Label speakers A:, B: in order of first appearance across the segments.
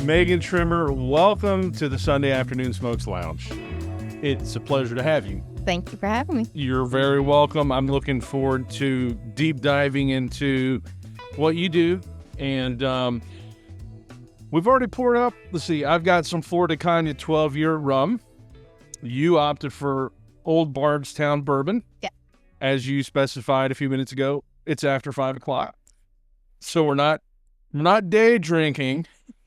A: Megan Trimmer, welcome to the Sunday Afternoon Smokes Lounge. It's a pleasure to have you.
B: Thank you for having me.
A: You're very welcome. I'm looking forward to deep diving into what you do. And we've already poured up. Let's see. I've got some Florida Cognac 12-year rum. You opted for Old Bardstown bourbon.
B: Yeah.
A: As you specified a few minutes ago, it's after 5 o'clock. So we're not day drinking.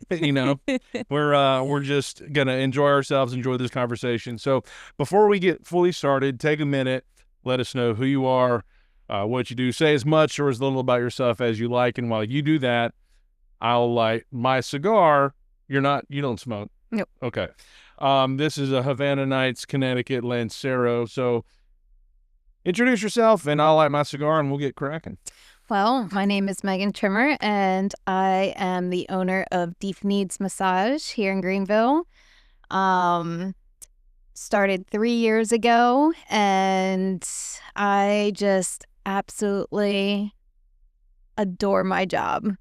A: We're just going to enjoy ourselves, enjoy this conversation. So before we get fully started, take a minute, let us know who you are, what you do. Say as much or as little about yourself as you like. And while you do that, I'll light my cigar. You don't smoke?
B: Nope.
A: Okay. This is a Havana Nights, Connecticut Lancero. So introduce yourself and I'll light my cigar and we'll get cracking.
B: Well, my name is Megan Trimmer, and I am the owner of Deep Kneads Massage here in Greenville. Started 3 years ago, and I just absolutely adore my job.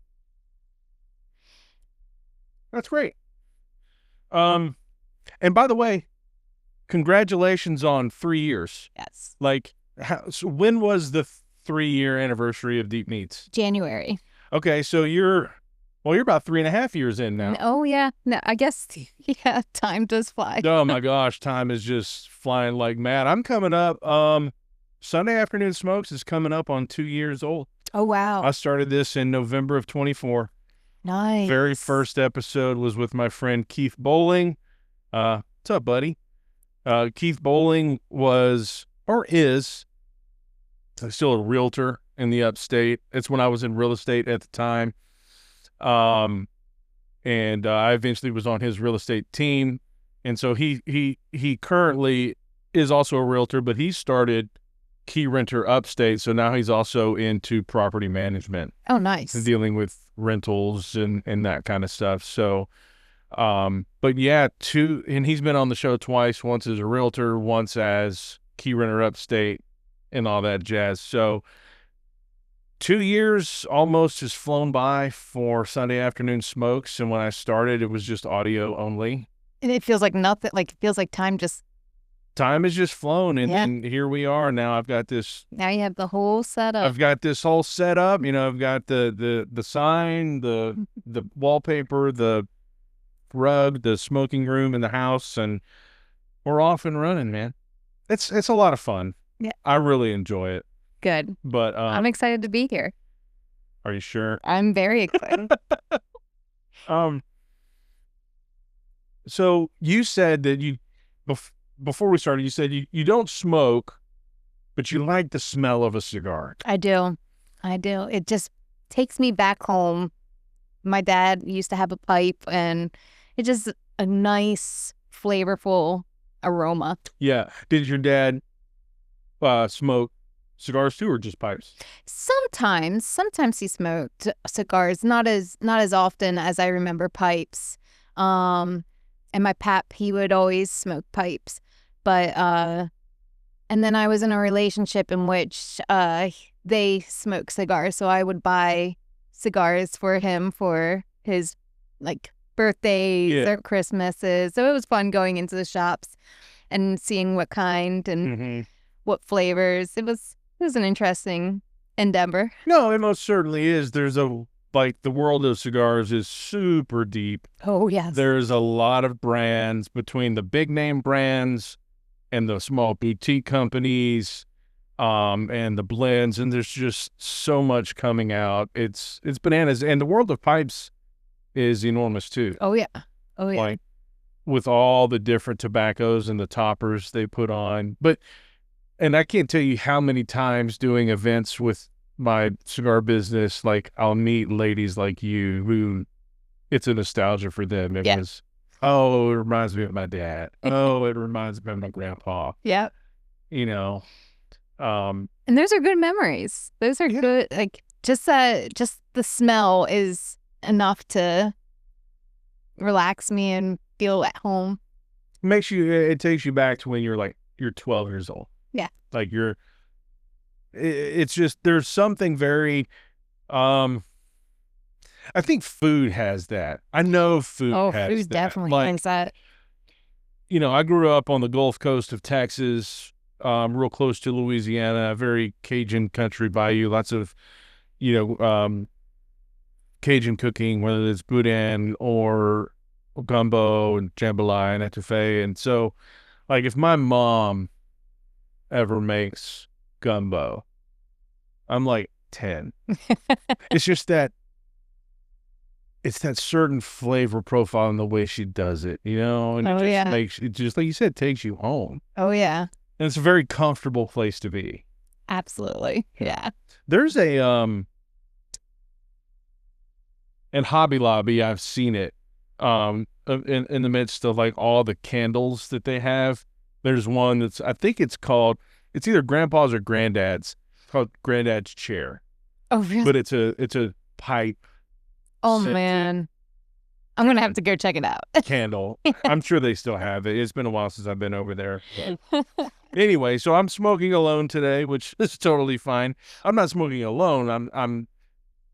A: That's great. And by the way, congratulations on 3 years.
B: Yes.
A: So when was the 3-year anniversary of Deep Kneads?
B: January.
A: Okay, so you're about 3.5 years in now.
B: Oh, yeah. No, I guess, yeah, time does fly.
A: Oh, my gosh, time is just flying like mad. I'm coming up. Sunday Afternoon Smokes is coming up on 2 years old.
B: Oh, wow.
A: I started this in November of 24.
B: Nice.
A: Very first episode was with my friend Keith Bowling. What's up, buddy? Keith Bowling is still a realtor in the upstate. It's when I was in real estate at the time. And I eventually was on his real estate team. And so he currently is also a realtor, but he started Key Renter Upstate. So now he's also into property management.
B: Oh, nice.
A: And dealing with rentals and that kind of stuff. So, but yeah, and he's been on the show twice, once as a realtor, once as Key Renter Upstate and all that jazz. So 2 years almost has flown by for Sunday Afternoon Smokes. And when I started, it was just audio only.
B: And it feels like nothing, it feels like time
A: has just flown. And here we are. Now I've got this.
B: Now you have the whole setup.
A: I've got this whole setup. I've got the sign, the wallpaper, the rug, the smoking room in the house, and we're off and running, man. It's a lot of fun.
B: Yeah.
A: I really enjoy it.
B: Good.
A: But
B: I'm excited to be here.
A: Are you sure?
B: I'm very excited.
A: So you said that before we started, you said you don't smoke, but you like the smell of a cigar.
B: I do. It just takes me back home. My dad used to have a pipe, and it's just a nice, flavorful aroma. Yeah.
A: Did your dad smoke cigars too, or just pipes?
B: Sometimes he smoked cigars, not as often as I remember pipes. And my pap, he would always smoke pipes. But and then I was in a relationship in which they smoke cigars, so I would buy cigars for him for his birthdays or Christmases. So it was fun going into the shops and seeing what kind and what flavors. It was an interesting endeavor.
A: No, it most certainly is. There's the world of cigars is super deep.
B: Oh, yes.
A: There's a lot of brands between the big name brands and the small boutique companies, and the blends, and there's just so much coming out. It's bananas. And the world of pipes is enormous too.
B: Oh, yeah.
A: With all the different tobaccos and the toppers they put on. And I can't tell you how many times doing events with my cigar business, I'll meet ladies like you who it's a nostalgia for them. It was, it reminds me of my dad. It reminds me of my grandpa.
B: Yeah.
A: And
B: those are good memories. Those are good. Just the smell is enough to relax me and feel at home.
A: It takes you back to when you're 12 years old.
B: Yeah.
A: It's just, there's something very, I think food has that. I know food has
B: Food
A: that.
B: definitely
A: Like,
B: has that.
A: you know, I grew up on the Gulf Coast of Texas, real close to Louisiana, a very Cajun country bayou, lots of, you know, Cajun cooking, whether it's boudin or gumbo and jambalaya and etouffee. And so, like, if my mom ever makes gumbo, I'm like 10. It's just that it's that certain flavor profile in the way she does it, you know, and it just makes it, just like you said, takes you home.
B: Oh yeah.
A: And it's a very comfortable place to be.
B: Absolutely. Yeah.
A: There's a in Hobby Lobby, I've seen it in the midst of like all the candles that they have. There's one that's, I think it's either Grandpa's or Granddad's. It's called Granddad's Chair.
B: Oh really?
A: But it's a pipe.
B: Oh man. I'm going to have to go check it out.
A: Candle. I'm sure they still have it. It's been a while since I've been over there. Anyway, so I'm smoking alone today, which is totally fine. I'm not smoking alone.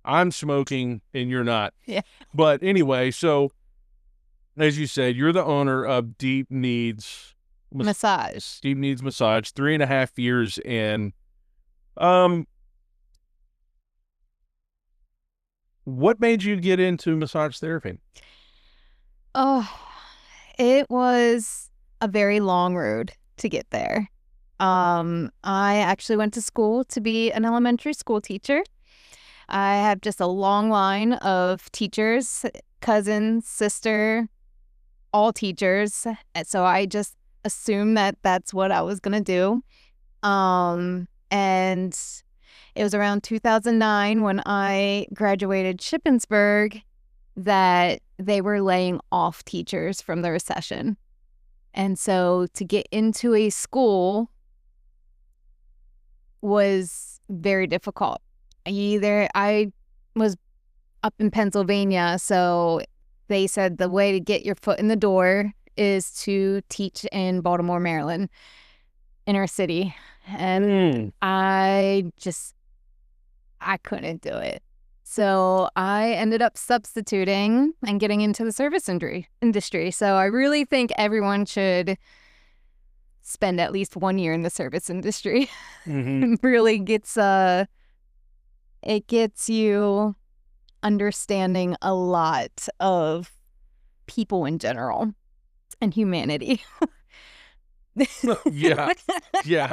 A: I'm smoking and you're not.
B: Yeah.
A: But anyway, so as you said, you're the owner of Deep Kneads
B: Massage.
A: Deep Kneads Massage, 3.5 years in. What made you get into massage therapy?
B: Oh, it was a very long road to get there. I actually went to school to be an elementary school teacher. I have just a long line of teachers, cousin, sister, all teachers. So I just assumed that that's what I was going to do. And it was around 2009 when I graduated Shippensburg that they were laying off teachers from the recession. And so to get into a school was very difficult. I was up in Pennsylvania, so they said the way to get your foot in the door is to teach in Baltimore, Maryland, inner city. And I couldn't do it. So I ended up substituting and getting into the service industry. So I really think everyone should spend at least 1 year in the service industry. It really it gets you understanding a lot of people in general and humanity.
A: Yeah.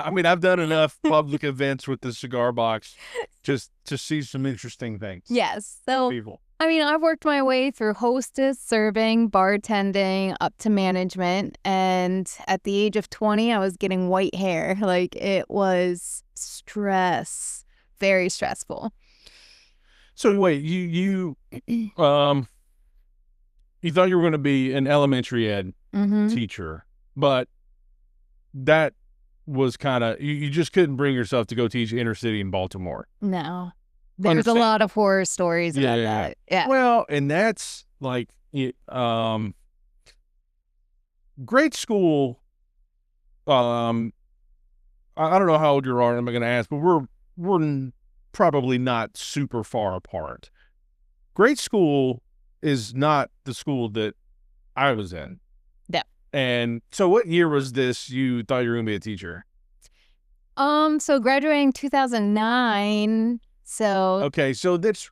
A: I mean, I've done enough public events with the cigar box just to see some interesting things.
B: Yes. So,
A: people.
B: I mean, I've worked my way through hostess, serving, bartending, up to management. And at the age of 20, I was getting white hair. Like, it was very stressful.
A: So wait, you thought you were going to be an elementary ed teacher, but that was kind of, you just couldn't bring yourself to go teach inner city in Baltimore.
B: No. There's a lot of horror stories about that. Yeah.
A: Well, and that's like, grade school, I don't know how old you are, I'm going to ask, but we're probably not super far apart. Grade school is not the school that I was in.
B: Yeah.
A: And so what year was this you thought you were going to be a teacher?
B: So graduating 2009. So
A: okay, so that's,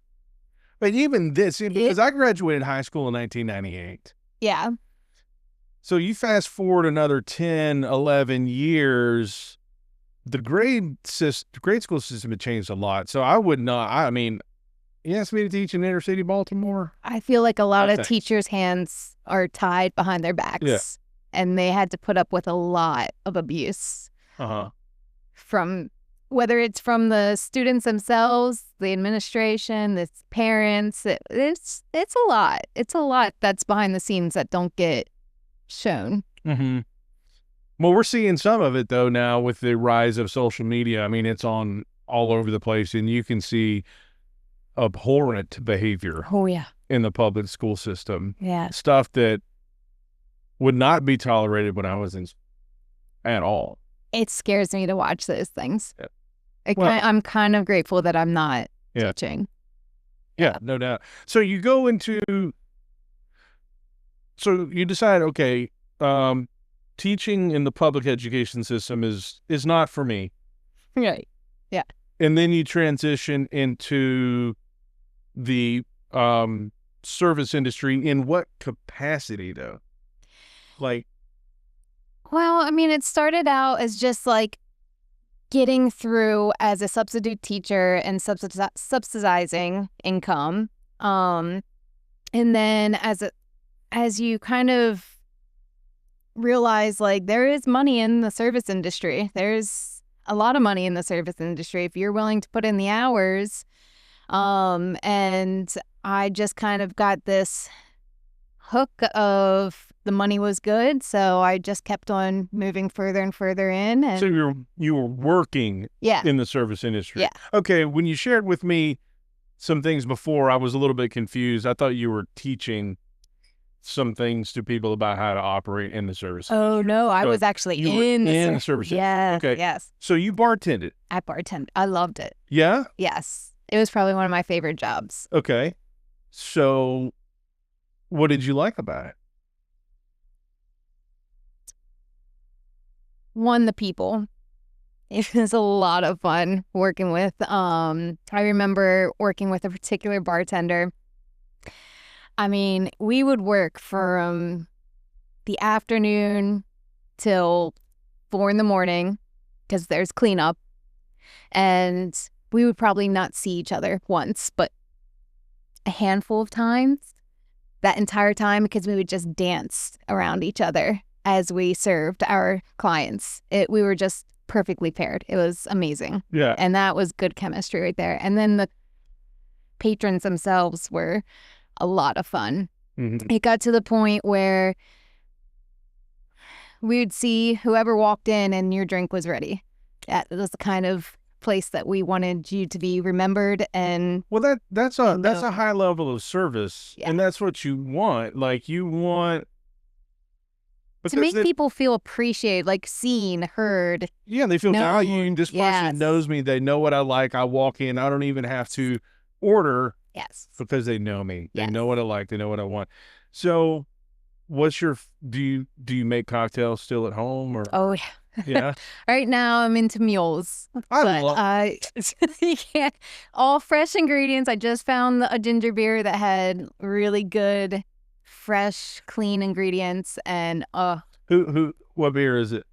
A: but even this, because I graduated high school in 1998.
B: Yeah.
A: So you fast forward another 10, 11 years, the grade school system had changed a lot. So I would not, I mean, you asked me to teach in inner city Baltimore?
B: I feel like a lot of teachers' hands are tied behind their backs.
A: Yeah.
B: And they had to put up with a lot of abuse. From, whether it's from the students themselves, the administration, the parents, it's a lot. It's a lot that's behind the scenes that don't get shown.
A: Well, we're seeing some of it, though, now with the rise of social media. I mean, it's on all over the place, and you can see abhorrent behavior in the public school system.
B: Yeah.
A: Stuff that would not be tolerated when I was in at all.
B: It scares me to watch those things.
A: Yeah.
B: I'm kind of grateful that I'm not teaching.
A: Yeah, no doubt. So you go into, so you decide, okay, teaching in the public education system is not for me.
B: Right. Yeah.
A: And then you transition into the service industry. In what capacity, though? Like,
B: Well, I mean, it started out as just like getting through as a substitute teacher and subsidizing income. And then as you kind of realize, like, there is money in the service industry. There's a lot of money in the service industry if you're willing to put in the hours. And I just kind of got this hook of the money was good, so I just kept on moving further and further in. And
A: so you were working in the service industry.
B: Yeah.
A: Okay, when you shared with me some things before, I was a little bit confused. I thought you were teaching some things to people about how to operate in the service.
B: Oh, no, I was actually in
A: the service.
B: Yes,
A: okay.
B: Yes.
A: So you bartended.
B: I bartended. I loved it.
A: Yeah?
B: Yes. It was probably one of my favorite jobs.
A: Okay. So what did you like about it?
B: One, the people. It was a lot of fun working with. I remember working with a particular bartender. I mean, we would work from the afternoon till 4 a.m. because there's cleanup. And we would probably not see each other once, but a handful of times that entire time, because we would just dance around each other as we served our clients. We were just perfectly paired. It was amazing.
A: Yeah.
B: And that was good chemistry right there. And then the patrons themselves were a lot of fun.
A: Mm-hmm.
B: It got to the point where we would see whoever walked in and your drink was ready. That was the kind of place that we wanted you to be remembered. And
A: well, that's a high level of service.
B: Yeah.
A: And that's what you want. Like, you want
B: to make people feel appreciated, like seen, heard.
A: Yeah, they feel valued. This person
B: Yes.
A: knows me. They know what I like. I walk in. I don't even have to order.
B: Yes.
A: Because they know me. They
B: Yes.
A: know what I like. They know what I want. So what's your, do you make cocktails still at home, or?
B: Oh, yeah.
A: Yeah.
B: Right now I'm into mules. You can't, all fresh ingredients. I just found a ginger beer that had really good, fresh, clean ingredients. And
A: what beer is it?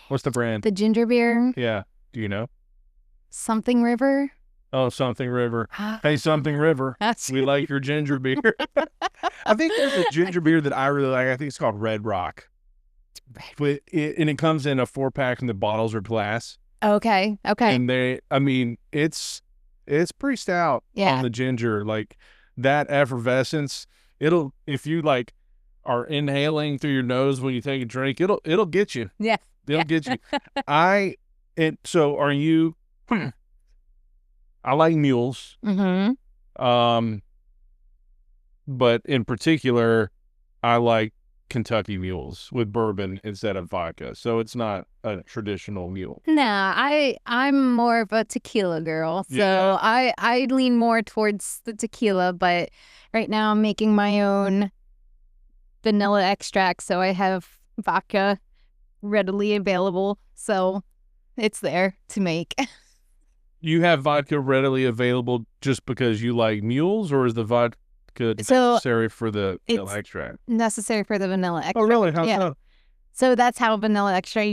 A: What's the brand?
B: The ginger beer.
A: Yeah. Do you know?
B: Something River.
A: Oh, Something River. Hey, Something River. We like your ginger beer. I think there's a ginger beer that I really like. I think it's called Red Rock. But it comes in a 4-pack, and the bottles are glass.
B: Okay.
A: And it's pretty stout on the ginger. Like, that effervescence, if you like are inhaling through your nose when you take a drink, it'll get you.
B: Yeah.
A: It'll get you. So are you, I like mules.
B: Mm-hmm.
A: But in particular, I like Kentucky mules with bourbon instead of vodka. So it's not a traditional mule.
B: Nah, I'm more of a tequila girl. So
A: Yeah.
B: I lean more towards the tequila, but right now I'm making my own vanilla extract, so I have vodka readily available. So it's there to make.
A: You have vodka readily available just because you like mules, or is the vodka necessary for the vanilla extract?
B: Necessary for the vanilla extract.
A: Oh, really? How
B: Yeah.
A: so?
B: So that's how vanilla extract,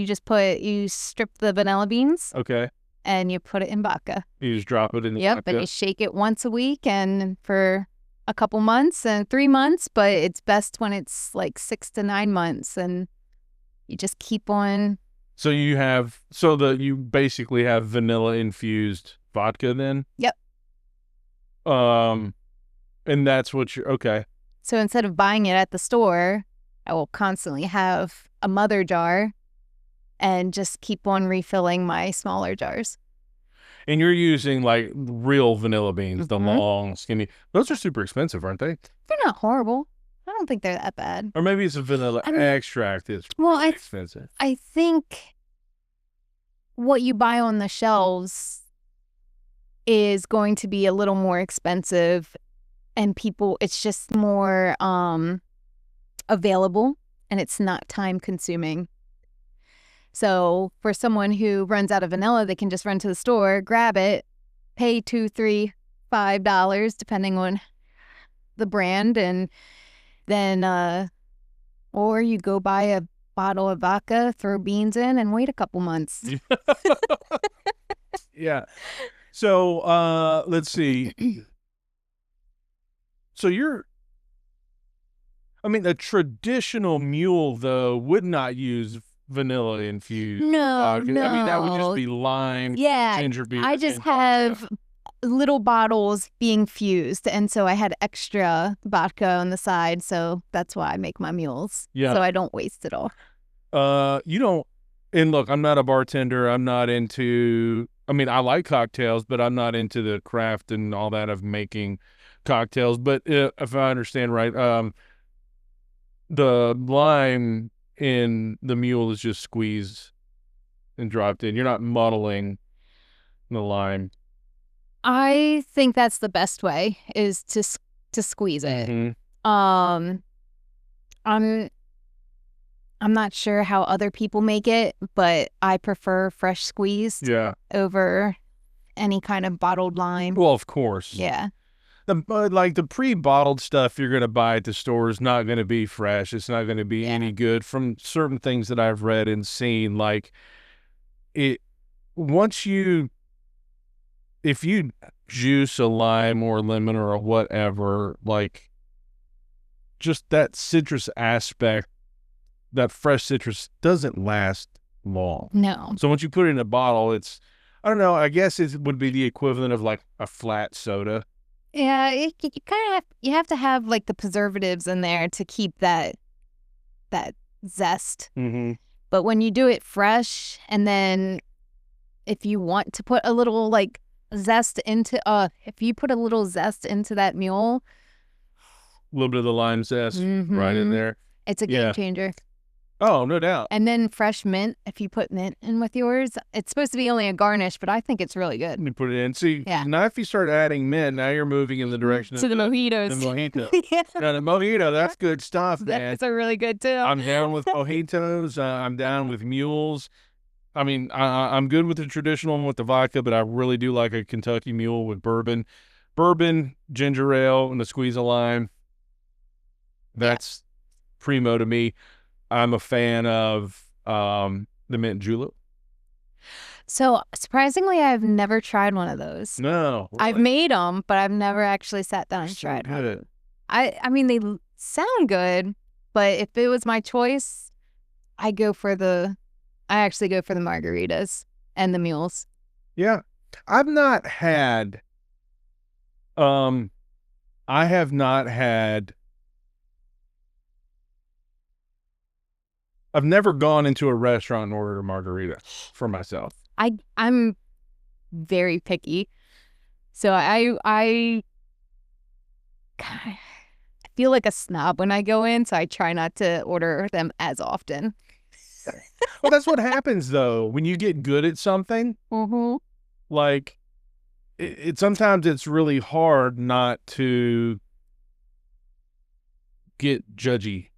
B: you strip the vanilla beans
A: Okay.
B: and you put it in vodka.
A: You just drop it in the
B: Yep,
A: vodka.
B: and you shake it once a week and for a couple months and 3 months, but it's best when it's like 6 to 9 months, and you just keep on.
A: So you basically have vanilla infused vodka then?
B: Yep.
A: And that's what okay.
B: So instead of buying it at the store, I will constantly have a mother jar and just keep on refilling my smaller jars.
A: And you're using like real vanilla beans, the
B: Mhm.
A: long, skinny. Those are super expensive, aren't they?
B: They're not horrible. I don't think they're that bad.
A: Or maybe it's a vanilla extract that's expensive.
B: I think what you buy on the shelves is going to be a little more expensive, and it's just more available, and it's not time consuming. So for someone who runs out of vanilla, they can just run to the store, grab it, pay $2, $3, $5, depending on the brand, and then or you go buy a bottle of vodka, throw beans in, and wait a couple months.
A: Yeah. So let's see. So a traditional mule though would not use vanilla infused.
B: No, no.
A: I mean, that would just be lime, ginger beer.
B: I just have little bottles being fused, and so I had extra vodka on the side, so that's why I make my mules.
A: Yeah.
B: So I don't waste it all.
A: You don't. And look, I'm not a bartender. I'm not into. I mean, I like cocktails, but I'm not into the craft and all that of making cocktails. But if I understand right, the lime in the mule is just squeezed and dropped in. You're not muddling the lime.
B: I think that's the best way, is to squeeze it.
A: Mm-hmm.
B: I'm not sure how other people make it, but I prefer fresh squeezed over any kind of bottled lime.
A: Well, of course.
B: Yeah.
A: The pre-bottled stuff you're going to buy at the store is not going to be fresh. It's not going to be any good from certain things that I've read and seen. Like if you juice a lime or a lemon or whatever, like just that citrus aspect, that fresh citrus doesn't last long.
B: No.
A: So once you put it in a bottle, I don't know, I guess it would be the equivalent of like a flat soda.
B: Yeah, you have to have like the preservatives in there to keep that zest.
A: Mm-hmm.
B: But when you do it fresh, and then if you want to put a little like zest into that mule,
A: a little bit of the lime zest right in there,
B: it's a game changer.
A: Oh, no doubt.
B: And then fresh mint, if you put mint in with yours, it's supposed to be only a garnish, but I think it's really good.
A: You put it in. See, now if you start adding mint, now you're moving in the direction
B: to the mojitos.
A: The mojito. Yeah. Now, the mojito, that's good stuff, man.
B: That's a really good too.
A: I'm down with mojitos. I'm down with mules. I mean, I'm good with the traditional one with the vodka, but I really do like a Kentucky mule with bourbon, ginger ale, and a squeeze of lime. That's primo to me. I'm a fan of the mint julep.
B: So surprisingly, I've never tried one of those.
A: No, really?
B: I've made them, but I've never actually sat down and tried one. I mean, they sound good, but if it was my choice, I actually go for the margaritas and the mules.
A: Yeah, I've not had. I have not had. I've never gone into a restaurant and ordered a margarita for myself.
B: I'm very picky, so I feel like a snob when I go in, so I try not to order them as often.
A: Well, that's what happens though when you get good at something.
B: Mm-hmm.
A: Like sometimes it's really hard not to get judgy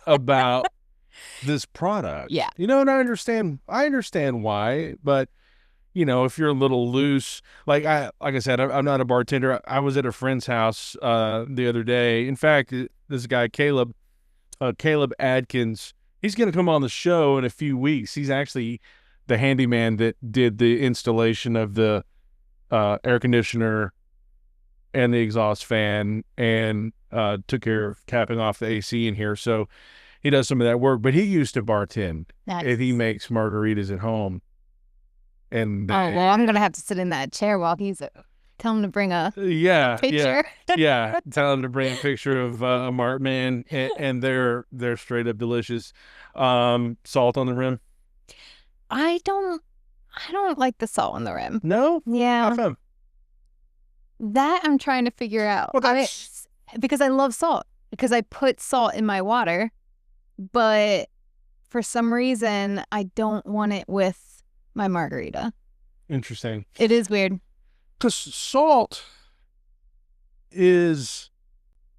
A: about this product.
B: Yeah.
A: And I understand why, but if you're a little loose, like I said, I'm not a bartender. I was at a friend's house the other day. In fact, this guy Caleb Adkins, he's going to come on the show in a few weeks. He's actually the handyman that did the installation of the air conditioner and the exhaust fan and took care of capping off the AC in here. So he does some of that work, but he used to bartend.
B: Nice.
A: And he makes margaritas at home. And
B: well, I'm going to have to sit in that chair while he's tell him to bring a picture.
A: Yeah. Tell him to bring a picture of a Martman, and they're straight up delicious. Salt on the rim.
B: I don't like the salt on the rim.
A: No?
B: Yeah.
A: How come?
B: That I'm trying to figure out. Well, because I love salt. Because I put salt in my water, but for some reason I don't want it with my margarita.
A: Interesting.
B: It is weird.
A: Because salt is,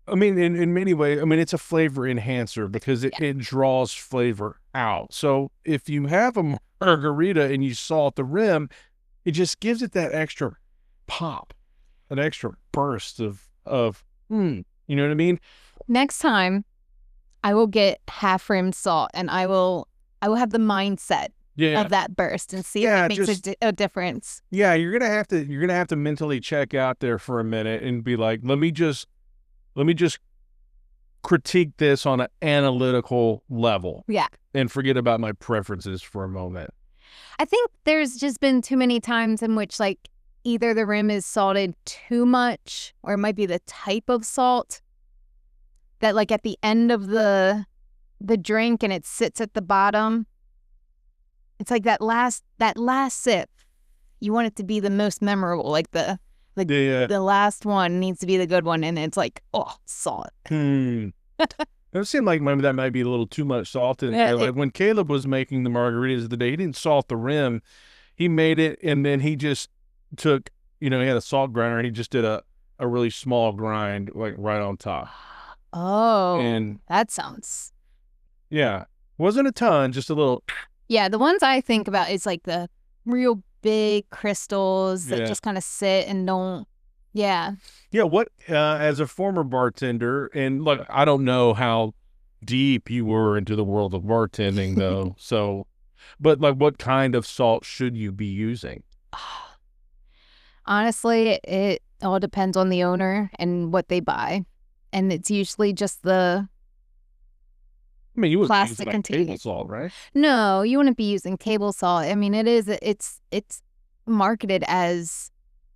A: I mean, in many ways, I mean, it's a flavor enhancer because it draws flavor out. So if you have a margarita and you salt the rim, it just gives it that extra pop, an extra burst you know what I mean?
B: Next time, I will get half rim salt, and I will have the mindset of that burst and see if it makes a difference.
A: Yeah, you're gonna have to mentally check out there for a minute and be like, let me just critique this on an analytical level.
B: Yeah.
A: And forget about my preferences for a moment.
B: I think there's just been too many times in which, like, either the rim is salted too much, or it might be the type of salt that, like, at the end of the drink and it sits at the bottom, it's like that last sip, you want it to be the most memorable, like the last one needs to be the good one, and it's like, oh, salt.
A: It seemed like maybe that might be a little too much salt. And like when Caleb was making the margaritas of the day, he didn't salt the rim. He made it, and then he just took, he had a salt grinder, and he just did a really small grind, like right on top.
B: Oh, and that sounds.
A: Yeah. Wasn't a ton, just a little.
B: Yeah, the ones I think about is like the real big crystals that just kind of sit and don't. Yeah.
A: Yeah. What, as a former bartender, and look, I don't know how deep you were into the world of bartending, though. So, but like, what kind of salt should you be using?
B: Honestly, it all depends on the owner and what they buy. And it's usually just the
A: you would
B: plastic container.
A: Table salt, right?
B: No, you wouldn't be using table salt. I mean, it's marketed as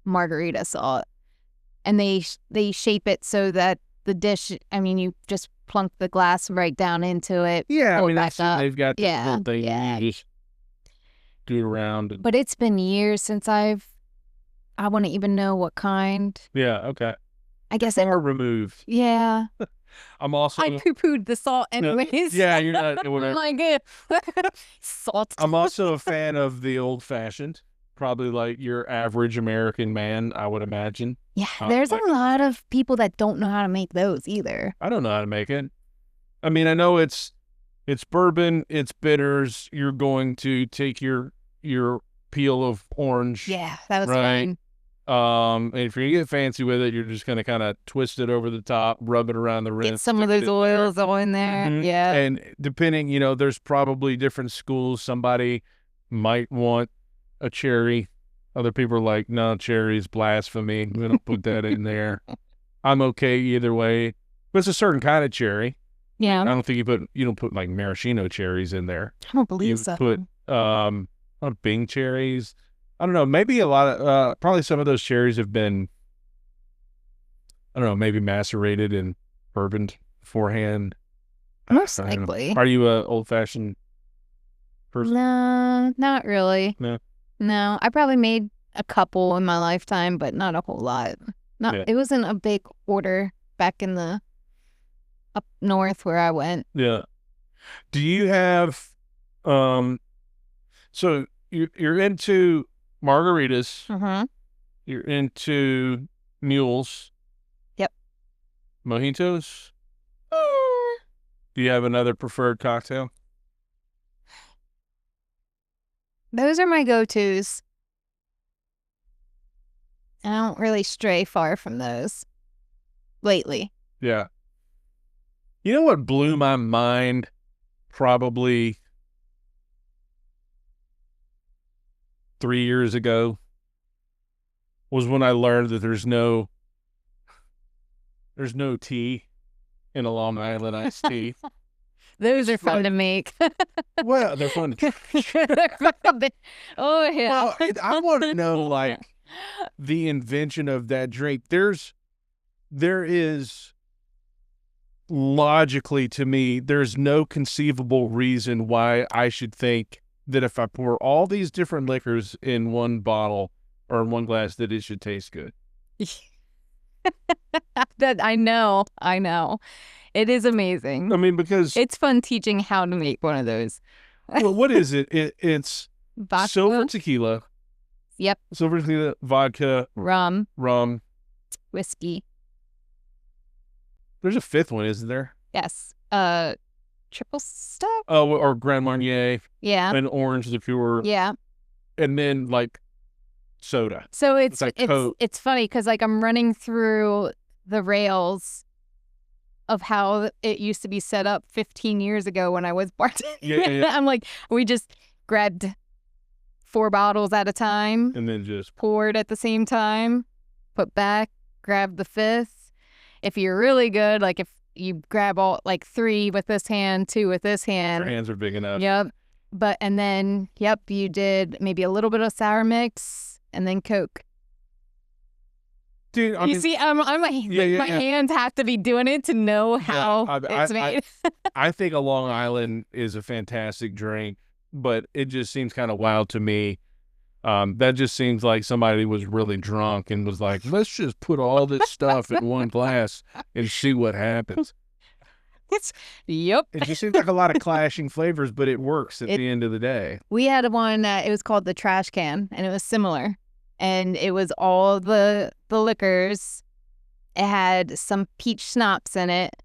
B: margarita salt, and they shape it so that the dish. I mean, you just plunk the glass right down into it.
A: Yeah, I mean they've got the whole thing.
B: Yeah.
A: You just do it around.
B: But it's been years since I wouldn't even know what kind.
A: Yeah. Okay.
B: I guess
A: far removed.
B: Yeah.
A: I'm also.
B: I poo-pooed the salt anyways.
A: Yeah, you're not. Whatever.
B: Like salt.
A: I'm also a fan of the old fashioned. Probably like your average American man, I would imagine.
B: Yeah, there's a lot of people that don't know how to make those either.
A: I don't know how to make it. I mean, I know it's bourbon, it's bitters. You're going to take your peel of orange.
B: Yeah, that was fun.
A: And if you're gonna get fancy with it, you're just gonna kind of twist it over the top, rub it around the rim.
B: Get some of those oils on there. Mm-hmm. Yeah.
A: And depending, there's probably different schools. Somebody might want a cherry. Other people are like, no, cherry is blasphemy. We don't put that in there. I'm okay either way. But it's a certain kind of cherry.
B: Yeah.
A: I don't think you don't put like maraschino cherries in there.
B: I don't believe so.
A: You put Bing cherries. I don't know. Maybe a lot of probably some of those cherries have been, I don't know, maybe macerated and bourboned beforehand.
B: Most likely.
A: Are you a old fashioned person?
B: No, not really. No, I probably made a couple in my lifetime, but not a whole lot. It wasn't a big order back in the up north where I went.
A: Yeah. Do you have so you're into margaritas.
B: Mm-hmm.
A: You're into mules.
B: Yep.
A: Mojitos? Do you have another preferred cocktail?
B: Those are my go-tos. I don't really stray far from those lately.
A: Yeah. You know what blew my mind probably 3 years ago was when I learned that there's no tea in a Long Island iced tea.
B: Those are fun to make.
A: Well, they're fun.
B: Oh, yeah.
A: Well, I want to know, like, the invention of that drink. There is, logically to me, there's no conceivable reason why I should think that if I pour all these different liquors in one bottle or in one glass, that it should taste good.
B: That I know. It is amazing.
A: I mean, because
B: it's fun teaching how to make one of those.
A: Well, what is it? It's
B: vodka?
A: silver tequila,
B: Yep.
A: Silver tequila, vodka,
B: Rum,
A: rum.
B: whiskey.
A: There's a fifth one, isn't there?
B: Yes. Triple stout.
A: Oh, or Grand Marnier
B: Yeah.
A: and orange liqueur,
B: Yeah.
A: and then like soda.
B: So it's
A: like Coke.
B: it's funny because like I'm running through the rails of how it used to be set up 15 years ago when I was bartending.
A: Yeah.
B: I'm like, we just grabbed 4 bottles at a time,
A: And then just
B: poured at the same time, put back, grab the 5th. If you're really good, like if you grab all like 3 with this hand, 2 with this hand.
A: your hands are big enough.
B: Yep. And then, you did maybe a little bit of sour mix and then Coke.
A: Dude,
B: You see, my hands have to be doing it to know how it's made.
A: I think a Long Island is a fantastic drink, but it just seems kind of wild to me. That just seems like somebody was really drunk and was like, let's just put all this stuff in one glass and see what happens.
B: Yep.
A: It just seems like a lot of clashing flavors, but it works at the end of the day.
B: We had one that it was called the trash can, and it was similar. And it was all the liquors. It had some peach schnapps in it,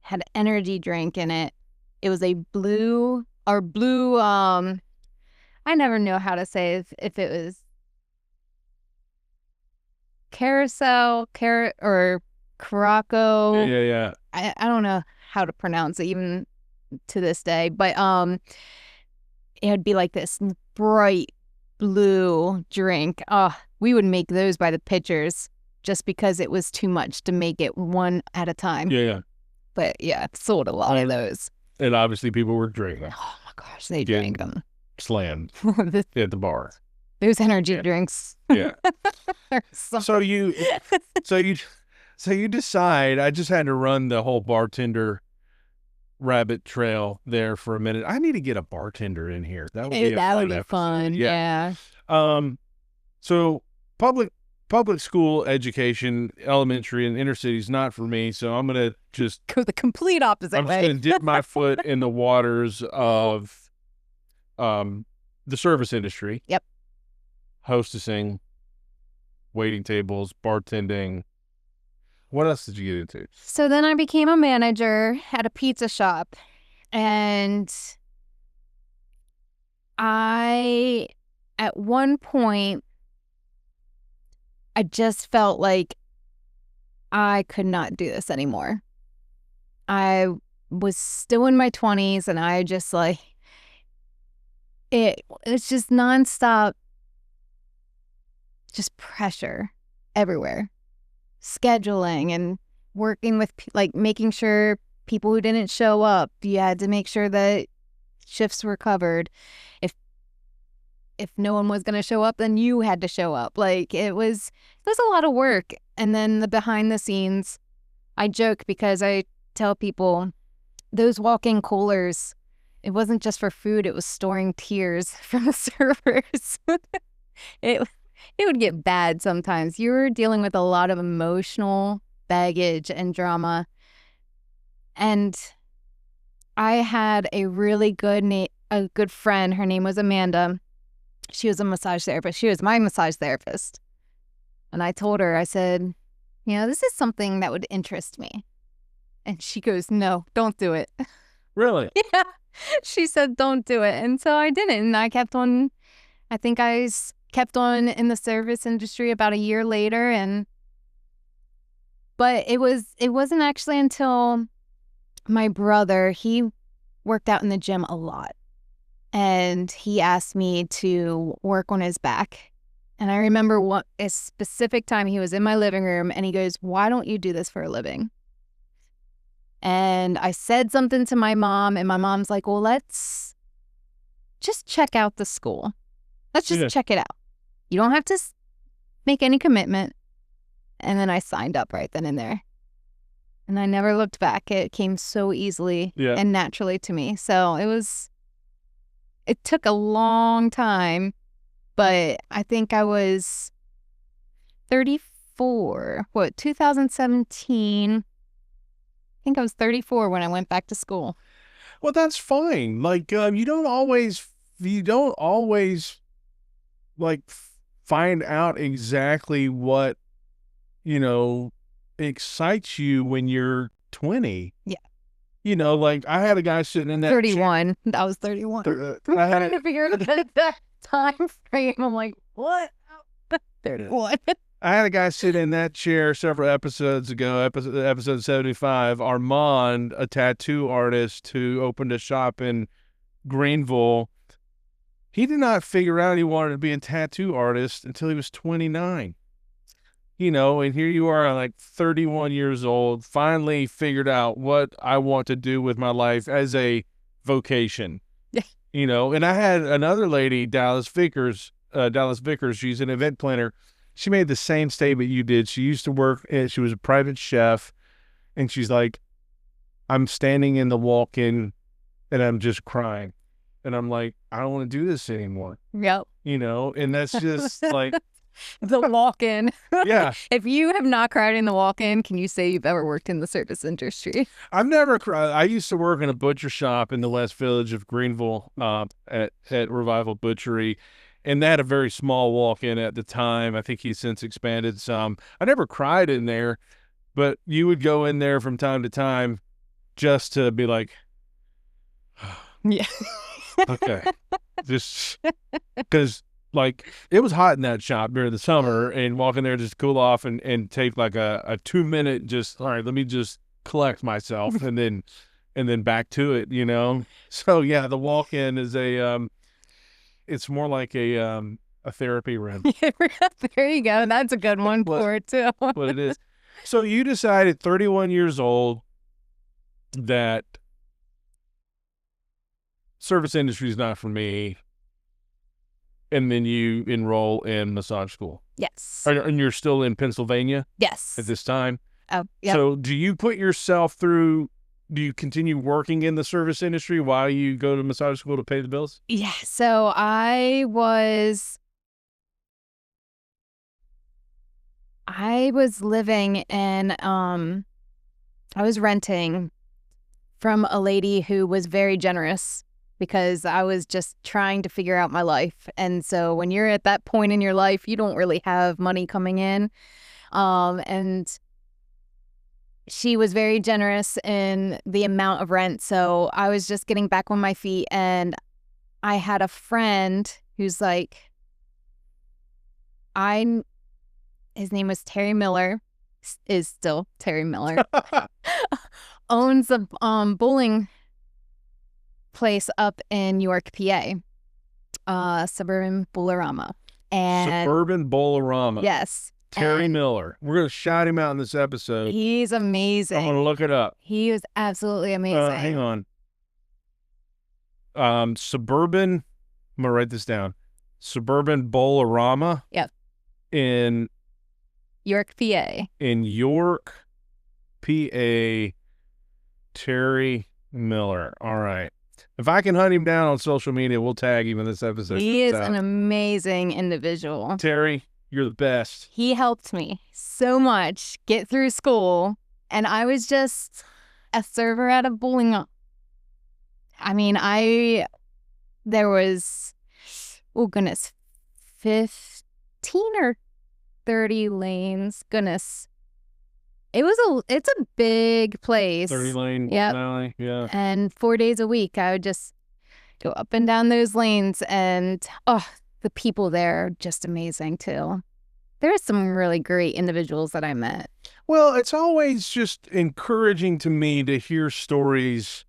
B: had an energy drink in it. It was a blue, I never know how to say if it was carousel, or Caraco.
A: Yeah.
B: I don't know how to pronounce it even to this day, but it would be like this bright blue drink. We would make those by the pitchers just because it was too much to make it one at a time.
A: Yeah.
B: But yeah, sold a lot of those.
A: And obviously people were drinking.
B: Oh my gosh, they drank them.
A: Slammed at the bar.
B: Those energy drinks.
A: Yeah. So you decide, I just had to run the whole bartender rabbit trail there for a minute. I need to get a bartender in here. That would be
B: fun. Yeah.
A: So public school education, elementary and inner city is not for me. So I'm going to just
B: go the complete opposite way.
A: I'm just going to dip my foot in the waters of the service industry.
B: Yep.
A: Hostessing, waiting tables, bartending. What else did you get into?
B: So then I became a manager at a pizza shop, and at one point, I just felt like I could not do this anymore. I was still in my 20s, and I just like, it's just nonstop, just pressure everywhere. Scheduling and working with, like, making sure people who didn't show up, you had to make sure that shifts were covered. If no one was going to show up, then you had to show up. Like, it was a lot of work. And then the behind the scenes, I joke because I tell people those walk-in coolers, it wasn't just for food, it was storing tears from the servers. It would get bad sometimes. You were dealing with a lot of emotional baggage and drama. And I had a really good friend. Her name was Amanda. She was a massage therapist. She was my massage therapist. And I told her, I said, this is something that would interest me. And she goes, no, don't do it.
A: Really?
B: Yeah. She said, don't do it. And so I didn't. And I kept on, I think I kept on in the service industry about a year later. But it wasn't actually until my brother, he worked out in the gym a lot. And he asked me to work on his back. And I remember a specific time he was in my living room and he goes, why don't you do this for a living? And I said something to my mom, and my mom's like, well, let's just check out the school. Let's just check it out. You don't have to make any commitment. And then I signed up right then and there. And I never looked back. It came so easily and naturally to me. So it took a long time, but I think I was 34. 2017? I think I was 34 when I went back to school.
A: Well, that's fine. Like, you don't always like find out exactly what, excites you when you're 20.
B: Yeah.
A: Like I had a guy sitting in that
B: 31. I was 31. I'm trying to figure out that time frame. I'm like, what? 31.
A: I had a guy sit in that chair several episodes ago, episode 75, Armand, a tattoo artist who opened a shop in Greenville. He did not figure out he wanted to be a tattoo artist until he was 29. And here you are, like 31 years old, finally figured out what I want to do with my life as a vocation.
B: Yeah.
A: And I had another lady, Dallas Vickers, she's an event planner. She made the same statement you did. She used to work, she was a private chef, and she's like, I'm standing in the walk-in and I'm just crying. And I'm like, I don't want to do this anymore.
B: Yep.
A: And that's just like,
B: the walk-in.
A: Yeah.
B: If you have not cried in the walk-in, can you say you've ever worked in the service industry?
A: I've never cried. I used to work in a butcher shop in the West Village of Greenville at Revival Butchery, and they had a very small walk-in at the time. I think he's since expanded some. I never cried in there, but you would go in there from time to time just to be like,
B: yeah.
A: Okay. Just because, like, it was hot in that shop during the summer, and walk in there just cool off and take like a 2-minute just, all right, let me just collect myself and then back to it, So yeah, the walk-in is it's more like a therapy room.
B: There you go. That's a good one for it too.
A: What it is. So you decided 31 years old that service industry is not for me, and then you enroll in massage school.
B: Yes.
A: And you're still in Pennsylvania?
B: Yes.
A: At this time?
B: Oh, yeah.
A: So do you put yourself through, do you continue working in the service industry while you go to massage school to pay the bills?
B: Yeah. So I was living in, I was renting from a lady who was very generous because I was just trying to figure out my life. And so when you're at that point in your life, you don't really have money coming in. And she was very generous in the amount of rent. So I was just getting back on my feet, and I had a friend who's like, his name was Terry Miller, is still Terry Miller, owns a bowling place up in York, PA, Suburban Bowlerama. And
A: Suburban Bowlerama.
B: Yes.
A: Terry Miller. We're going to shout him out in this episode.
B: He's amazing.
A: I'm going to look it up.
B: He is absolutely amazing.
A: Hang on. Suburban, I'm going to write this down. Suburban Bowlerama.
B: Yep.
A: In
B: York, PA.
A: In York, PA, Terry Miller. All right. If I can hunt him down on social media, we'll tag him in this episode.
B: He is an amazing individual.
A: Terry, you're the best.
B: He helped me so much get through school, and I was just a server at a bowling. I mean, there was, oh goodness, 15 or 30 lanes. Goodness. It's a big place.
A: 30 lane alley, yeah.
B: And 4 days a week, I would just go up and down those lanes, and the people there are just amazing too. There are some really great individuals that I met.
A: Well, it's always just encouraging to me to hear stories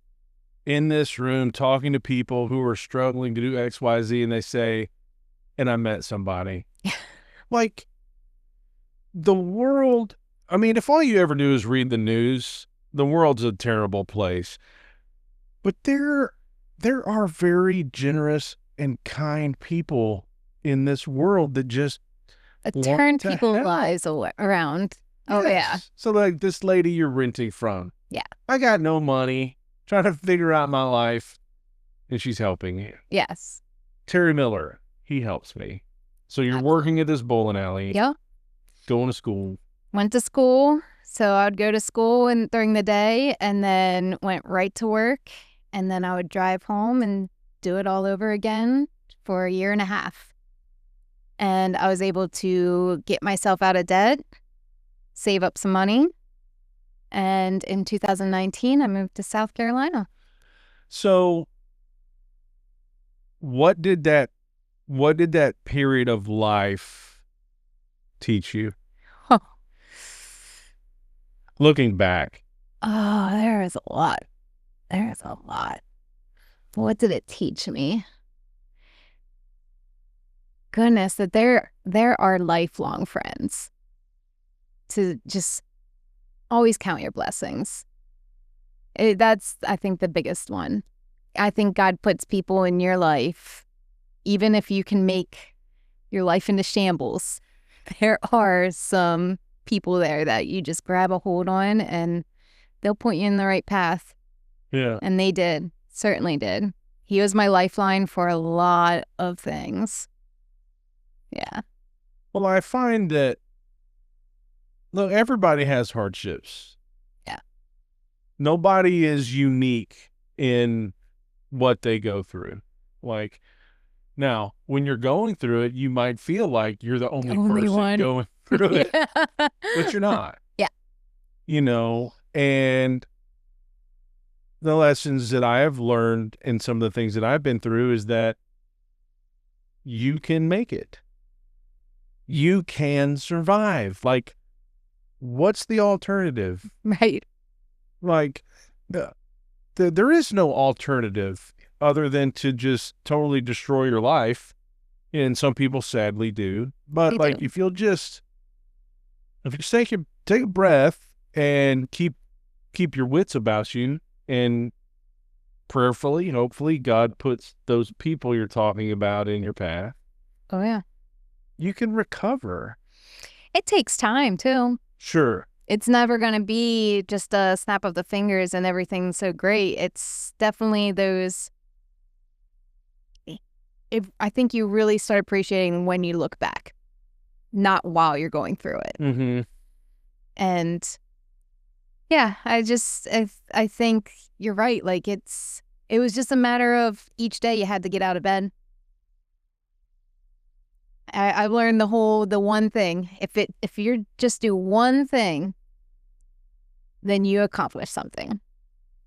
A: in this room, talking to people who are struggling to do X, Y, Z, and they say, and I met somebody. Like, the world, I mean, if all you ever do is read the news, the world's a terrible place. But there are very generous and kind people in this world that just
B: turn people's lives around.
A: Yes.
B: Oh, yeah.
A: So, like, this lady you're renting from.
B: Yeah.
A: I got no money, trying to figure out my life, and she's helping you.
B: Yes.
A: Terry Miller, he helps me. So you're working at this bowling alley.
B: Yeah.
A: Going to school.
B: Went to school. So I would go to school during the day, and then went right to work. And then I would drive home and do it all over again for a year and a half. And I was able to get myself out of debt, save up some money. And in 2019, I moved to South Carolina.
A: So what did that period of life teach you?
B: Huh.
A: Looking back.
B: Oh, there is a lot. There's a lot. What did it teach me? Goodness, that there are lifelong friends. To just always count your blessings. That's, I think, the biggest one. I think God puts people in your life, even if you can make your life into shambles. There are some people there that you just grab a hold on and they'll point you in the right path.
A: Yeah.
B: And they did, certainly did. He was my lifeline for a lot of things. Yeah.
A: Well, I find that, look, everybody has hardships.
B: Yeah.
A: Nobody is unique in what they go through. Like, now, when you're going through it, you might feel like you're the only person
B: one
A: going through it, but you're not.
B: Yeah.
A: You know, and the lessons that I have learned and some of the things that I've been through is that you can make it. You can survive. Like, what's the alternative?
B: Right.
A: Like, there is no alternative other than to just totally destroy your life. And some people sadly do. But
B: They
A: like,
B: do.
A: if you just take a breath and keep your wits about you, and prayerfully, hopefully, God puts those people you're talking about in your path.
B: Oh, yeah.
A: You can recover.
B: It takes time, too.
A: Sure.
B: It's never going to be just a snap of the fingers and everything's so great. It's definitely those. I think you really start appreciating when you look back, not while you're going through it.
A: Mm-hmm.
B: And yeah, I think you're right. Like it was just a matter of each day you had to get out of bed. I've learned the one thing. If you just do one thing, then you accomplish something.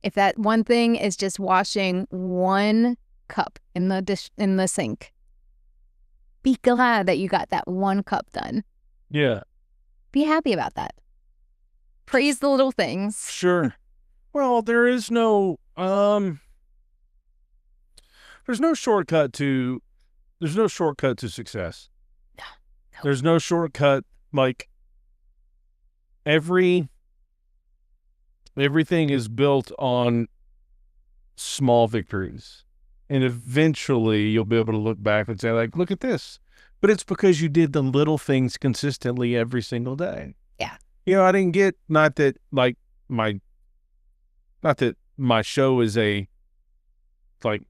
B: If that one thing is just washing one cup in the sink, be glad that you got that one cup done.
A: Yeah.
B: Be happy about that. Praise the little things.
A: Sure. Well, there's no shortcut to success.
B: No.
A: There's no shortcut. Like, everything is built on small victories. And eventually you'll be able to look back and say, like, look at this. But it's because you did the little things consistently every single day.
B: Yeah.
A: You know, I didn't get, not that my show is a, like,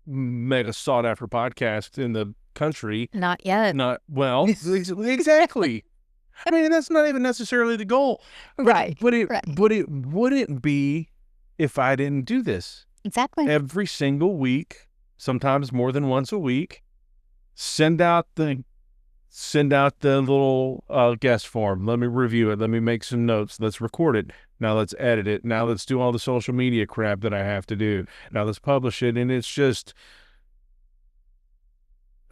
A: mega sought after podcast in the country.
B: Not yet.
A: Not, well, exactly. I mean, that's not even necessarily the goal.
B: Right.
A: But it wouldn't be if I didn't do this.
B: Exactly.
A: Every single week, sometimes more than once a week, send out the little guest form. Let me review it. Let me make some notes. Let's record it. Now let's edit it. Now let's do all the social media crap that I have to do. Now let's publish it. And it's just,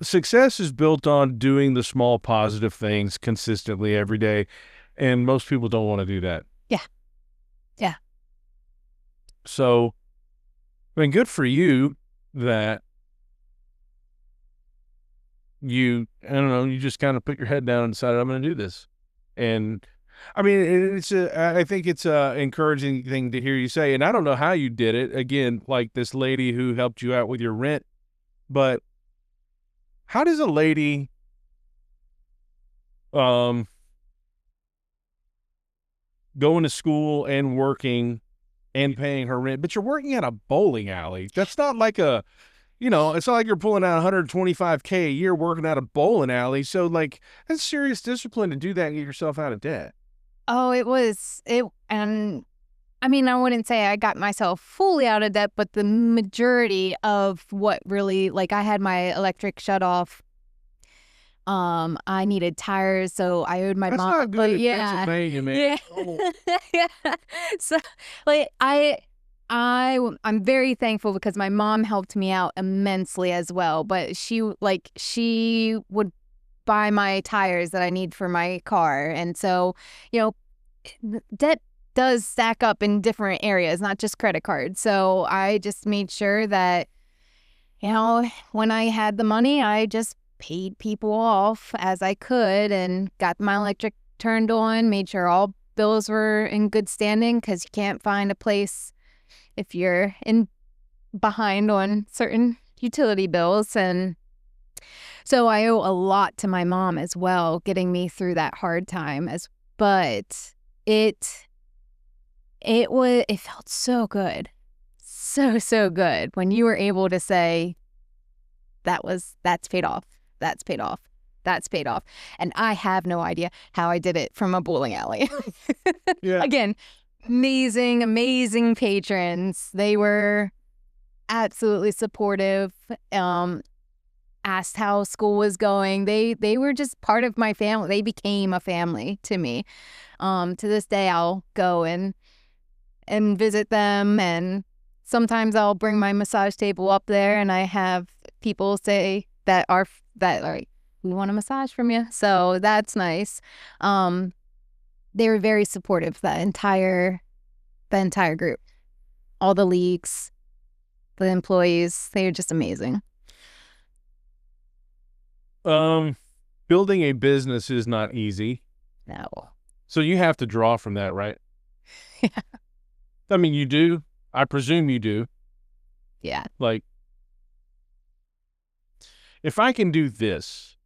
A: success is built on doing the small positive things consistently every day. And most people don't want to do that.
B: Yeah. Yeah.
A: So, I mean, good for you that you just kind of put your head down and decided, I'm going to do this. And I mean, I think it's a encouraging thing to hear you say, and I don't know how you did it. Again, like this lady who helped you out with your rent, but how does a lady, going to school and working and paying her rent, but you're working at a bowling alley? That's not like it's not like you're pulling out $125K a year working at a bowling alley. So, like, that's serious discipline to do that and get yourself out of debt.
B: Oh, and I mean, I wouldn't say I got myself fully out of debt, but the majority of what really, like, I had my electric shut off I needed tires, so I owed my
A: That's
B: mom.
A: not good
B: But
A: in
B: yeah,
A: Pennsylvania, man.
B: yeah,
A: Oh.
B: yeah. So like I'm very thankful because my mom helped me out immensely as well. But she would buy my tires that I need for my car, and so you know, debt does stack up in different areas, not just credit cards. So I just made sure that, when I had the money, I just paid people off as I could and got my electric turned on, made sure all bills were in good standing because you can't find a place if you're in behind on certain utility bills. And so I owe a lot to my mom as well, getting me through that hard time but it it felt so good. So good when you were able to say that's paid off. That's paid off. That's paid off. And I have no idea how I did it from a bowling alley.
A: Yeah.
B: Again, amazing patrons. They were absolutely supportive. Asked how school was going. They were just part of my family. They became a family to me. To this day, I'll go and visit them, and sometimes I'll bring my massage table up there, and I have people say that like, we want a massage from you. So that's nice. They were very supportive. The entire group, all the leagues, the employees, they were just amazing.
A: Building a business is not easy.
B: No.
A: So you have to draw from that, right?
B: Yeah.
A: I mean, you do. I presume you do.
B: Yeah.
A: Like, if I can do this,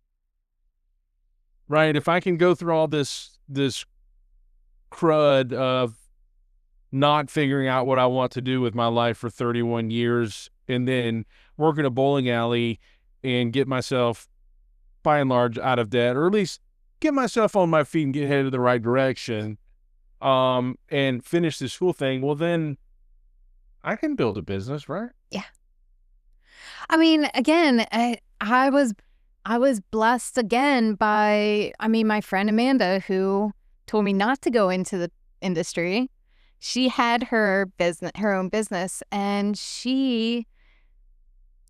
A: right? If I can go through all this crud of not figuring out what I want to do with my life for 31 years and then work in a bowling alley and get myself, by and large, out of debt, or at least get myself on my feet and get headed in the right direction, and finish this school thing, well, then I can build a business, right?
B: Yeah. I mean, again, I was blessed again by, my friend Amanda, who told me not to go into the industry. She had her own business, and she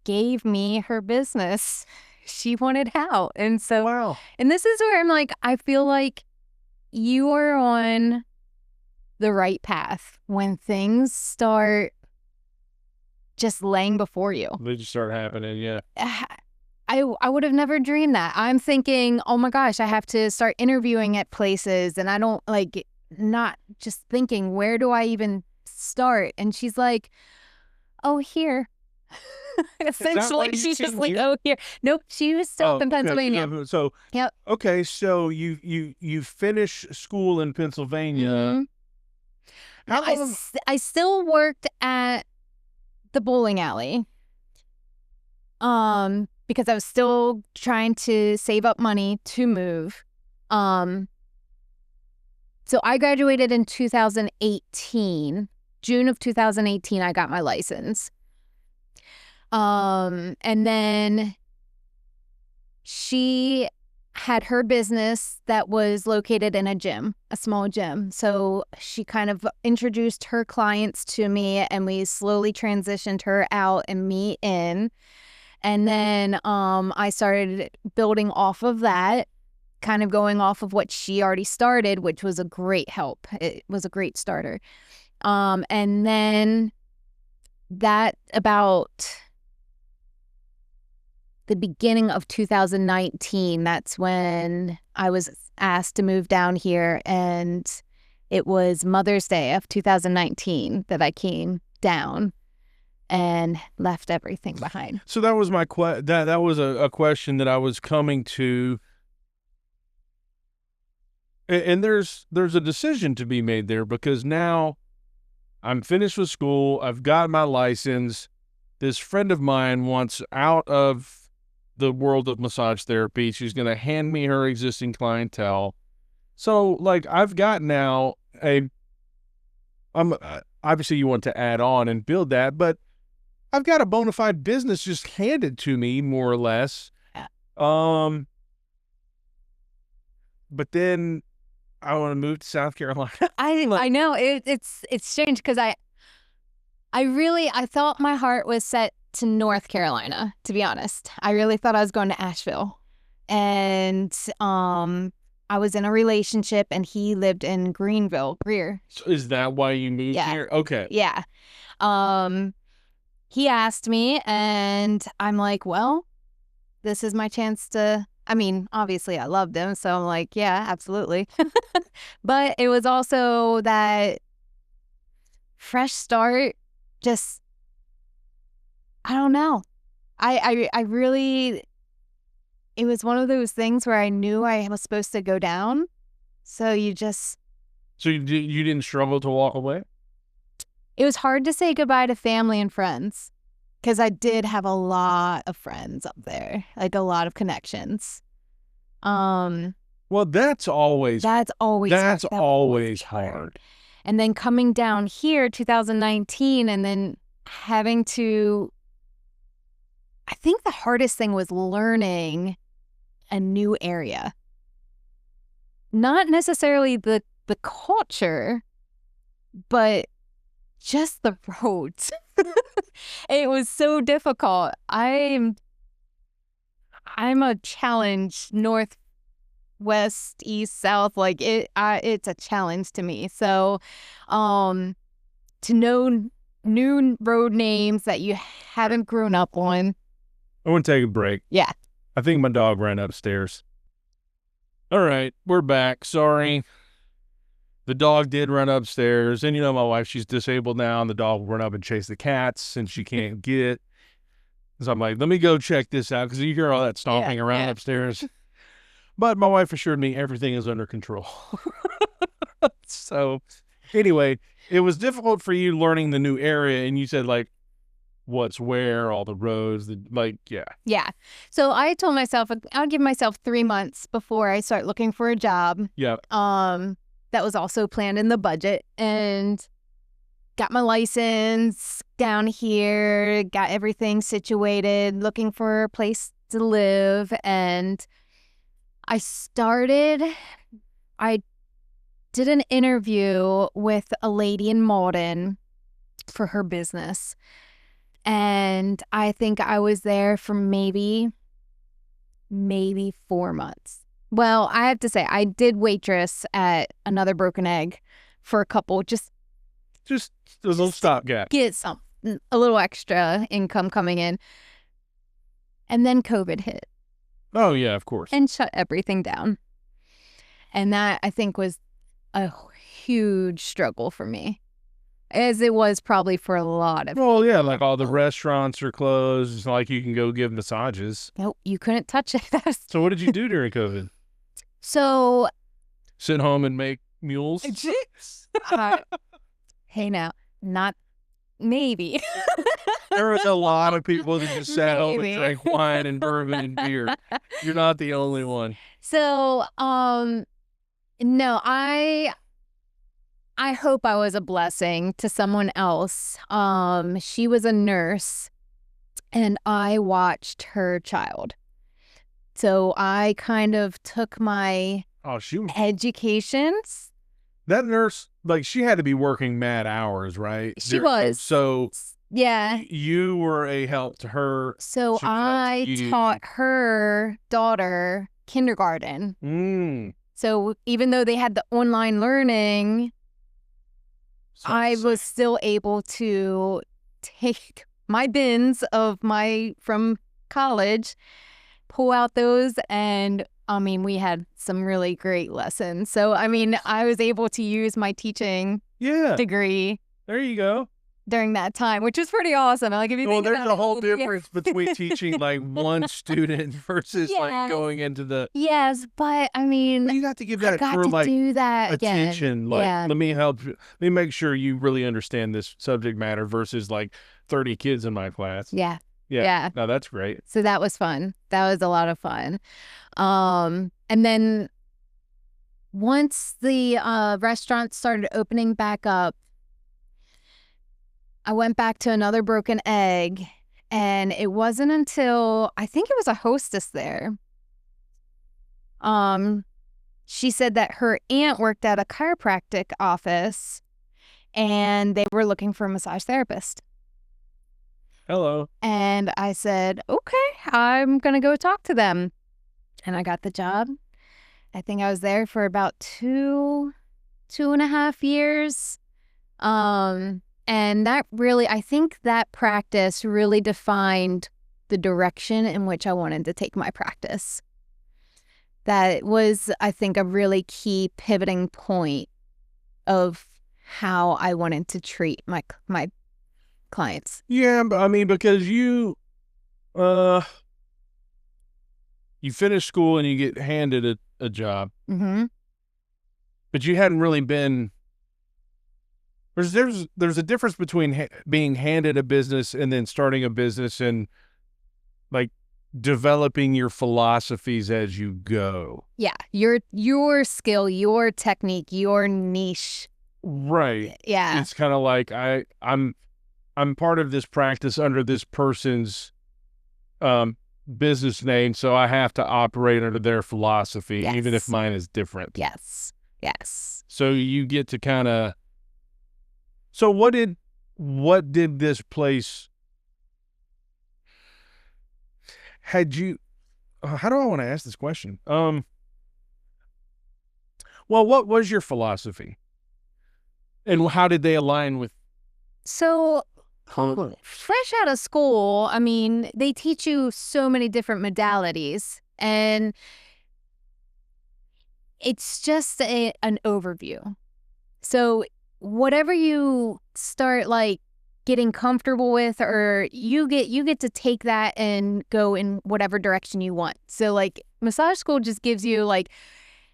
B: gave me her business. She wanted out. And so,
A: Wow.
B: and this is where I'm like, I feel like you are on the right path when things start just laying before you.
A: They just start happening, yeah.
B: I would have never dreamed that. I'm thinking, oh my gosh, I have to start interviewing at places, and I don't not just thinking, where do I even start? And she's like, oh, here. Essentially, she's just like, oh, here. Nope, she was still up in Pennsylvania.
A: Okay. So,
B: yep.
A: Okay, so you finish school in Pennsylvania.
B: Mm-hmm. How long? I still worked at the bowling alley. Because I was still trying to save up money to move. So I graduated in 2018. June of 2018, I got my license. And then she had her business that was located in a gym, a small gym. So she kind of introduced her clients to me, and we slowly transitioned her out and me in. And then I started building off of that, kind of going off of what she already started, which was a great help. It was a great starter. And then that about the beginning of 2019, that's when I was asked to move down here. And it was Mother's Day of 2019 that I came down and left everything behind.
A: So that was my that was a question that I was coming to. And there's a decision to be made there, because now I'm finished with school. I've got my license. This friend of mine wants out of the world of massage therapy. She's going to hand me her existing clientele. So, I've got now obviously you want to add on and build that, but I've got a bona fide business just handed to me, more or less.
B: Yeah.
A: but then I want to move to South Carolina.
B: I know it's strange because I thought my heart was set to North Carolina, to be honest. I really thought I was going to Asheville. And I was in a relationship and he lived in Greenville, Greer.
A: So is that why you moved here? Okay.
B: Yeah. He asked me and I'm like, well, this is my chance to, I mean, obviously I loved him. So I'm like, yeah, absolutely. But it was also that fresh start, just, I don't know. I really, it was one of those things where I knew I was supposed to go down. So you
A: didn't struggle to walk away?
B: It was hard to say goodbye to family and friends because I did have a lot of friends up there, like a lot of connections.
A: Well, that's always hard.
B: And then coming down here, 2019, and then having to, I think the hardest thing was learning a new area. Not necessarily the culture, but just the roads. It was so difficult. I'm a challenge, north, west, east, south. Like it's a challenge to me. So, to know new road names that you haven't grown up on.
A: I want to take a break.
B: Yeah.
A: I think my dog ran upstairs. All right, we're back. Sorry. The dog did run upstairs. And, my wife, she's disabled now, and the dog will run up and chase the cats, and she can't get. So I'm like, let me go check this out, because you hear all that stomping around upstairs. But my wife assured me everything is under control. So, anyway, it was difficult for you learning the new area, and you said, like, what's where, all the roads,
B: Yeah. So I told myself I'll give myself 3 months before I start looking for a job.
A: Yeah.
B: That was also planned in the budget, and got my license down here, got everything situated, looking for a place to live, and I did an interview with a lady in Malden for her business. And I think I was there for maybe 4 months. Well, I have to say, I did waitress at Another Broken Egg for a couple, just
A: a little stopgap.
B: Get a little extra income coming in. And then COVID hit.
A: Oh, yeah, of course.
B: And shut everything down. And that, I think, was a huge struggle for me. As it was probably for a lot of
A: Well, yeah, like all the restaurants are closed. It's not like you can go give massages.
B: Nope, you couldn't touch it.
A: So what did you do during COVID?
B: So
A: sit home and make mules?
B: Hey, now, not maybe.
A: There was a lot of people that just sat home and drank wine and bourbon and beer. You're not the only one.
B: So, no, I hope I was a blessing to someone else. She was a nurse, and I watched her child. So I kind of took my educations.
A: That nurse, like, she had to be working mad hours, right?
B: She was.
A: So
B: yeah,
A: you were a help to her.
B: So I taught her daughter kindergarten. So even though they had the online learning, I was still able to take my bins from college, pull out those, and we had some really great lessons. So, I was able to use my teaching degree.
A: There you go.
B: During that time, which was pretty awesome. Like, if you think
A: there's a whole difference between teaching like one student versus like going into the.
B: Yes, but you
A: got to give that
B: do that
A: attention.
B: Again.
A: Like, let me help you. Let me make sure you really understand this subject matter versus like 30 kids in my class.
B: Yeah.
A: No, that's great.
B: So that was fun. That was a lot of fun. And then once the restaurants started opening back up, I went back to Another Broken Egg, and it wasn't until I think it was a hostess there. she said that her aunt worked at a chiropractic office and they were looking for a massage therapist.
A: Hello.
B: And I said, okay, I'm going to go talk to them. And I got the job. I think I was there for about 2.5 years. And that really, I think that practice really defined the direction in which I wanted to take my practice. That was, I think, a really key pivoting point of how I wanted to treat my clients.
A: Yeah, but I mean, because you finish school and you get handed a job, but you hadn't really been. There's a difference between being handed a business and then starting a business and like developing your philosophies as you go.
B: Yeah, your skill, your technique, your niche.
A: Right.
B: Yeah.
A: It's kind of like I'm part of this practice under this person's business name, so I have to operate under their philosophy,
B: Yes.
A: even if mine is different.
B: Yes. Yes.
A: So you get to kind of. So what did this place? Had you? How do I want to ask this question? Well, what was your philosophy, and how did they align with?
B: So fresh out of school, I mean, they teach you so many different modalities, and it's just an overview. So whatever you start like getting comfortable with, or you get to take that and go in whatever direction you want. So like massage school just gives you like,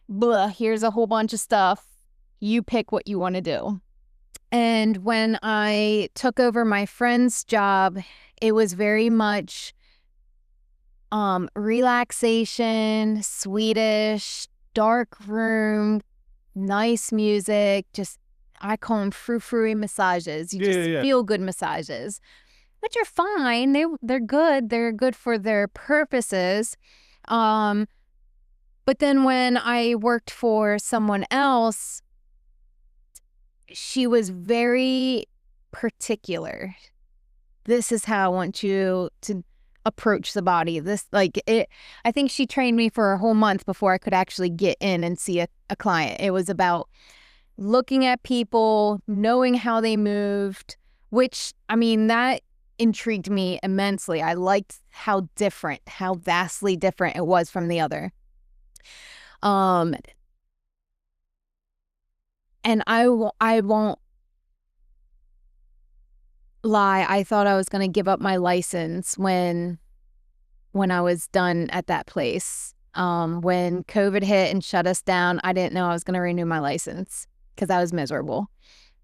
B: blah, here's a whole bunch of stuff. You pick what you want to do. And when I took over my friend's job, it was very much relaxation, Swedish, dark room, nice music, just I call them frou-frou massages. You just feel good massages, which are fine. They're good. They're good for their purposes. But then when I worked for someone else, she was very particular. This is how I want you to approach the body. I think she trained me for a whole month before I could actually get in and see a client. It was about looking at people, knowing how they moved, which, I mean, that intrigued me immensely. I liked how vastly different it was from the other. And I won't lie, I thought I was going to give up my license when I was done at that place. When COVID hit and shut us down, I didn't know I was going to renew my license because I was miserable.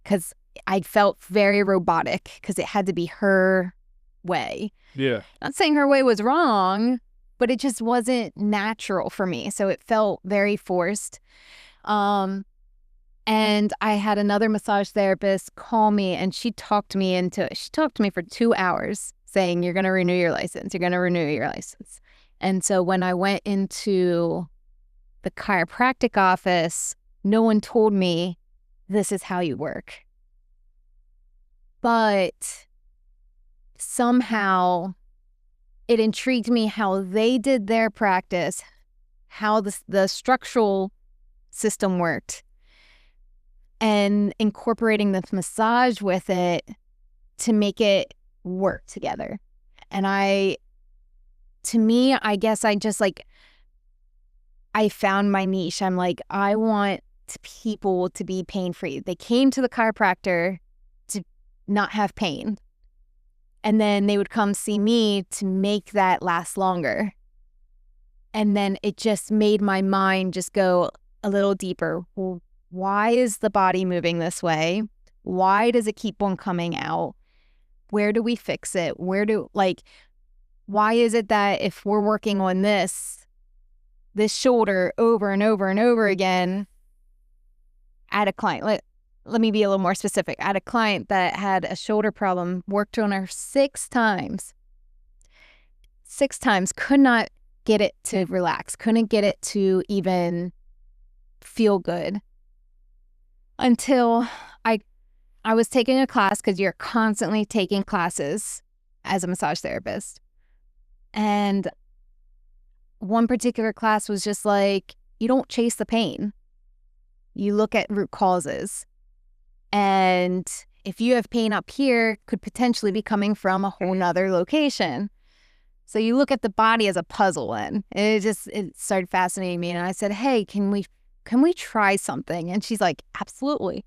B: Because I felt very robotic because it had to be her way.
A: Yeah.
B: Not saying her way was wrong, but it just wasn't natural for me. So it felt very forced. And I had another massage therapist call me, and she talked me for 2 hours saying, you're going to renew your license. You're going to renew your license. And so when I went into the chiropractic office, no one told me this is how you work. But somehow it intrigued me how they did their practice, how the structural system worked, and incorporating the massage with it to make it work together. And I guess I just like, I found my niche. I'm like, I want people to be pain-free. They came to the chiropractor to not have pain. And then they would come see me to make that last longer. And then it just made my mind just go a little deeper. Well, why is the body moving this way? Why does it keep on coming out? Where do we fix it? Why is it that if we're working on this shoulder over and over and over again, I had a client, let me be a little more specific. I had a client that had a shoulder problem, worked on her 6 times. 6 times, could not get it to relax, couldn't get it to even feel good until I was taking a class, because you're constantly taking classes as a massage therapist. And one particular class was just like, you don't chase the pain. You look at root causes. And if you have pain up here, could potentially be coming from a whole nother location. So you look at the body as a puzzle, and it started fascinating me. And I said, hey, can we try something? And she's like, absolutely.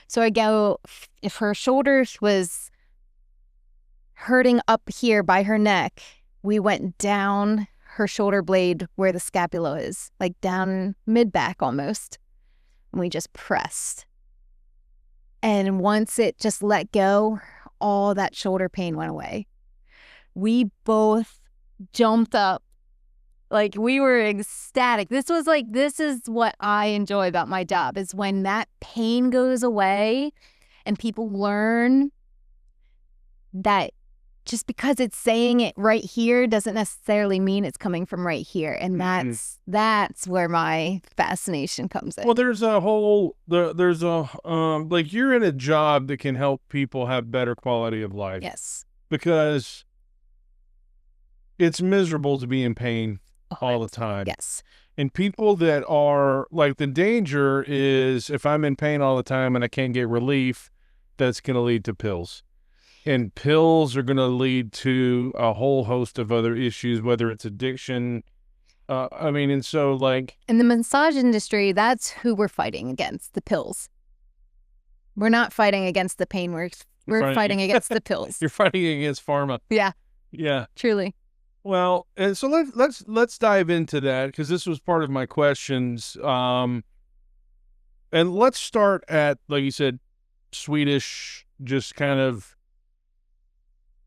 B: So I go, if her shoulders was hurting up here by her neck, we went down her shoulder blade where the scapula is, like down mid-back almost. And we just pressed. And once it just let go, all that shoulder pain went away. We both jumped up. Like, we were ecstatic. This is what I enjoy about my job, is when that pain goes away and people learn that just because it's saying it right here doesn't necessarily mean it's coming from right here. And that's where my fascination comes in.
A: Well, there's like, you're in a job that can help people have better quality of life.
B: Yes.
A: Because it's miserable to be in pain all the time.
B: Yes.
A: And people that are like, the danger is, if I'm in pain all the time and I can't get relief, that's going to lead to pills. And pills are going to lead to a whole host of other issues, whether it's addiction. And so, like,
B: in the massage industry, that's who we're fighting against, the pills. We're not fighting against the pain. We're fighting against the pills.
A: You're fighting against pharma.
B: Yeah.
A: Yeah.
B: Truly.
A: Well, and so let's dive into that, because this was part of my questions. And let's start at, like you said, Swedish, just kind of,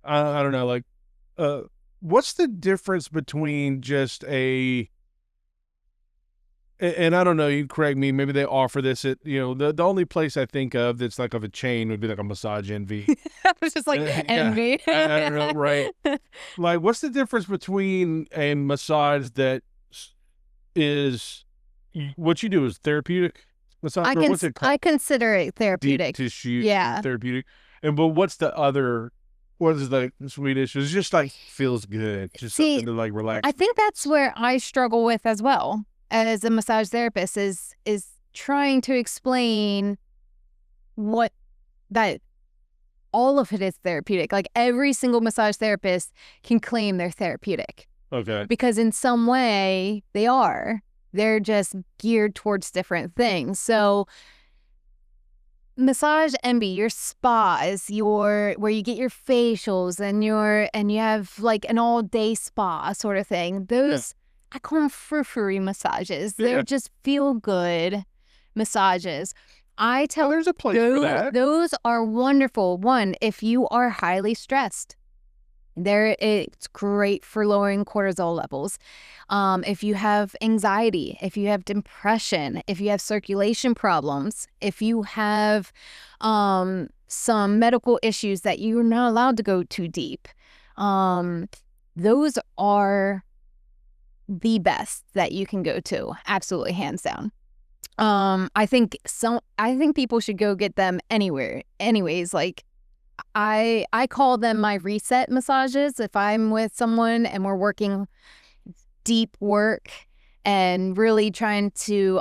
A: I don't know, like, what's the difference between just and I don't know, you correct me, maybe they offer this at, the only place I think of that's like of a chain would be like a Massage Envy.
B: I was just like, Envy.
A: I don't know, right? Like, what's the difference between a massage that is, what you do is therapeutic massage? What's it called?
B: I consider it therapeutic.
A: Deep tissue, therapeutic. But what's the other? What is the Swedish? It's just like, feels good. Just something to like relax.
B: I think that's where I struggle with as well as a massage therapist, is trying to explain what that all of it is therapeutic. Like, every single massage therapist can claim they're therapeutic.
A: Okay.
B: Because in some way they are. They're just geared towards different things. So Massage Envy, your spa is where you get your facials and you have like an all-day spa sort of thing. Those, I call them frou-frou massages. They're just feel-good massages. I tell
A: there's a place for that.
B: Those are wonderful. One, if you are highly stressed, it's great for lowering cortisol levels. If you have anxiety, if you have depression, if you have circulation problems, if you have some medical issues that you're not allowed to go too deep, those are the best that you can go to. Absolutely, hands down. I think people should go get them anywhere. Anyways, like, I call them my reset massages. If I'm with someone and we're working deep work and really trying to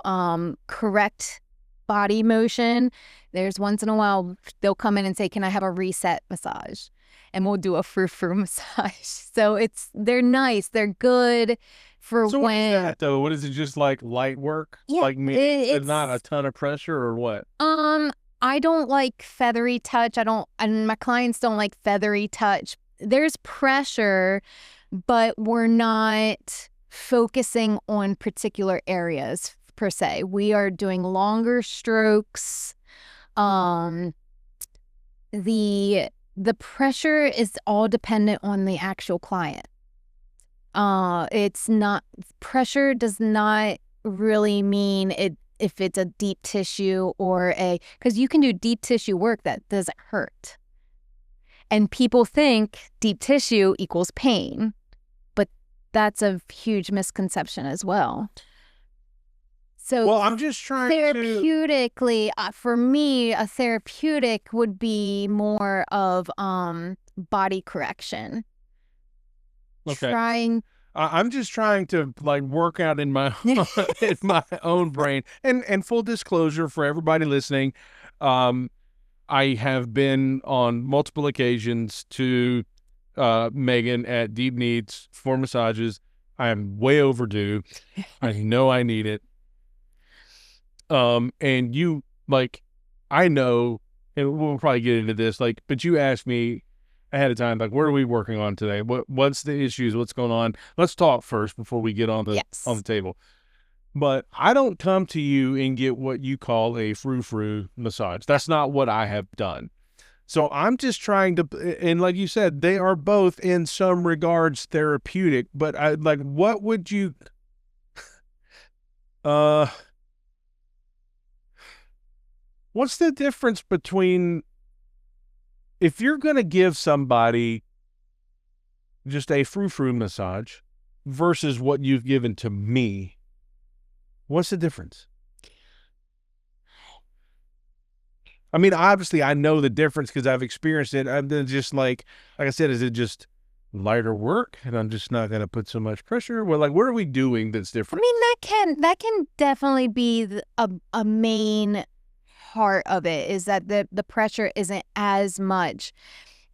B: correct body motion, there's once in a while they'll come in and say, can I have a reset massage? And we'll do a frou-frou massage. So they're nice. They're good for
A: so
B: when.
A: What is that, though? What is it, just like light work?
B: Yeah,
A: like me, it's not a ton of pressure, or what?
B: I don't like feathery touch. And my clients don't like feathery touch. There's pressure, but we're not focusing on particular areas per se. We are doing longer strokes. The pressure is all dependent on the actual client. Pressure does not really mean it. If it's a deep tissue because you can do deep tissue work that doesn't hurt. And people think deep tissue equals pain, but that's a huge misconception as well. So
A: Well, I'm just trying
B: therapeutically, for me, a therapeutic would be more of body correction.
A: Okay. I'm just trying to like work out in my in my own brain. And full disclosure for everybody listening, I have been on multiple occasions to Megan at Deep Kneads for massages. I am way overdue. I know I need it. And you like, I know, and we'll probably get into this, like, but you asked me ahead of time, like, what are we working on today? What's the issues? What's going on? Let's talk first before we get on the table. But I don't come to you and get what you call a frou-frou massage. That's not what I have done. So I'm just trying to, and like you said, they are both in some regards therapeutic, but I like, what would you, what's the difference between, if you're going to give somebody just a frou-frou massage versus what you've given to me, what's the difference? I mean, obviously, I know the difference because I've experienced it. I'm just like I said, is it just lighter work, and I'm just not going to put so much pressure? Well, like, what are we doing that's different?
B: I mean, that can definitely be a main part of it, is that the pressure isn't as much.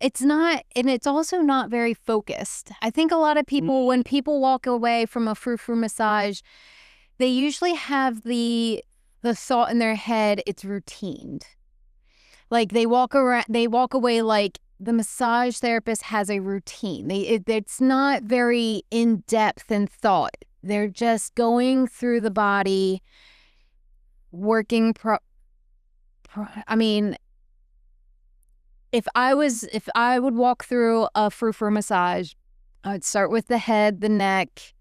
B: It's not, and it's also not very focused. I think a lot of people, when people walk away from a frou-frou massage, they usually have the thought in their head, it's routined. Like they walk away like the massage therapist has a routine. It's not very in depth in thought. They're just going through the body, working. I mean, if I would walk through a frou-frou massage, I'd start with the head, the neck,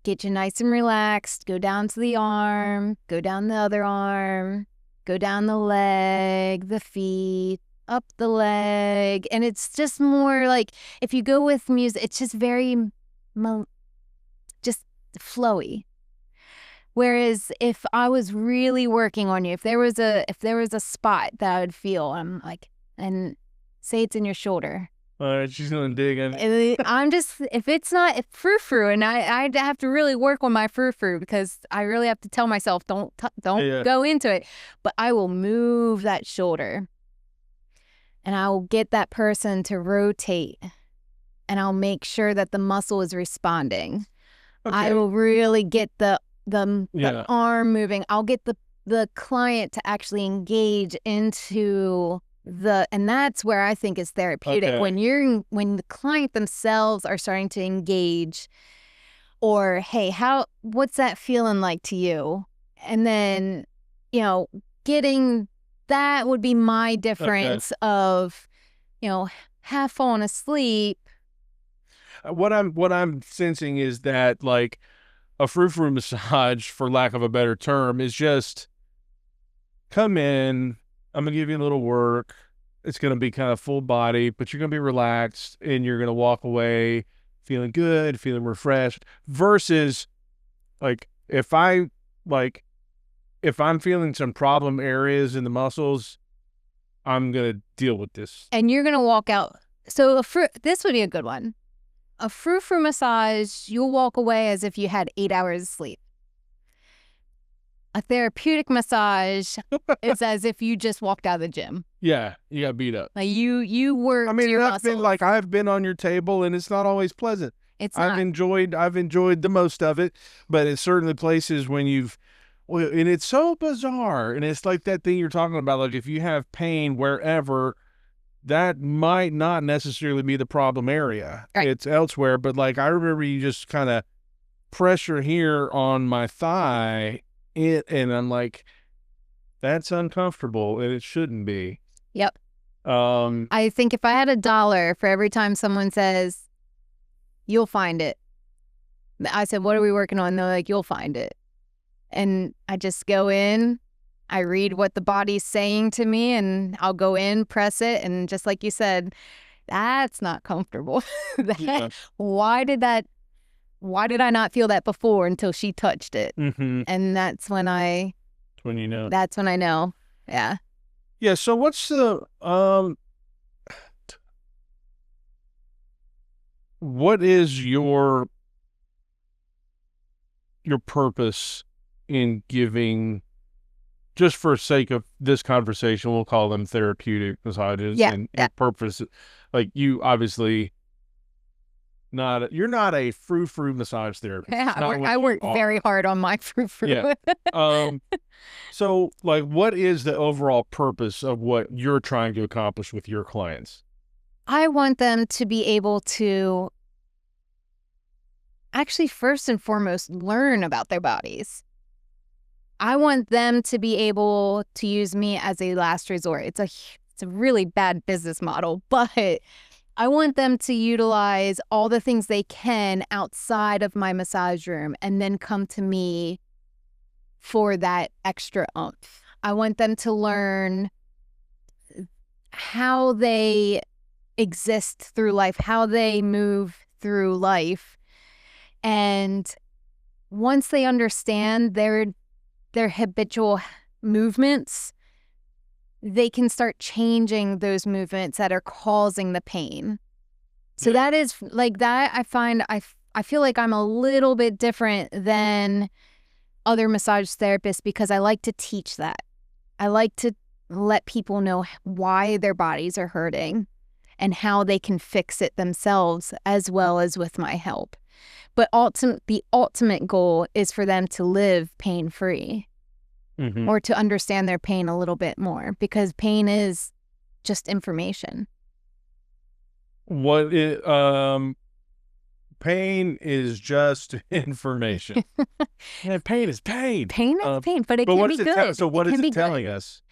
B: get you nice and relaxed, go down to the arm, go down the other arm, go down the leg, the feet, up the leg. And it's just more like, if you go with music, it's just very just flowy. Whereas if I was really working on you, if there was a spot that I would feel, I'm like, and say it's in your shoulder.
A: All right, she's gonna dig in it.
B: I'm just, if frou-frou, and I'd have to really work on my frou-frou, because I really have to tell myself, don't go into it. But I will move that shoulder, and I will get that person to rotate, and I'll make sure that the muscle is responding. Okay. I will really get the arm moving. I'll get the client to actually engage into and that's where I think is therapeutic. Okay. When the client themselves are starting to engage, or hey, what's that feeling like to you? And then, getting that would be my difference of, half falling asleep.
A: What I'm sensing is that, like, a frou-frou massage, for lack of a better term, is just come in, I'm going to give you a little work. It's going to be kind of full body, but you're going to be relaxed, and you're going to walk away feeling good, feeling refreshed, versus like if I'm feeling some problem areas in the muscles, I'm going to deal with this.
B: And you're going to walk out. So this would be a good one. A frou-frou massage, you'll walk away as if you had 8 hours of sleep. A therapeutic massage is as if you just walked out of the gym.
A: Yeah, you got beat up.
B: Like you worked. I mean, your muscles.
A: I've been on your table, and it's not always pleasant.
B: It's not.
A: I've enjoyed the most of it, but it's certainly places when and it's so bizarre, and it's like that thing you're talking about. Like, if you have pain wherever, that might not necessarily be the problem area. Right. It's elsewhere. But like, I remember you just kind of pressure here on my thigh. And I'm like, that's uncomfortable, and it shouldn't be.
B: Yep. I think if I had $1 for every time someone says, "You'll find it," I said, "What are we working on?" They're like, "You'll find it," and I just go in, I read what the body's saying to me, and I'll go in, press it, and just like you said, that's not comfortable. Why did that? why did I not feel that before until she touched it?
A: Mm-hmm.
B: And that's when I know. Yeah.
A: Yeah. So what's the what is your purpose in giving, just for sake of this conversation, we'll call them therapeutic massages,
B: Yeah.
A: and
B: Yeah.
A: your purpose, like you obviously you're not a frou-frou massage therapist.
B: Yeah,
A: It's not what
B: I
A: you
B: work
A: are.
B: very hard on my frou-frou.
A: Yeah. So like, what is the overall purpose of what you're trying to accomplish with your clients?
B: I want them to be able to actually, first and foremost, learn about their bodies. I want them to be able to use me as a last resort. It's a really bad business model, but I want them to utilize all the things they can outside of my massage room and then come to me for that extra oomph. I want them to learn how they exist through life, how they move through life. And once they understand their habitual movements, they can start changing those movements that are causing the pain. So that is like that. I find I feel like I'm a little bit different than other massage therapists because I like to teach that. I like to let people know why their bodies are hurting and how they can fix it themselves as well as with my help. But the ultimate goal is for them to live pain-free.
A: Mm-hmm.
B: Or to understand their pain a little bit more, because pain is just information.
A: Pain is just information. And pain is pain.
B: Pain is pain, but it can be good.
A: So what is it telling us?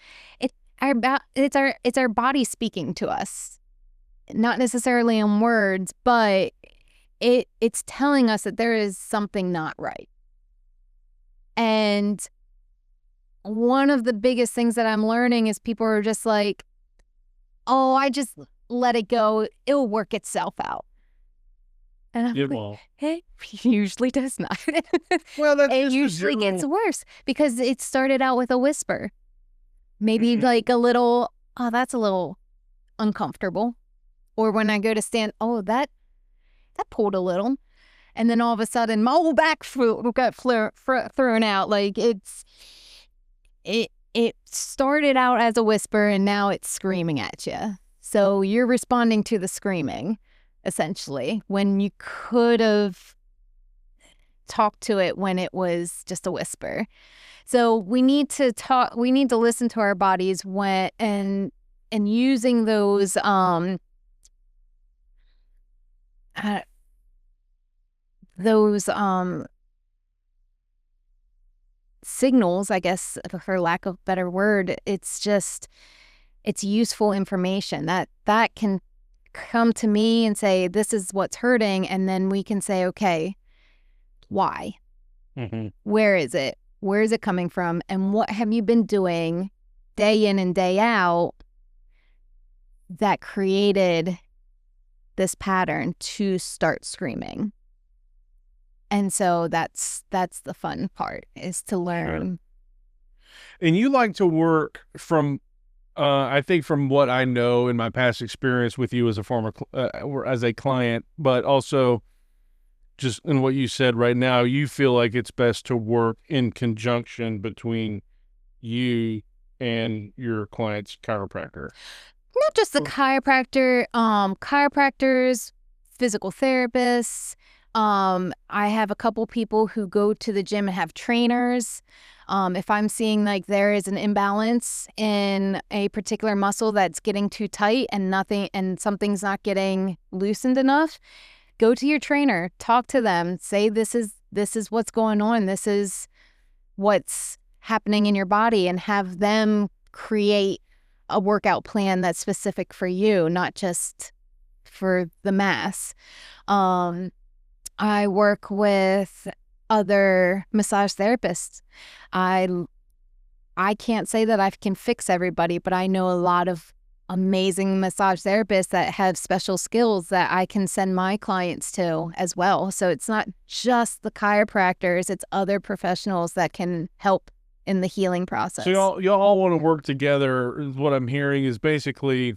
B: It's our body speaking to us, not necessarily in words, but it's telling us that there is something not right. And one of the biggest things that I'm learning is people are just like, oh, I just let it go. It'll work itself out. And I'm like, it usually does not.
A: Well,
B: it usually gets worse because it started out with a whisper. Maybe like a little, oh, that's a little uncomfortable. Or when I go to stand, oh, that pulled a little. And then all of a sudden, my whole back got thrown out. Like it started out as a whisper and now it's screaming at you. So you're responding to the screaming, essentially, when you could have talked to it when it was just a whisper. So we need to listen to our bodies and using those signals, I guess, for lack of a better word. It's useful information that can come to me and say, this is what's hurting. And then we can say, okay, why?
A: Mm-hmm.
B: Where is it? Where is it coming from? And what have you been doing day in and day out that created this pattern to start screaming? And so that's the fun part, is to learn.
A: Sure. And you like to work from, I think from what I know in my past experience with you as a former, as a client, but also just in what you said right now, you feel like it's best to work in conjunction between you and your client's chiropractor.
B: Not just the chiropractor, chiropractors, physical therapists. I have a couple people who go to the gym and have trainers. If I'm seeing like there is an imbalance in a particular muscle that's getting too tight and something's not getting loosened enough, go to your trainer, talk to them, say this is what's going on, this is what's happening in your body, and have them create a workout plan that's specific for you, not just for the mass. I work with other massage therapists. I can't say that I can fix everybody, but I know a lot of amazing massage therapists that have special skills that I can send my clients to as well. So it's not just the chiropractors, it's other professionals that can help in the healing process.
A: So y'all all want to work together. What I'm hearing is basically,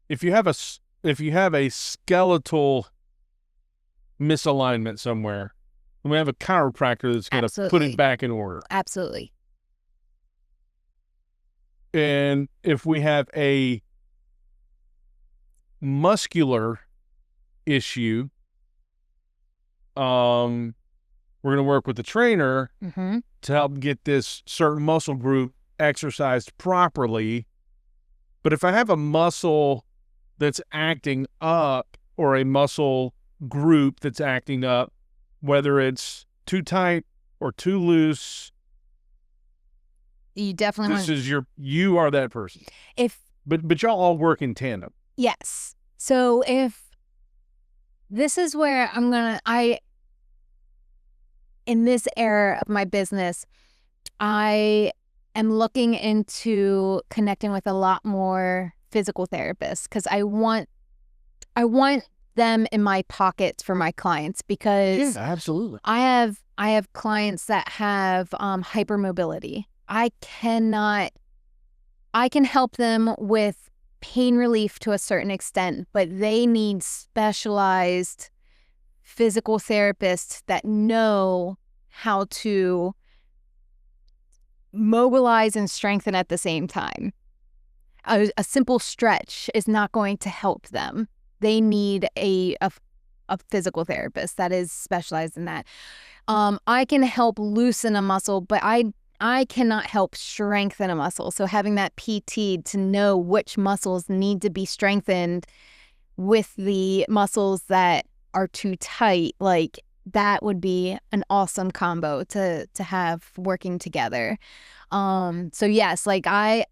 A: if you have a skeletal misalignment somewhere, we have a chiropractor that's going to put it back in order.
B: Absolutely.
A: And if we have a muscular issue, we're going to work with the trainer to help get this certain muscle group exercised properly. But if I have a muscle that's acting up, or a muscle group that's acting up, whether it's too tight or too loose,
B: you definitely
A: you are that person. But y'all all work in tandem.
B: Yes. So if this is where in this era of my business, I am looking into connecting with a lot more physical therapists, because I want them in my pockets for my clients, because
A: absolutely.
B: I have clients that have hypermobility. I can help them with pain relief to a certain extent, but they need specialized physical therapists that know how to mobilize and strengthen at the same time. A simple stretch is not going to help them. They need a physical therapist that is specialized in that. I can help loosen a muscle, but I cannot help strengthen a muscle. So having that PT to know which muscles need to be strengthened with the muscles that are too tight, like that would be an awesome combo to have working together. So yes, like I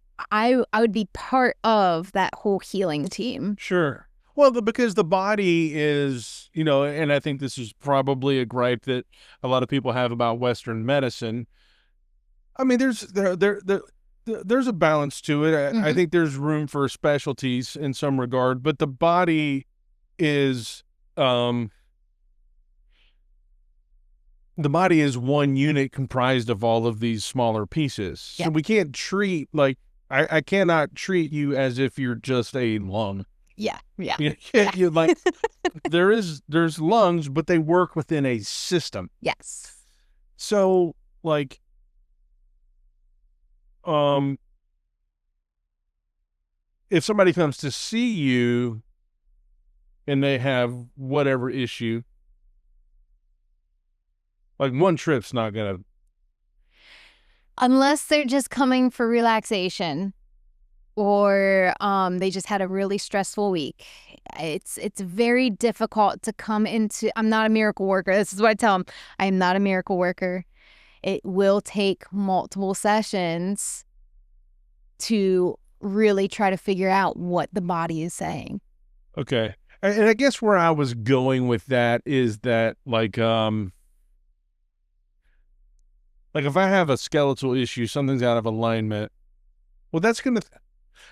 B: would be part of that whole healing team.
A: Sure. Well, because the body is, and I think this is probably a gripe that a lot of people have about Western medicine. I mean, there's a balance to it. I think there's room for specialties in some regard, but the body is one unit comprised of all of these smaller pieces.
B: Yeah.
A: So we can't treat, like, I cannot treat you as if you're just a lung.
B: Yeah.
A: You like, there's lungs, but they work within a system.
B: Yes.
A: So, like, if somebody comes to see you and they have whatever issue, like, one trip's not gonna,
B: unless they're just coming for relaxation, or they just had a really stressful week. It's very difficult to come into. I'm not a miracle worker. This is what I tell them. I am not a miracle worker. It will take multiple sessions to really try to figure out what the body is saying.
A: Okay. And I guess where I was going with that is that, like if I have a skeletal issue, something's out of alignment, well, that's going to,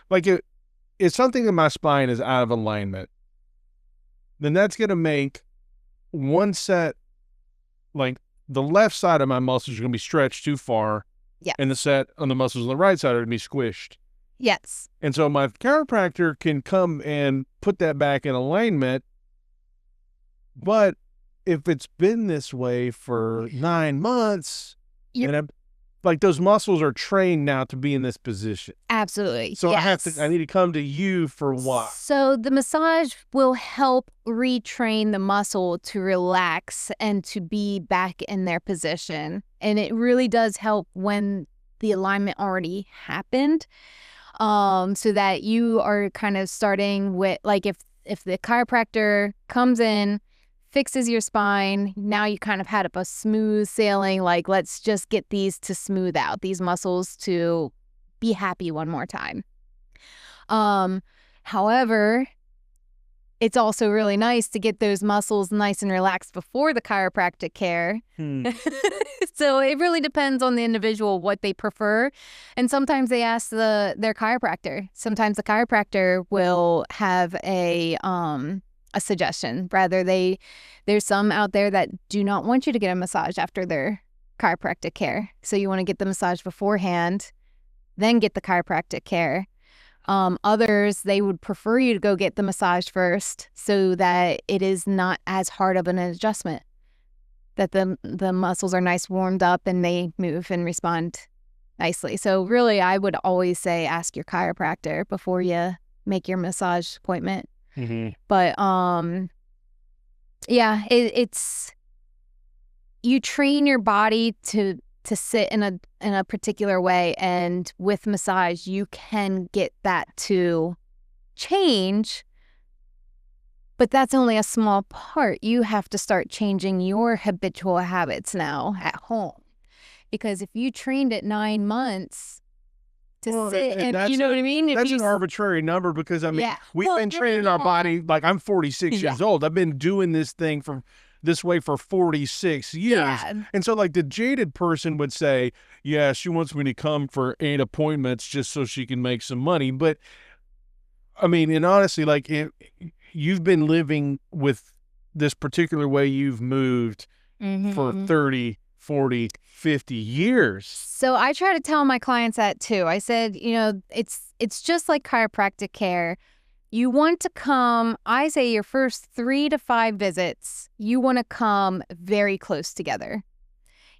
A: like, if something in my spine is out of alignment, then that's going to make one set, like, the left side of my muscles are going to be stretched too far.
B: Yeah.
A: And the set on the muscles on the right side are going to be squished.
B: Yes.
A: And so my chiropractor can come and put that back in alignment. But if it's been this way for 9 months, and like, those muscles are trained now to be in this position.
B: Absolutely.
A: So
B: yes.
A: I need to come to you for what?
B: So the massage will help retrain the muscle to relax and to be back in their position. And it really does help when the alignment already happened. So that you are kind of starting with, like, if the chiropractor comes in, fixes your spine, now you kind of had up a smooth sailing, like, let's just get these to smooth out, these muscles to be happy one more time. However, it's also really nice to get those muscles nice and relaxed before the chiropractic care. So it really depends on the individual what they prefer. And sometimes they ask their chiropractor. Sometimes the chiropractor will have a suggestion. There's some out there that do not want you to get a massage after their chiropractic care. So you want to get the massage beforehand, then get the chiropractic care. Others, they would prefer you to go get the massage first so that it is not as hard of an adjustment, that the muscles are nice warmed up and they move and respond nicely. So really, I would always say ask your chiropractor before you make your massage appointment. But yeah, it's you train your body to sit in a particular way, and with massage you can get that to change, but that's only a small part. You have to start changing your habitual habits now at home, because if you trained at 9 months to sit, and you know what I mean?
A: That's an arbitrary number, because I mean, we've been training our body. Like, I'm 46 years old. I've been doing this thing this way for 46 years. And so, like, the jaded person would say, yeah, she wants me to come for 8 appointments just so she can make some money. But I mean, and honestly, like, you've been living with this particular way you've moved for 30, 40, 50 years.
B: So I try to tell my clients that too. I said, you know, it's just like chiropractic care. You want to come, I say your first 3 to 5 visits, you want to come very close together.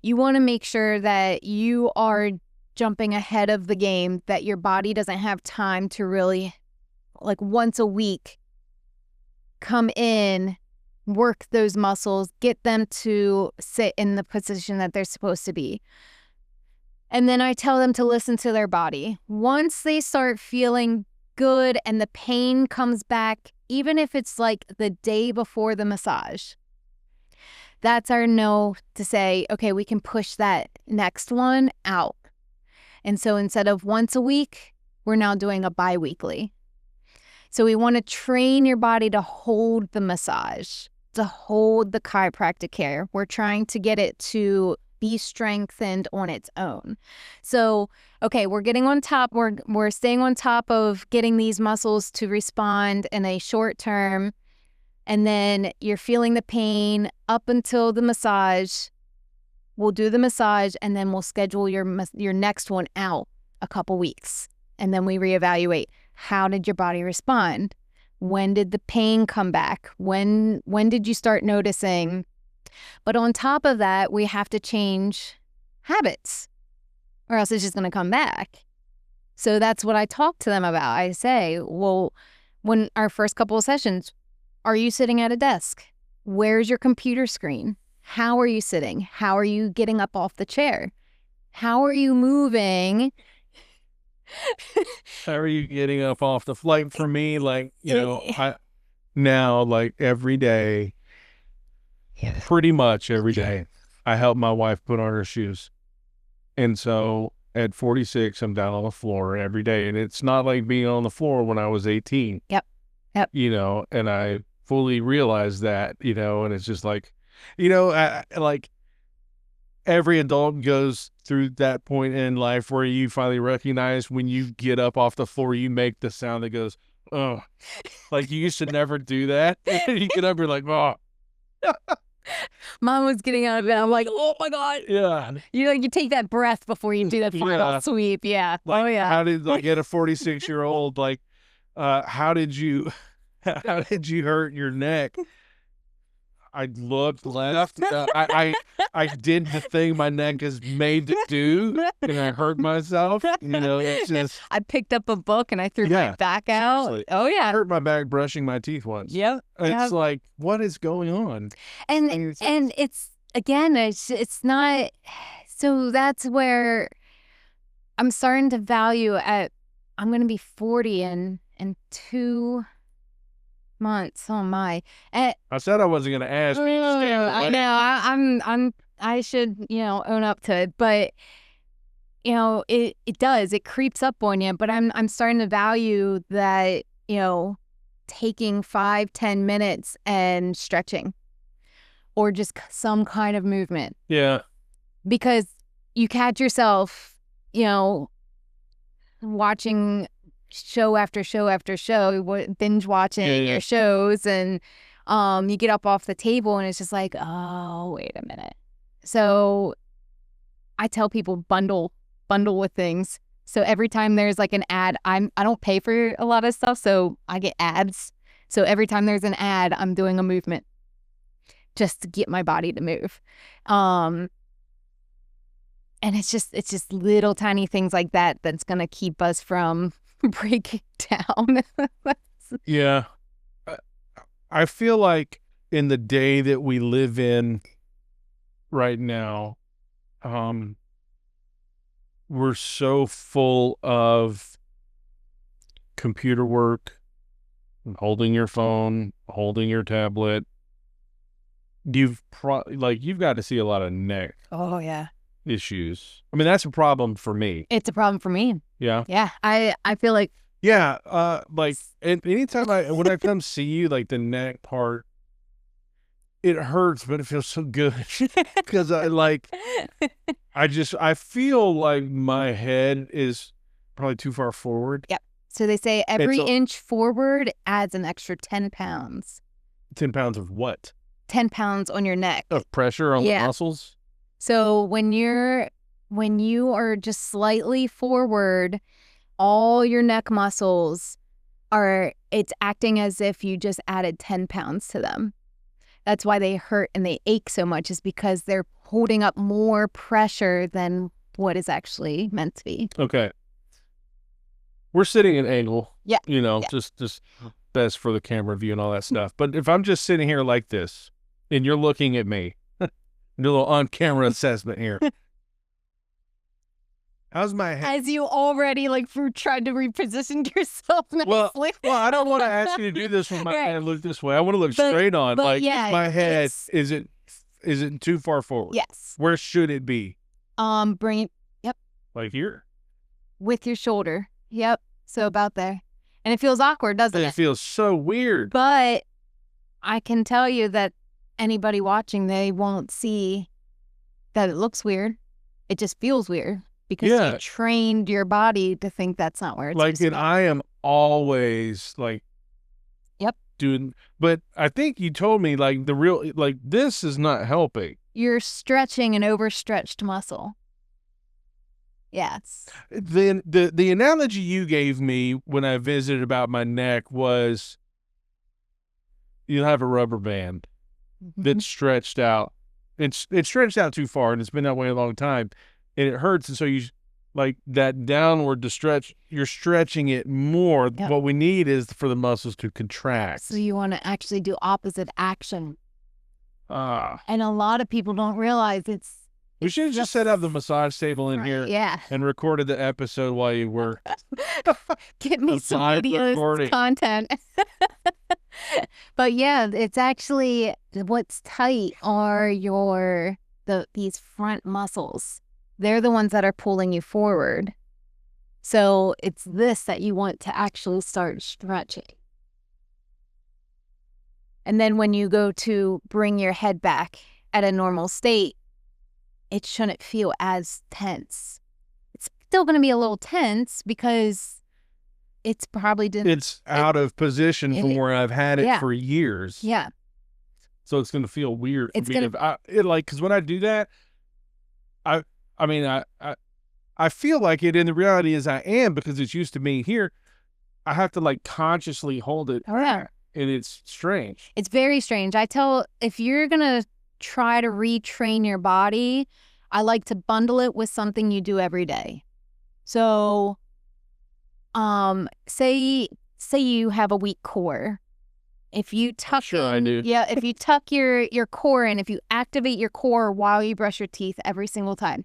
B: You want to make sure that you are jumping ahead of the game, that your body doesn't have time to really, like, once a week, come in, work those muscles, get them to sit in the position that they're supposed to be. And then I tell them to listen to their body. Once they start feeling good and the pain comes back, even if it's like the day before the massage, that's our no to say, okay, we can push that next one out. And so instead of once a week, we're now doing a bi-weekly. So we want to train your body to hold the massage, to hold the chiropractic care. We're trying to get it to be strengthened on its own. So, okay, we're getting on top. We're staying on top of getting these muscles to respond in a short term. And then you're feeling the pain up until the massage. We'll do the massage, and then we'll schedule your next one out a couple weeks. And then we reevaluate. How did your body respond? When did the pain come back? When did you start noticing? But on top of that, we have to change habits, or else it's just going to come back. So that's what I talk to them about. I say, well, when our first couple of sessions, are you sitting at a desk? Where's your computer screen? How are you sitting? How are you getting up off the chair? How are you moving?
A: How are you getting up off the flight? For me, like, you know, I now, like, every day, pretty much every day, I help my wife put on her shoes. And so at 46, I'm down on the floor every day. And it's not like being on the floor when I was 18.
B: Yep.
A: You know, and I fully realized that, you know, and it's just like, you know, like, every adult goes through that point in life where you finally recognize when you get up off the floor, you make the sound that goes, oh, like, you used to never do that. You get up, you're like, oh.
B: Mom was getting out of bed. I'm like, oh my God.
A: Yeah.
B: You take that breath before you do that final sweep. Yeah.
A: Like,
B: oh yeah.
A: How did, like, at a 46-year-old, like, how did you hurt your neck? I looked left. I did the thing my neck is made to do, and I hurt myself. You know, it's just.
B: I picked up a book and I threw my back out.
A: Seriously.
B: Oh yeah.
A: I hurt my back brushing my teeth once.
B: Yep.
A: It's like, what is going on?
B: And it's, again, it's not. So that's where I'm starting to value I'm going to be 40 in 2 months. Oh my!
A: I said I wasn't going to ask.
B: I know. I should, you know, own up to it, but you know, it does. It creeps up on you. But I'm starting to value that, you know, taking 5-10 minutes and stretching or just some kind of movement.
A: Yeah.
B: Because you catch yourself, you know, watching show after show after show, binge watching your shows, and you get up off the table and it's just like, oh, wait a minute. So I tell people bundle with things. So every time there's like an ad, I don't pay for a lot of stuff, so I get ads. So every time there's an ad, I'm doing a movement just to get my body to move. And it's just little tiny things like that that's going to keep us from breaking down.
A: Yeah. I feel like in the day that we live in right now, we're so full of computer work, holding your phone, holding your tablet. You've got to see a lot of neck issues. I mean, that's a problem for me.
B: It's a problem for me.
A: Yeah.
B: Yeah. I feel like.
A: Yeah. Like, and anytime when I come see you, like the neck part, it hurts, but it feels so good because I feel like my head is probably too far forward.
B: Yep. So they say every inch forward adds an extra 10 pounds.
A: 10 pounds of what?
B: 10 pounds on your neck.
A: Of pressure on the muscles?
B: So when you are just slightly forward, all your neck muscles it's acting as if you just added 10 pounds to them. That's why they hurt and they ache so much, is because they're holding up more pressure than what is actually meant to be.
A: Okay. We're sitting at an angle.
B: Yeah.
A: You know, just best for the camera view and all that stuff. But if I'm just sitting here like this and you're looking at me, do a little on-camera assessment here. How's my head?
B: As you already tried to reposition yourself nicely.
A: Well, I don't want to ask you to do this with my head look this way. I want to look straight on. Like, my head isn't too far forward.
B: Yes.
A: Where should it be?
B: Bring it. Yep.
A: Like here.
B: With your shoulder. Yep. So about there. And it feels awkward, doesn't it?
A: It feels so weird.
B: But I can tell you that anybody watching, they won't see that it looks weird. It just feels weird. Because you trained your body to think that's not where it's supposed to be.
A: I am always doing, but I think you told me this is not helping.
B: You're stretching an overstretched muscle. Yes.
A: Then the analogy you gave me when I visited about my neck was you have a rubber band that's stretched out. It's stretched out too far and it's been that way a long time. And it hurts, and so you that downward to stretch. You're stretching it more. Yep. What we need is for the muscles to contract.
B: So you want to actually do opposite action. And a lot of people don't realize it's.
A: We should have just set up the massage table in here.
B: Yeah.
A: And recorded the episode while you were.
B: Get me some videos, content. But yeah, it's actually what's tight are these front muscles. They're the ones that are pulling you forward. So it's this that you want to actually start stretching. And then when you go to bring your head back at a normal state, it shouldn't feel as tense. It's still going to be a little tense because it's probably
A: it's out of position from where I've had it for years.
B: Yeah.
A: So it's going to feel weird. Because when I do that, I feel like it, and the reality is I am, because it's used to me here. I have to consciously hold it.
B: Oh, yeah.
A: And it's strange.
B: It's very strange. If you're going to try to retrain your body, I like to bundle it with something you do every day. So, say you have a weak core. If you tuck
A: I do.
B: Yeah, if you tuck your core in, if you activate your core while you brush your teeth every single time.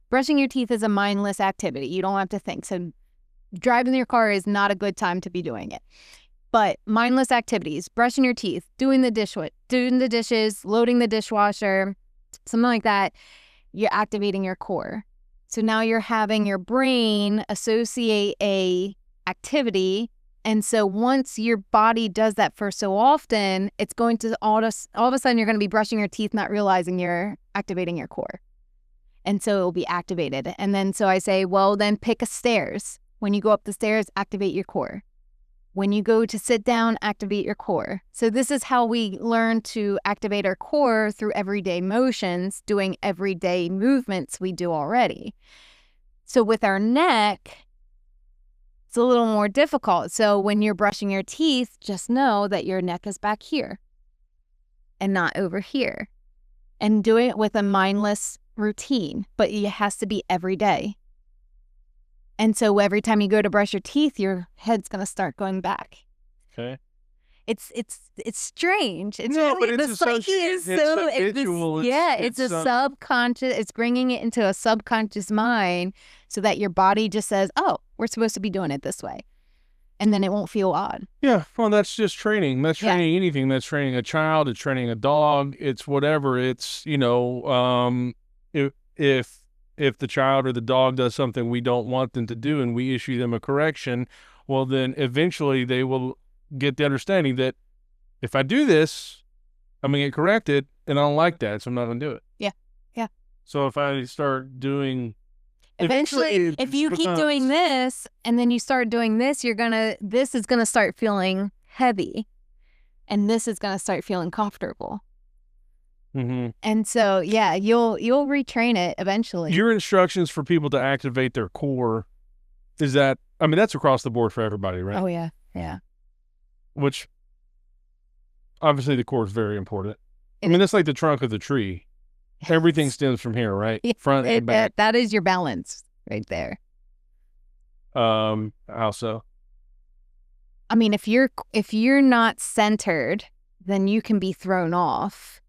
B: Brushing your teeth is a mindless activity. You don't have to think. So driving your car is not a good time to be doing it. But mindless activities, brushing your teeth, doing the dishes, loading the dishwasher, something like that, you're activating your core. So now you're having your brain associate a activity And so once your body does that for so often, it's going to all of a sudden you're going to be brushing your teeth, not realizing you're activating your core. And so it will be activated. And then so I say, well, then pick a stairs. When you go up the stairs, activate your core. When you go to sit down, activate your core. So this is how we learn to activate our core through everyday motions, doing everyday movements we do already. So with our neck, it's a little more difficult. So when you're brushing your teeth, just know that your neck is back here and not over here. And do it with a mindless routine, but it has to be every day. And so every time you go to brush your teeth, your head's going to start going back.
A: Okay.
B: It's strange. It's
A: no,
B: really,
A: but it's
B: the psyche is so
A: habitual.
B: it's a subconscious. It's bringing it into a subconscious mind so that your body just says, "Oh, we're supposed to be doing it this way," and then it won't feel odd.
A: Yeah, well, that's just training. That's training anything. That's training a child. It's training a dog. It's whatever. It's if the child or the dog does something we don't want them to do, and we issue them a correction, well, then eventually they will get the understanding that if I do this, I'm going to get corrected, and I don't like that, so I'm not going to do it.
B: Yeah.
A: So if I start doing...
B: Eventually, if you keep doing this, and then you start doing this, this is going to start feeling heavy, and this is going to start feeling comfortable.
A: Mm-hmm.
B: And so, yeah, you'll retrain it eventually.
A: Your instructions for people to activate their core, is that... I mean, that's across the board for everybody, right?
B: Oh, yeah. Yeah.
A: Which, obviously, the core is very important. I mean, it's like the trunk of the tree. Everything stems from here, right? Front and back.
B: That is your balance right there.
A: How so?
B: I mean, if you're not centered, then you can be thrown off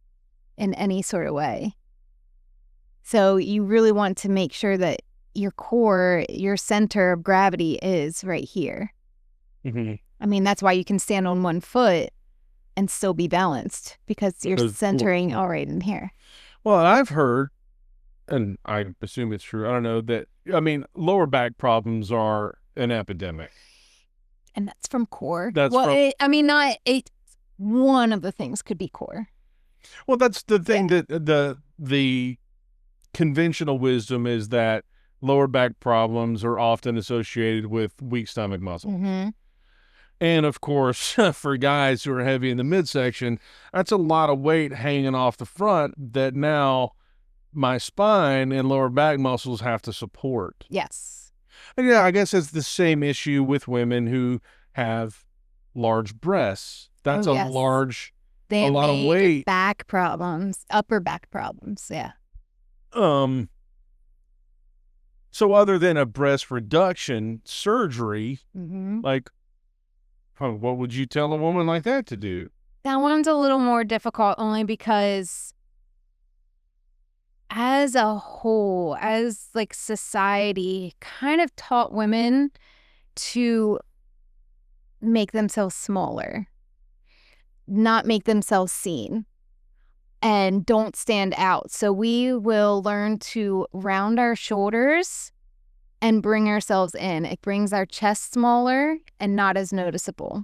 B: in any sort of way. So you really want to make sure that your core, your center of gravity is right here.
A: Mm-hmm.
B: I mean, that's why you can stand on one foot and still be balanced, because you're centering all right in here.
A: Well, I've heard, and I assume it's true, I don't know, that, I mean, lower back problems are an epidemic.
B: And that's from core.
A: That's
B: one of the things could be core.
A: Well, that's the thing, that the conventional wisdom is that lower back problems are often associated with weak stomach muscles.
B: Mm-hmm.
A: And of course, for guys who are heavy in the midsection, that's a lot of weight hanging off the front that now my spine and lower back muscles have to support.
B: Yes.
A: And yeah, I guess it's the same issue with women who have large breasts. That's a lot of weight.
B: Back problems, upper back problems. Yeah.
A: So other than a breast reduction surgery,
B: mm-hmm.
A: like, what would you tell a woman like that to do?
B: That one's a little more difficult, only because as a whole, as like society kind of taught women to make themselves smaller, not make themselves seen, and don't stand out. So we will learn to round our shoulders and bring ourselves in. It brings our chest smaller and not as noticeable.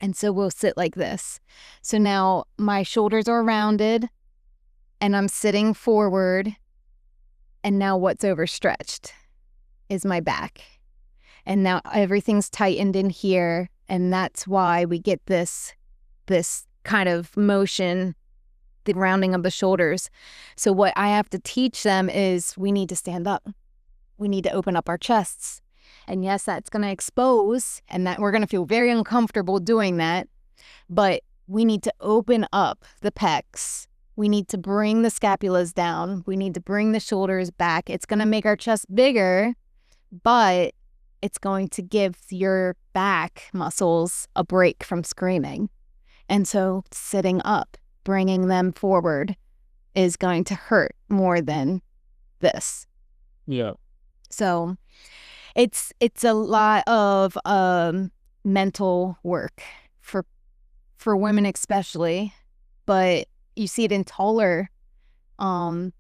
B: And so we'll sit like this. So now my shoulders are rounded and I'm sitting forward. And now what's overstretched is my back. And now everything's tightened in here. And that's why we get this kind of motion, the rounding of the shoulders. So what I have to teach them is we need to stand up. We need to open up our chests. And yes, that's going to expose, and that we're going to feel very uncomfortable doing that. But we need to open up the pecs. We need to bring the scapulas down. We need to bring the shoulders back. It's going to make our chest bigger, but it's going to give your back muscles a break from screaming. And so sitting up, bringing them forward is going to hurt more than this.
A: Yeah.
B: So it's a lot of mental work for women especially, but you see it in taller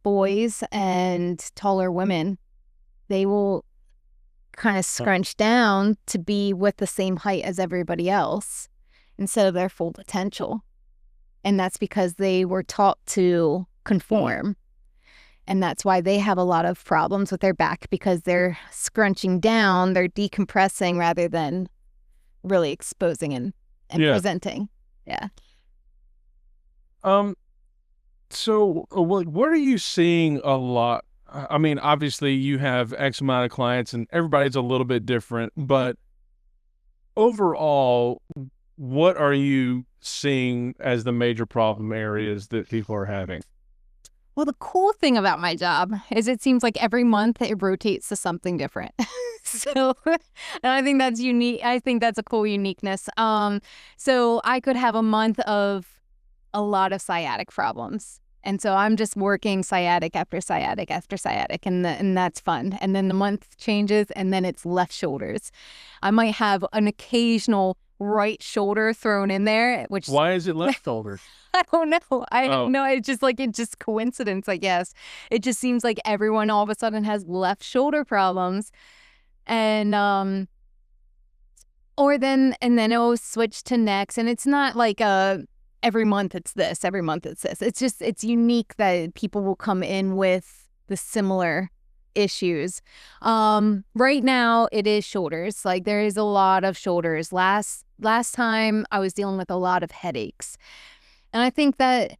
B: boys and taller women. They will kind of scrunched down to be with the same height as everybody else instead of their full potential. And that's because they were taught to conform. And that's why they have a lot of problems with their back, because they're scrunching down, they're decompressing rather than really exposing and presenting. Yeah.
A: So what are you seeing a lot? I mean, obviously you have X amount of clients and everybody's a little bit different, but overall, what are you seeing as the major problem areas that people are having?
B: Well, the cool thing about my job is it seems like every month it rotates to something different. So, and I think that's unique. I think that's a cool uniqueness. So I could have a month of a lot of sciatic problems. And so I'm just working sciatic after sciatic after sciatic, and that's fun. And then the month changes, and then it's left shoulders. I might have an occasional right shoulder thrown in there, which...
A: Why is it left shoulder?
B: I don't know. I don't know. It's just coincidence, I guess. It just seems like everyone all of a sudden has left shoulder problems. And then it'll switch to necks, and it's not like every month it's this, every month it's this. It's unique that people will come in with the similar issues. Right now it is shoulders. Like, there is a lot of shoulders. Last time I was dealing with a lot of headaches. And I think that,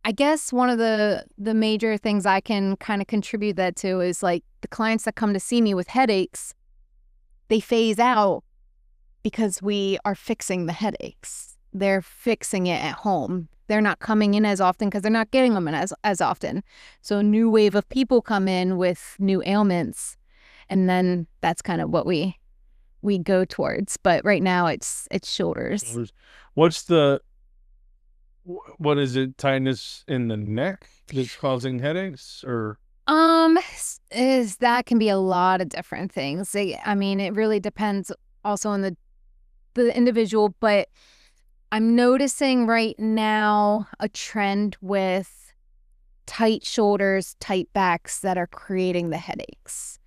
B: I guess one of the major things I can kind of contribute that to is, like, the clients that come to see me with headaches, they phase out because we are fixing the headaches. They're fixing it at home. They're not coming in as often because they're not getting them in as often. So a new wave of people come in with new ailments, and then that's kind of what we go towards. But right now it's shoulders.
A: What is it? Tightness in the neck that's causing headaches, or?
B: That can be a lot of different things. I mean, it really depends also on the individual, but I'm noticing right now a trend with tight shoulders, tight backs that are creating the headaches.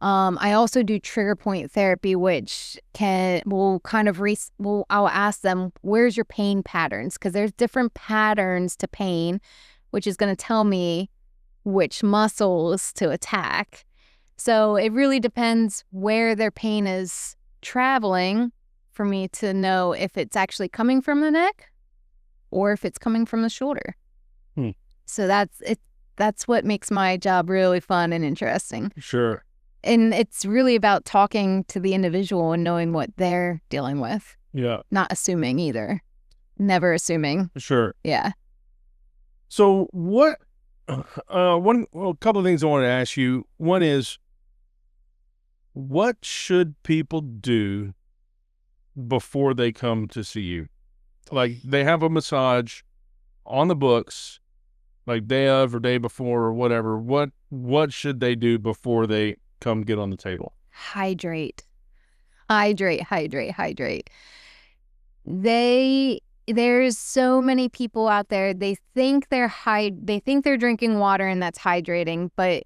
B: I also do trigger point therapy, which I'll ask them, where's your pain patterns? Because there's different patterns to pain, which is going to tell me which muscles to attack. So it really depends where their pain is traveling for me to know if it's actually coming from the neck or if it's coming from the shoulder. So that's what makes my job really fun and interesting.
A: Sure.
B: And it's really about talking to the individual and knowing what they're dealing with.
A: Yeah.
B: Not assuming either. Never assuming.
A: Sure.
B: Yeah.
A: So a couple of things I want to ask you. One is, what should people do before they come to see you? Like, they have a massage on the books, like day of or day before or whatever. What should they do before they come get on the table?
B: Hydrate. There's so many people out there, they think they're drinking water and that's hydrating, but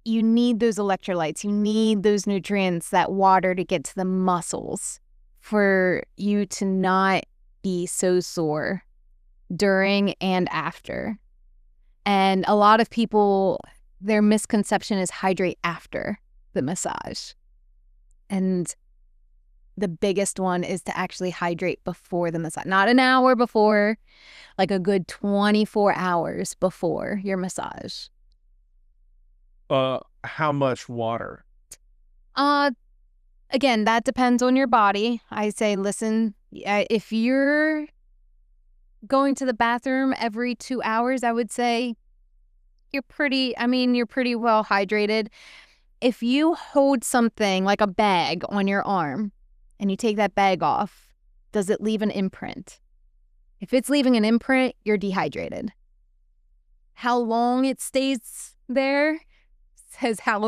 B: you need those electrolytes, you need those nutrients, that water, to get to the muscles for you to not be so sore during and after. And a lot of people, their misconception is hydrate after the massage. And the biggest one is to actually hydrate before the massage. Not an hour before, like a good 24 hours before your massage.
A: How much water?
B: Again, that depends on your body. I say, listen, if you're going to the bathroom every 2 hours, I would say you're pretty well hydrated. If you hold something like a bag on your arm and you take that bag off, does it leave an imprint? If it's leaving an imprint, you're dehydrated. How long it stays there says how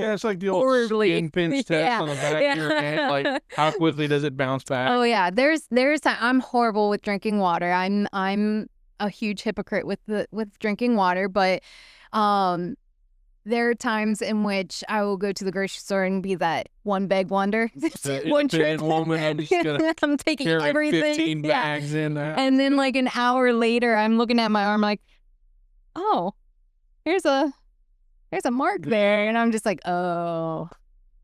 A: Yeah, it's like the old skin pinch test on the back of your hand. Like, how quickly does it bounce back?
B: Oh yeah, I'm horrible with drinking water. I'm a huge hypocrite with drinking water, but There are times in which I will go to the grocery store and be that one bag wonder.
A: One trip. I'm just gonna
B: I'm taking
A: carry
B: everything.
A: 15 bags in there.
B: And then like an hour later, I'm looking at my arm like, oh, there's a mark there. And I'm just like, oh,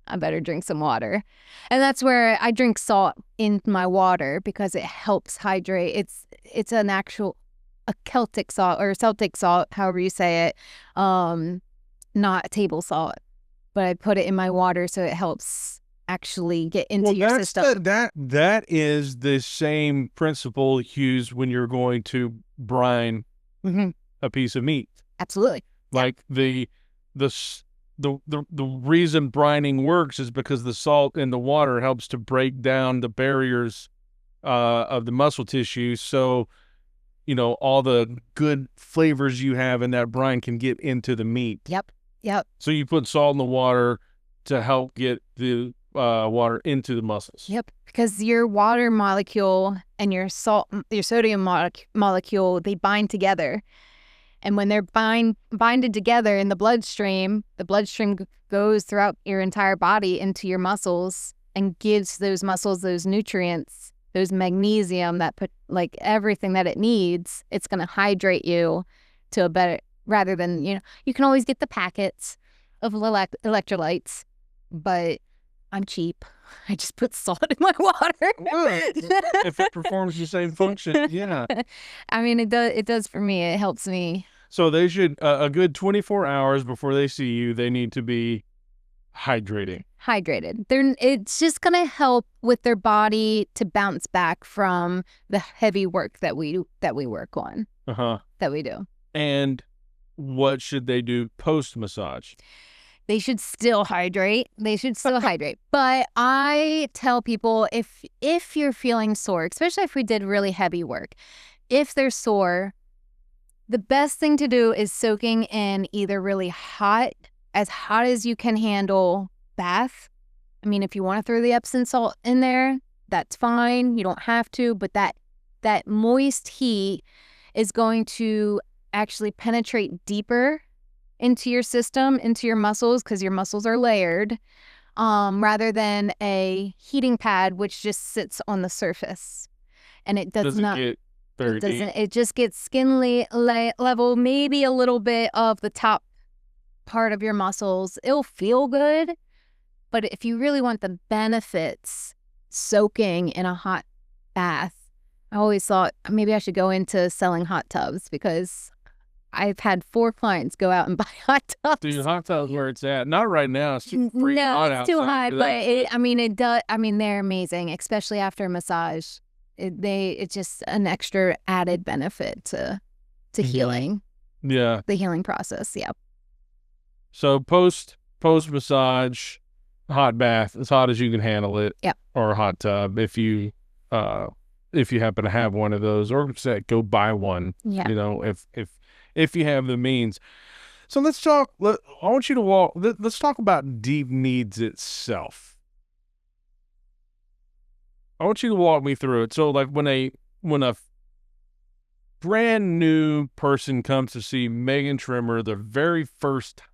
B: I better drink some water. And that's where I drink salt in my water because it helps hydrate. It's an actual, a Celtic salt or Celtic salt, however you say it. Not table salt, but I put it in my water so it helps actually get into your system.
A: That is the same principle used when you're going to brine a piece of meat.
B: Absolutely.
A: Like the reason brining works is because the salt in the water helps to break down the barriers of the muscle tissue. So, you know, all the good flavors you have in that brine can get into the meat.
B: Yep.
A: So you put salt in the water to help get the water into the muscles.
B: Yep. Because your water molecule and your sodium molecule, they bind together. And when they're binded together in the bloodstream goes throughout your entire body into your muscles and gives those muscles those nutrients, those magnesium, that put like everything that it needs. It's going to hydrate you to a better, rather than, you know, you can always get the packets of electrolytes, but I'm cheap. I just put salt in my water.
A: If it performs the same function, yeah.
B: I mean, it does for me. It helps me.
A: So they should, a good 24 hours before they see you, they need to be hydrating.
B: It's just going to help with their body to bounce back from the heavy work that we work on, that we do.
A: And what should they do post-massage?
B: They should still hydrate. But I tell people, if you're feeling sore, especially if we did really heavy work, if they're sore, the best thing to do is soaking in either really hot, as hot as you can handle, bath. I mean, if you want to throw the Epsom salt in there, that's fine. You don't have to, but that moist heat is going to actually penetrate deeper into your system, into your muscles, because your muscles are layered, rather than a heating pad, which just sits on the surface. And it doesn't get very deep. It just gets skin level, maybe a little bit of the top part of your muscles. It'll feel good, but if you really want the benefits, soaking in a hot bath. I always thought maybe I should go into selling hot tubs, because I've had 4 clients go out and buy hot tubs.
A: Dude, hot tubs where it's at. Not right now. It's too hot outside.
B: It's too hot, but it does. I mean, they're amazing, especially after a massage. It's just an extra added benefit to healing.
A: Yeah.
B: The healing process. Yeah.
A: So post massage, hot bath, as hot as you can handle it.
B: Yep.
A: Or a hot tub if you happen to have one of those, or go buy one.
B: Yeah.
A: You know, if you have the means. So let's talk. I want you to let's talk about Deep Kneads itself. I want you to walk me through it. So, like when a brand new person comes to see Megan Trimmer the very first time,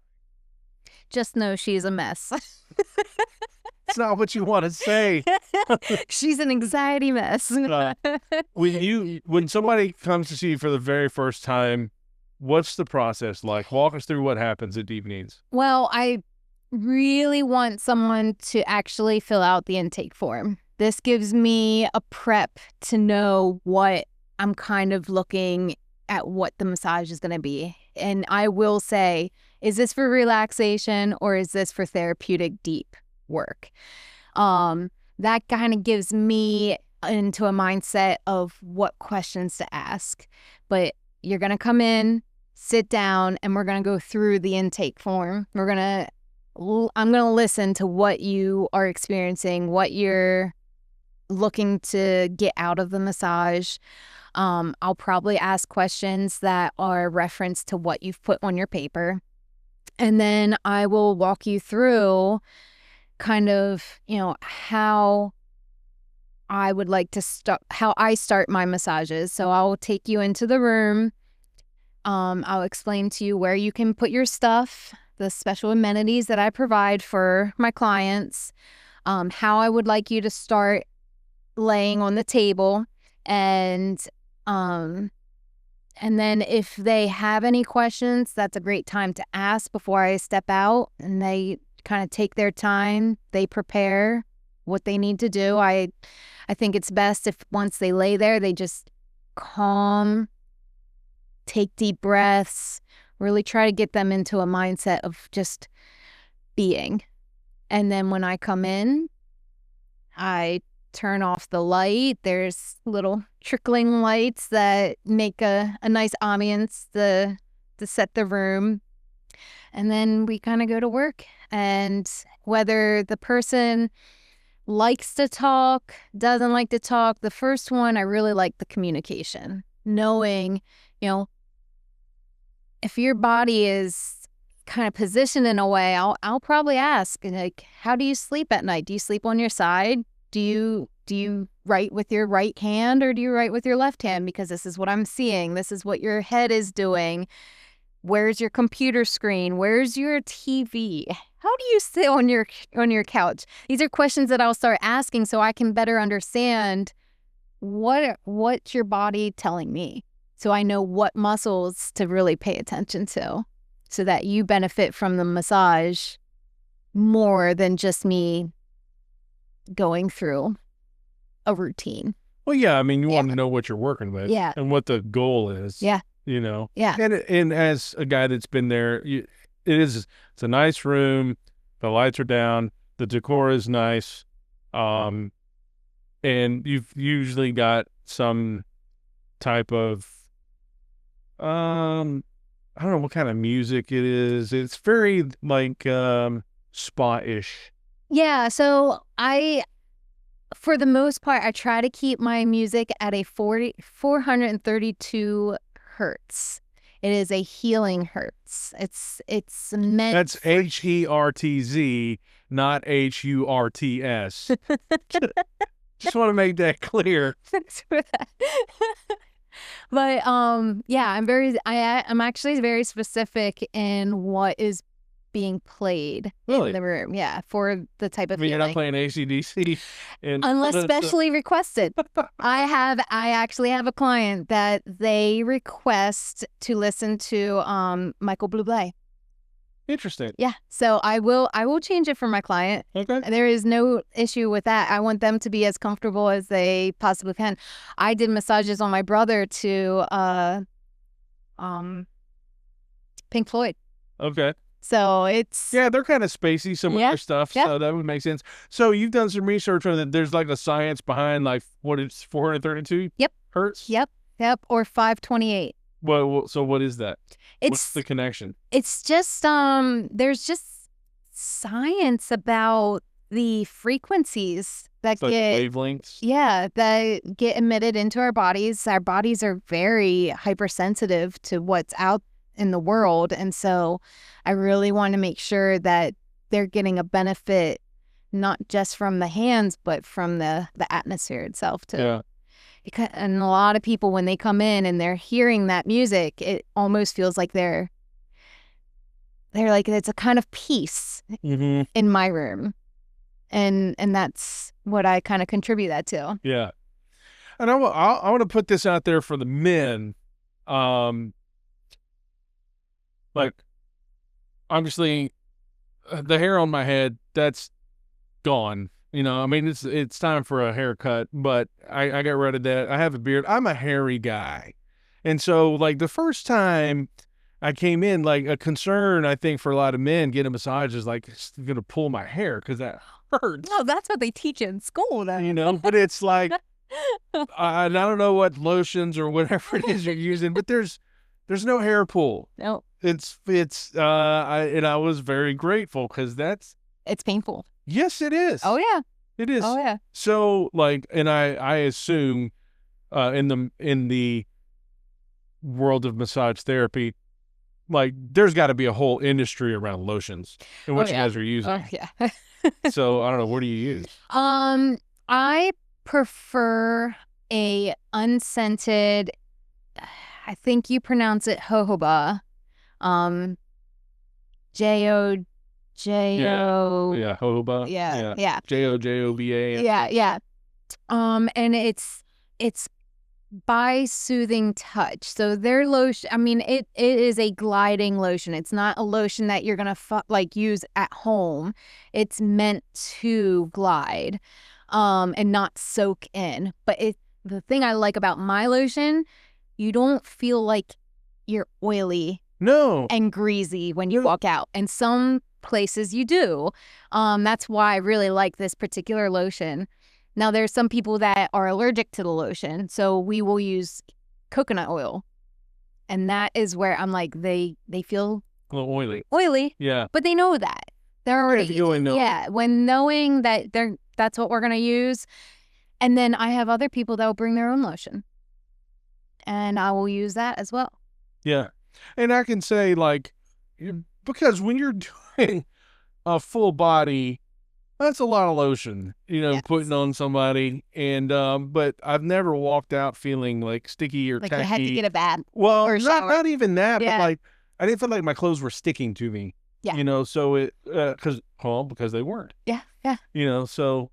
B: just know she's a mess.
A: It's not what you want to say.
B: She's an anxiety mess.
A: When somebody comes to see you for the very first time, what's the process like? Walk us through what happens at Deep Kneads.
B: Well, I really want someone to actually fill out the intake form. This gives me a prep to know what I'm kind of looking at, what the massage is going to be. And I will say, is this for relaxation or is this for therapeutic deep work? That kind of gives me into a mindset of what questions to ask. But you're going to come in, sit down, and we're going to go through the intake form. I'm going to listen to what you are experiencing, what you're looking to get out of the massage. I'll probably ask questions that are referenced to what you've put on your paper. And then I will walk you through kind of, how I would like to how I start my massages. So I'll take you into the room. I'll explain to you where you can put your stuff. the special amenities that I provide for my clients, how I would like you to start laying on the table, and then if they have any questions, that's a great time to ask before I step out, and they kind of take their time. They prepare what they need to do. I think it's best if once they lay there, they just calm, take deep breaths, really try to get them into a mindset of just being. And then when I come in, I turn off the light. There's little trickling lights that make a nice ambience to set the room. And then we kind of go to work. And whether the person likes to talk, doesn't like to talk, the first one, I really like the communication. Knowing, if your body is kind of positioned in a way, I'll probably ask, like, how do you sleep at night? Do you sleep on your side? Do you write with your right hand, or do you write with your left hand? Because this is what I'm seeing. This is what your head is doing. Where's your computer screen? Where's your TV? How do you sit on your couch? These are questions that I'll start asking so I can better understand what's your body telling me, so I know what muscles to really pay attention to, so that you benefit from the massage more than just me going through a routine.
A: Well, yeah, I mean, you want to know what you're working with, and what the goal is.
B: Yeah.
A: And as a guy that's been there, it's a nice room. The lights are down. The decor is nice. And you've usually got some type of, I don't know what kind of music it is. It's very like spa-ish.
B: Yeah, so for the most part, I try to keep my music at a 432 hertz. It is a healing hertz. It's meant.
A: That's HERTZ, not HURTS. Just want to make that clear.
B: Thanks for that. But yeah, I'm actually very specific in what is being played in the room. Yeah, for the type of.
A: I mean, you're not playing AC/DC,
B: unless specially requested. I actually have a client that they request to listen to Michael Bublé.
A: Interesting.
B: Yeah, so I will change it for my client.
A: Okay.
B: There is no issue with that. I want them to be as comfortable as they possibly can. I did massages on my brother to Pink Floyd.
A: Okay.
B: So it's...
A: Yeah, they're kind of spacey, some of their stuff, so that would make sense. So you've done some research on that. There's like a science behind like what it's 432 hertz?
B: Yep, or 528.
A: Well, so what is that? What's the connection?
B: It's just, there's just science about the frequencies that
A: like
B: get...
A: wavelengths?
B: Yeah, that get emitted into our bodies. Our bodies are very hypersensitive to what's out in the world, and so I really want to make sure that they're getting a benefit not just from the hands but from the atmosphere itself too.
A: Yeah.
B: And a lot of people, when they come in and they're hearing that music, it almost feels like they're like, it's a kind of peace in my room, and that's what I kind of contribute that to.
A: Yeah. And I want to put this out there for the men. Like, obviously, the hair on my head, that's gone. I mean, it's time for a haircut, but I got rid of that. I have a beard. I'm a hairy guy. And so, like, the first time I came in, like, a concern, I think, for a lot of men getting a massage is, like, it's going to pull my hair because that hurts.
B: No, that's what they teach in school, though.
A: But it's like, I don't know what lotions or whatever it is you're using, but there's no hair pull.
B: No.
A: I was very grateful because
B: it's painful.
A: Yes, it is.
B: Oh yeah,
A: it is.
B: Oh yeah.
A: So like, and I assume, in the world of massage therapy, like there's got to be a whole industry around lotions and what you guys are using.
B: Oh yeah.
A: So I don't know. What do you use?
B: I prefer a unscented. I think you pronounce it jojoba. J-O-J-O.
A: Yeah, jojoba.
B: Yeah.
A: Jojoba.
B: Yeah. And it's by soothing touch. So their lotion, I mean, it is a gliding lotion. It's not a lotion that you're gonna like use at home. It's meant to glide, and not soak in. But the thing I like about my lotion, you don't feel like you're oily
A: No.
B: and greasy when you walk out. And some places you do. That's why I really like this particular lotion. Now, there's some people that are allergic to the lotion, so we will use coconut oil. And that is where I'm like, they feel
A: A little oily.
B: Yeah. But they know that. They're already, yeah, when knowing that that's what we're going to use. And then I have other people that will bring their own lotion. And I will use that as well.
A: Yeah. And I can say, like, because when you're doing a full body, that's a lot of lotion,
B: Yes.
A: putting on somebody. And, but I've never walked out feeling like sticky or
B: Like
A: tacky.
B: you had to get a bath.
A: Well,
B: or shower.
A: not even that,
B: Yeah.
A: but like, I didn't feel like my clothes were sticking to me.
B: Yeah.
A: So because they weren't.
B: Yeah.
A: So.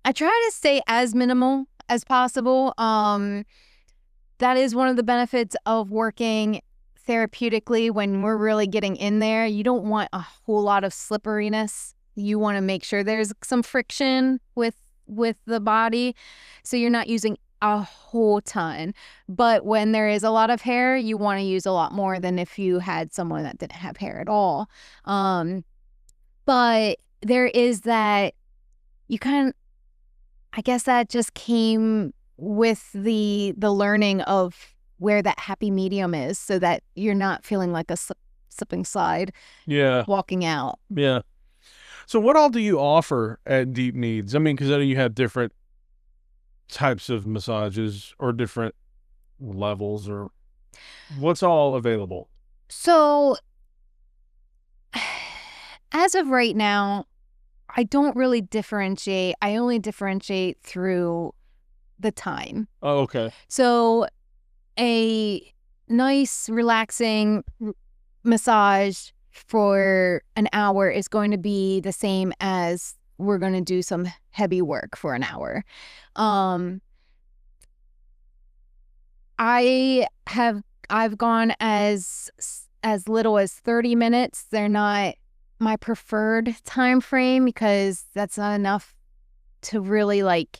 B: I try to stay as minimal as possible. That is one of the benefits of working therapeutically when we're really getting in there. You don't want a whole lot of slipperiness. You want to make sure there's some friction with the body, so you're not using a whole ton. But when there is a lot of hair, you want to use a lot more than if you had someone that didn't have hair at all. But there is that I guess that just came with the learning of where that happy medium is, so that you're not feeling like a slipping slide.
A: Yeah.
B: Walking out.
A: Yeah. So what all do you offer at Deep Kneads? I mean, because I know you have different types of massages or different levels, or what's all available?
B: So as of right now, I don't really differentiate. I only differentiate through the time.
A: Oh, okay.
B: So a nice, relaxing massage for an hour is going to be the same as we're going to do some heavy work for an hour. I've gone as little as 30 minutes. They're not my preferred time frame because that's not enough to really like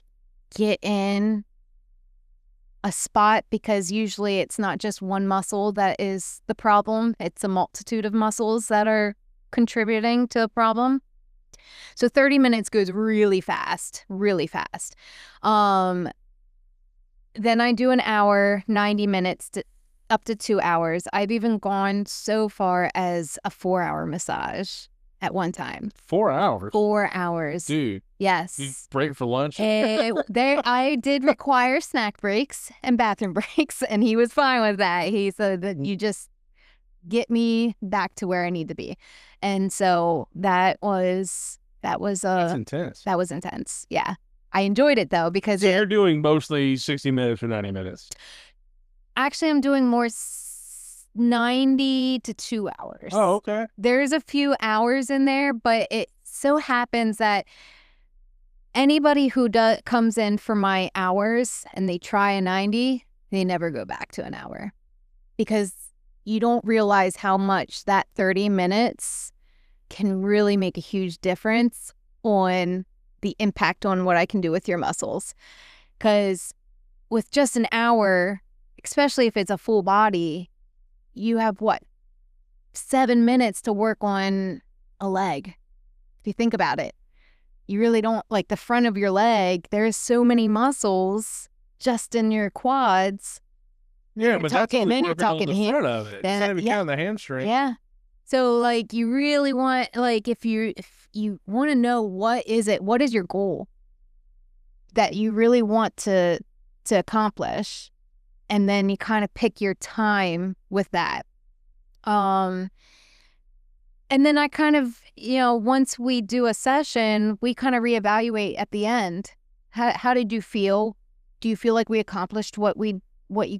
B: get in a spot, because usually it's not just one muscle that is the problem. It's a multitude of muscles that are contributing to the problem. So 30 minutes goes really fast, really fast. Then I do an hour, 90 minutes up to 2 hours. I've even gone so far as a 4-hour massage at one time.
A: 4 hours?
B: 4 hours.
A: Dude.
B: Yes.
A: You break for lunch?
B: I did require snack breaks and bathroom breaks, and he was fine with that. He said that you just get me back to where I need to be. And so that was
A: That's intense.
B: That was intense. Yeah. I enjoyed it though, because
A: So you're doing mostly 60 minutes or 90 minutes?
B: Actually, I'm doing more 90 to 2 hours.
A: Oh, okay.
B: There's a few hours in there, but it so happens that anybody who comes in for my hours and they try a 90, they never go back to an hour, because you don't realize how much that 30 minutes can really make a huge difference on the impact on what I can do with your muscles. Because with just an hour, especially if it's a full body, you have 7 minutes to work on a leg. If you think about it, you really don't, like the front of your leg, there's so many muscles just in your quads.
A: Yeah, but that's
B: then you're
A: on
B: talking
A: the front of it. It's not even counting the hamstring.
B: Yeah. So like you really want, like if you want to know what is your goal that you really want to accomplish, and then you kind of pick your time with that. And then I kind of, once we do a session, we kind of reevaluate at the end. How did you feel? Do you feel like we accomplished what you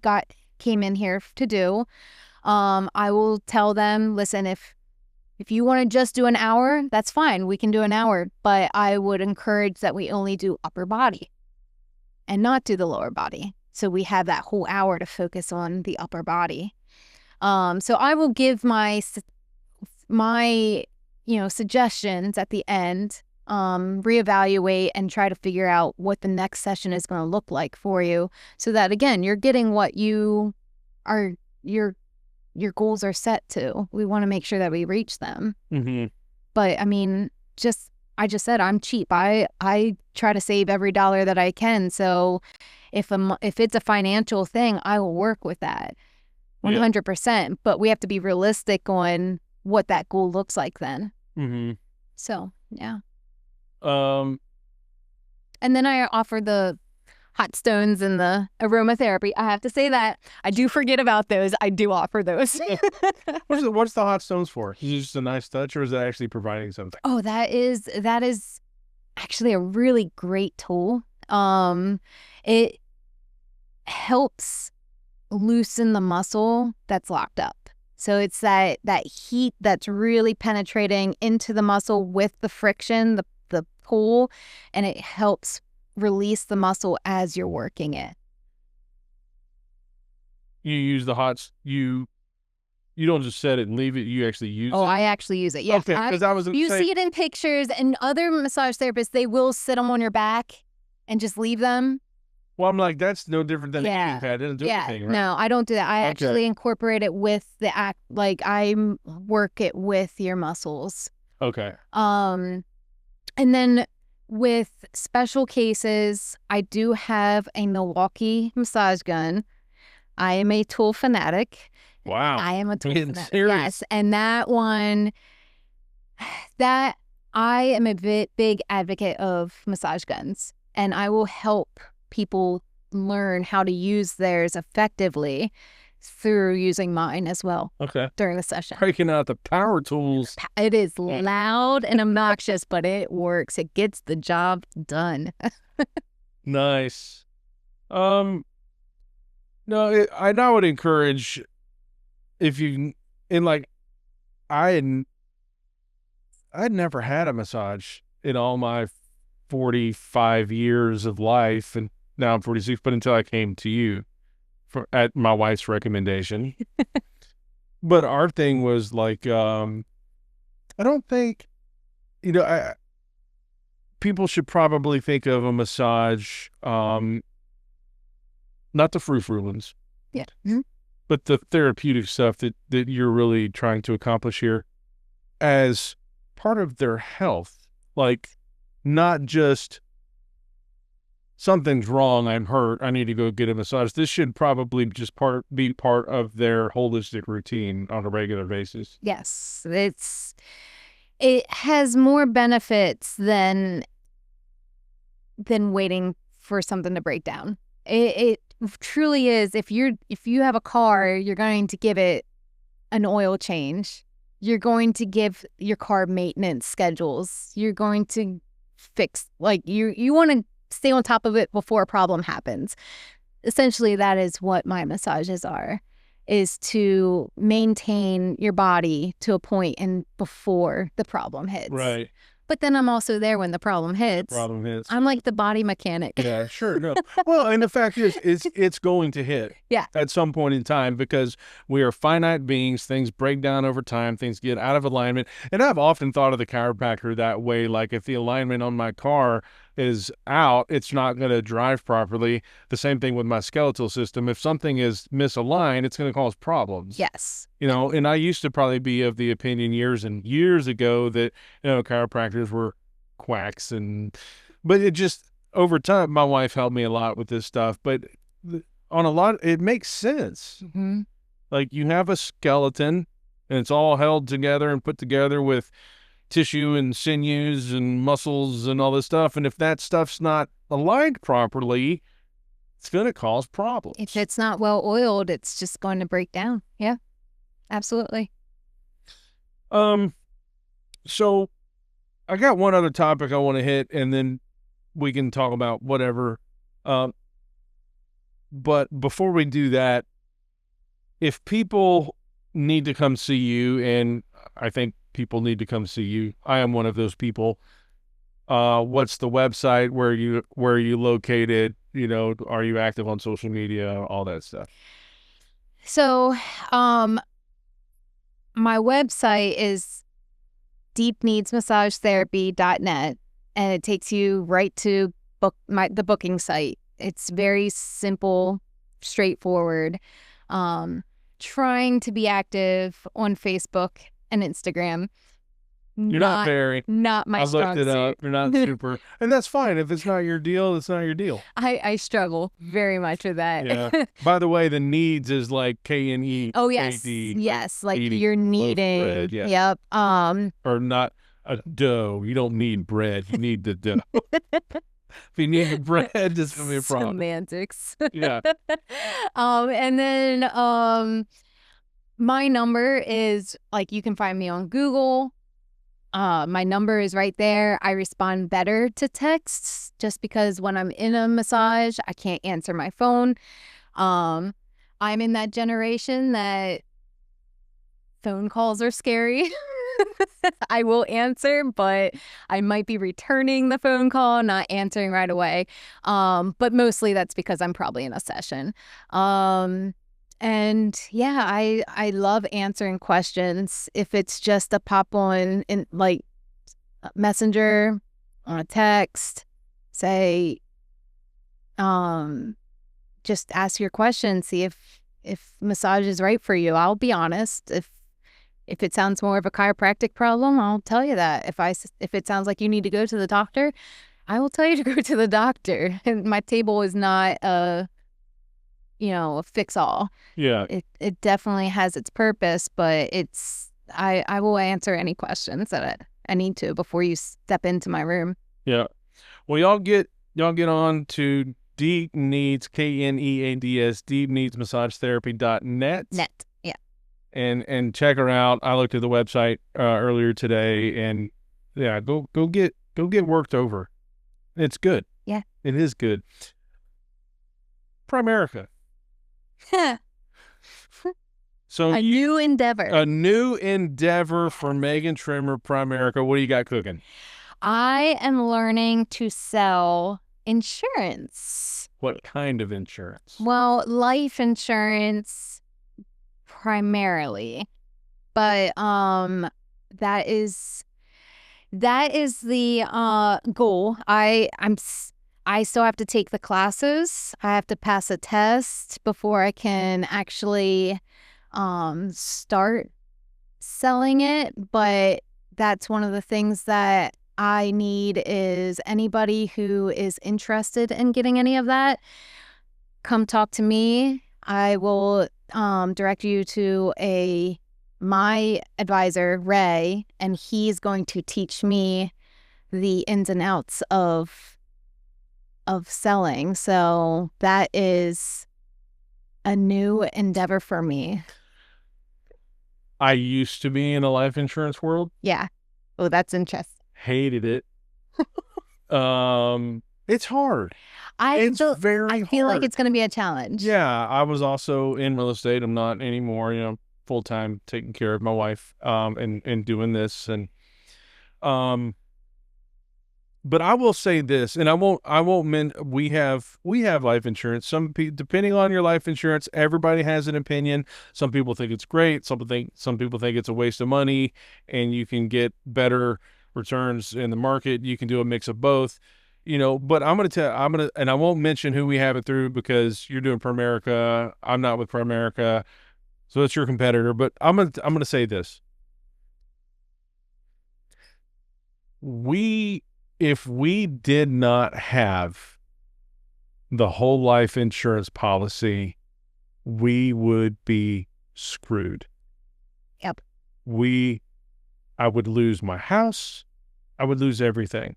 B: came in here to do? I will tell them, listen, if If you want to just do an hour, that's fine. We can do an hour, but I would encourage that we only do upper body and not do the lower body. So we have that whole hour to focus on the upper body. So I will give my suggestions at the end, reevaluate and try to figure out what the next session is going to look like for you, so that again, you're getting what you are, your goals are set to. We want to make sure that we reach them.
A: Mm-hmm.
B: But I mean, I just said I'm cheap. I try to save every dollar that I can. So if it's a financial thing, I will work with that 100%. But we have to be realistic on what that goal looks like then.
A: Mm-hmm.
B: So yeah.
A: And
B: then I offer the hot stones and the aromatherapy. I have to say that I do forget about those. I do offer those.
A: What's the hot stones for? Is it just a nice touch, or is it actually providing something?
B: Oh, that is actually a really great tool. It helps loosen the muscle that's locked up. So it's that heat that's really penetrating into the muscle with the friction, the pull, and it helps release the muscle as you're working it.
A: You use the you don't just set it and leave it. You actually use it.
B: Oh, I actually use it. Yeah.
A: Okay, because I was.
B: You see it in pictures, and other massage therapists, they will sit them on your back and just leave them.
A: Well, I'm like, that's no different than a heating pad. It doesn't do anything, right?
B: No, I don't do that. I actually incorporate it with the act. Like I work it with your muscles.
A: Okay.
B: And then with special cases, I do have a Milwaukee massage gun. I am a tool fanatic.
A: Wow.
B: I am a tool fanatic.
A: Serious?
B: Yes. And that one, that I am a big advocate of massage guns, and I will help people learn how to use theirs effectively through using mine as well.
A: Okay.
B: During the session.
A: Breaking out the power tools.
B: It is loud and obnoxious, but it works. It gets the job done.
A: Nice. No, I would encourage, if you, I'd never had a massage in all my 45 years of life, and now I'm 46, but until I came to you at my wife's recommendation. But our thing was like, I don't think, people should probably think of a massage, not the frou-frou ones.
B: Yeah. Mm-hmm.
A: But the therapeutic stuff that you're really trying to accomplish here as part of their health. Like, not just something's wrong, I'm hurt, I need to go get a massage. This should probably just be part of their holistic routine on a regular basis.
B: Yes. It has more benefits than waiting for something to break down. It truly is. If you have a car, you're going to give it an oil change. You're going to give your car maintenance schedules. You're going to fix, like, you want to stay on top of it before a problem happens. Essentially, that is what my massages are, is to maintain your body to a point and before the problem hits.
A: Right.
B: But then I'm also there when the problem hits. I'm like the body mechanic.
A: Yeah, sure. No. Well, and the fact is, it's going to hit at some point in time, because we are finite beings. Things break down over time. Things get out of alignment. And I've often thought of the chiropractor that way. Like, if the alignment on my car is out, it's not going to drive properly. The same thing with my skeletal system. If something is misaligned, it's going to cause problems.
B: Yes.
A: And I used to probably be of the opinion years and years ago that, chiropractors were quacks, but it just, over time, my wife helped me a lot with this stuff, but on a lot, it makes sense.
B: Mm-hmm.
A: Like, you have a skeleton and it's all held together and put together with tissue and sinews and muscles and all this stuff. And if that stuff's not aligned properly, it's going to cause problems.
B: If it's not well oiled, it's just going to break down. Yeah, absolutely.
A: So I got one other topic I want to hit, and then we can talk about whatever. But before we do that, if people need to come see you, and I think people need to come see you. I am one of those people. What's the website? Where are you located? You know, are you active on social media? All that stuff.
B: So, my website is deepkneadsmassagetherapy.net, and it takes you right to the booking site. It's very simple, straightforward. Trying to be active on Facebook and Instagram.
A: You're not very.
B: Not my strong suit.
A: I looked it up. You're not super. And that's fine. If it's not your deal, it's not your deal.
B: I struggle very much with that.
A: Yeah. By the way, the needs is like K-N-E.
B: Oh, yes. Yes. Like you're needing.
A: Bread, yeah.
B: Yep.
A: Or not a dough. You don't need bread. You need the dough. If you need the bread, it's going to be a problem.
B: Semantics.
A: Yeah.
B: And then my number is, like, you can find me on Google. My number is right there. I respond better to texts just because when I'm in a massage, I can't answer my phone. I'm in that generation that phone calls are scary. I will answer, but I might be returning the phone call, not answering right away. But mostly that's because I'm probably in a session. And yeah, I love answering questions. If it's just a pop on in like Messenger, on a text, say, just ask your question, see if massage is right for you. I'll be honest. If it sounds more of a chiropractic problem, I'll tell you that. If it sounds like you need to go to the doctor, I will tell you to go to the doctor. And my table is not a fix-all.
A: Yeah.
B: It definitely has its purpose, but I will answer any questions that I need to before you step into my room.
A: Yeah. Well, y'all get on to Deep Kneads, Kneads, deepkneadsmassagetherapy.net.
B: Net. Yeah.
A: And check her out. I looked at the website earlier today, and yeah, go get worked over. It's good.
B: Yeah.
A: It is good. Primerica. So
B: a new
A: endeavor for Megan Trimmer, Primerica. What do you got cooking?
B: I am learning to sell insurance.
A: What kind of insurance?
B: Well, life insurance primarily, but that is the goal. I still have to take the classes. I have to pass a test before I can actually start selling it. But that's one of the things that I need is anybody who is interested in getting any of that, come talk to me. I will direct you to my advisor, Ray, and he's going to teach me the ins and outs of selling. So that is a new endeavor for me.
A: I used to be in a life insurance world.
B: Yeah. Oh, that's interesting.
A: Hated it. It's hard.
B: I feel like it's going to be a challenge.
A: Yeah. I was also in real estate. I'm not anymore, full time taking care of my wife, and doing this. And, but I will say this, and I won't we have life insurance. Some people, depending on your life insurance, everybody has an opinion. Some people think it's great. Some people think it's a waste of money, and you can get better returns in the market. You can do a mix of both, but and I won't mention who we have it through because you're doing Primerica. I'm not with Primerica, so it's your competitor. But I'm going to say this. If we did not have the whole life insurance policy, we would be screwed.
B: Yep.
A: I would lose my house. I would lose everything.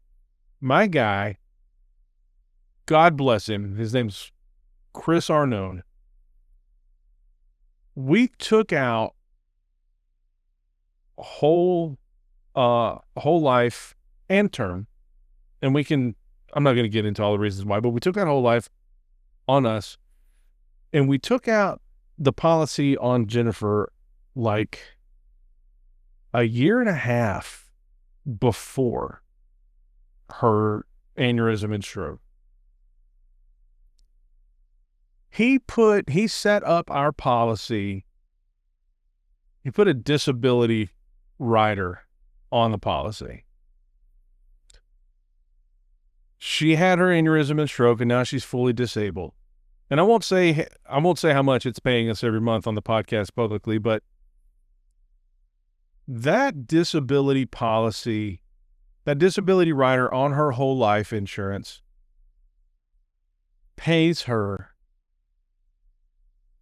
A: My guy, God bless him, his name's Chris Arnone. We took out whole life and term. And I'm not going to get into all the reasons why, but we took out whole life on us, and we took out the policy on Jennifer like a year and a half before her aneurysm and stroke. He set up our policy. He put a disability rider on the policy. She had her aneurysm and stroke, and now she's fully disabled. And I won't say how much it's paying us every month on the podcast publicly, but that disability policy, that disability rider on her whole life insurance pays her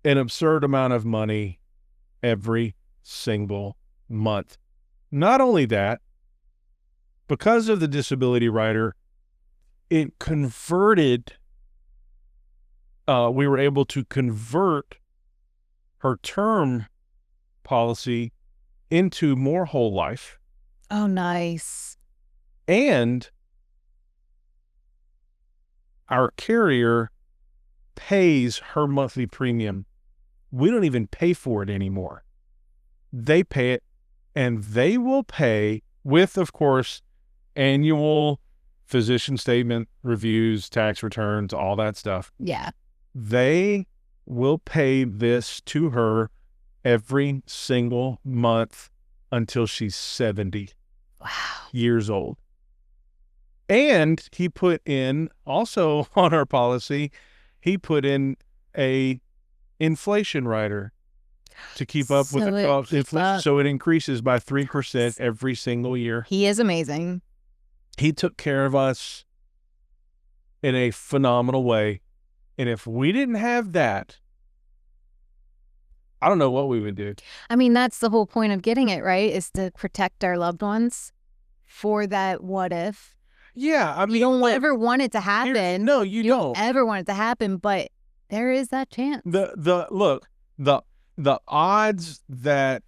A: an absurd amount of money every single month. Not only that, because of the disability rider, it converted, we were able to convert her term policy into more whole life.
B: Oh, nice.
A: And our carrier pays her monthly premium. We don't even pay for it anymore. They pay it, and they will pay with, of course, annual physician statement, reviews, tax returns, all that stuff.
B: Yeah.
A: They will pay this to her every single month until she's 70 years old. And he put in, also on our policy, he put in a inflation rider to keep up with the cost inflation. So it increases by 3% every single year.
B: He is amazing.
A: He took care of us in a phenomenal way. And if we didn't have that, I don't know what we would do.
B: I mean, that's the whole point of getting it, right? Is to protect our loved ones for that what if.
A: Yeah, I mean,
B: you don't ever want it to happen.
A: No, you don't
B: ever want it to happen, but there is that chance.
A: The odds that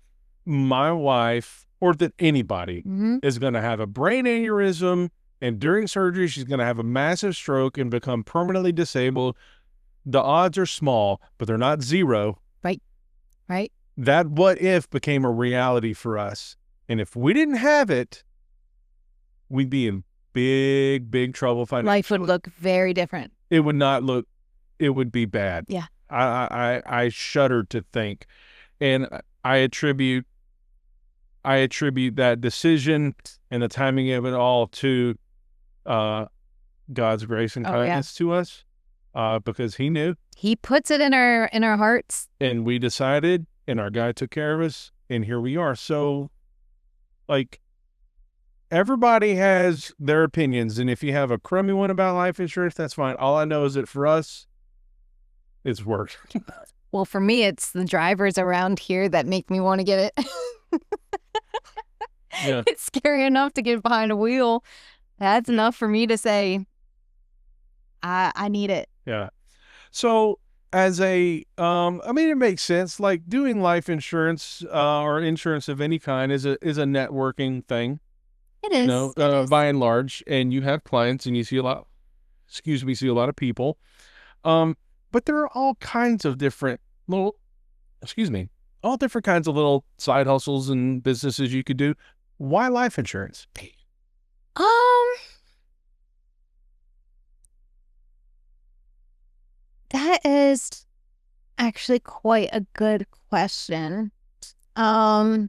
A: my wife or that anybody is going to have a brain aneurysm and during surgery she's going to have a massive stroke and become permanently disabled, the odds are small, but they're not zero.
B: Right.
A: That what if became a reality for us. And if we didn't have it, we'd be in big trouble financially.
B: Life would look very different.
A: It would not look, it would be bad.
B: Yeah.
A: I shudder to think. And I attribute that decision and the timing of it all to God's grace and kindness to us, because he knew. He
B: puts it in our hearts.
A: And we decided, and our guy took care of us, and here we are. So, like, everybody has their opinions, and if you have a crummy one about life insurance, that's fine. All I know is that for us, it's worked.
B: Well, for me, it's the drivers around here that make me want to get it.
A: Yeah.
B: It's scary enough to get behind a wheel. That's enough for me to say, I need it.
A: Yeah. So as I mean, it makes sense. Like doing life insurance or insurance of any kind is a networking thing.
B: It is.
A: You know, by and large, and you have clients and you see a lot of people. But there are all kinds of different all different kinds of little side hustles and businesses you could do. Why life insurance?
B: That is actually quite a good question. That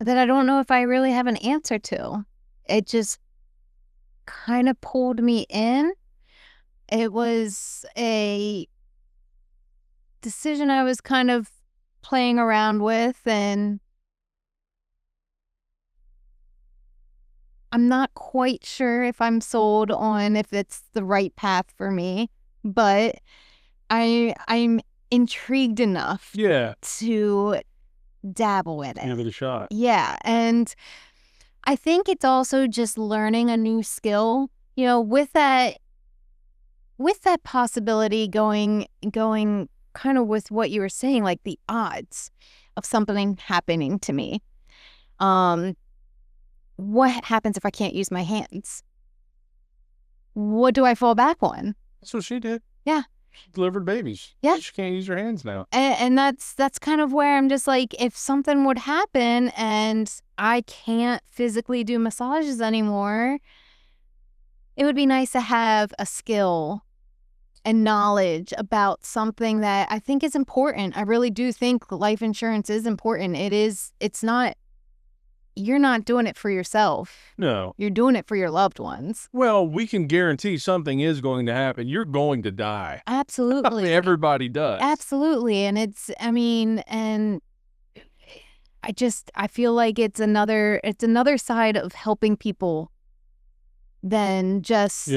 B: I don't know if I really have an answer to. It just kind of pulled me in. It was a decision I was kind of playing around with, and I'm not quite sure if I'm sold on if it's the right path for me, but I'm intrigued enough to dabble in it.
A: Give it a shot.
B: Yeah, and I think it's also just learning a new skill, you know, with that possibility going kind of with what you were saying, like the odds of something happening to me. What happens if I can't use my hands? What do I fall back on?
A: That's what she did.
B: Yeah.
A: delivered babies.
B: Yeah.
A: You just can't use your hands now.
B: And that's kind of where I'm just like, if something would happen and I can't physically do massages anymore, it would be nice to have a skill and knowledge about something that I think is important. I really do think life insurance is important. It's not, you're not doing it for yourself.
A: No.
B: You're doing it for your loved ones.
A: Well, we can guarantee something is going to happen. You're going to die.
B: Absolutely.
A: Everybody does.
B: Absolutely. And and I feel like it's another side of helping people than just,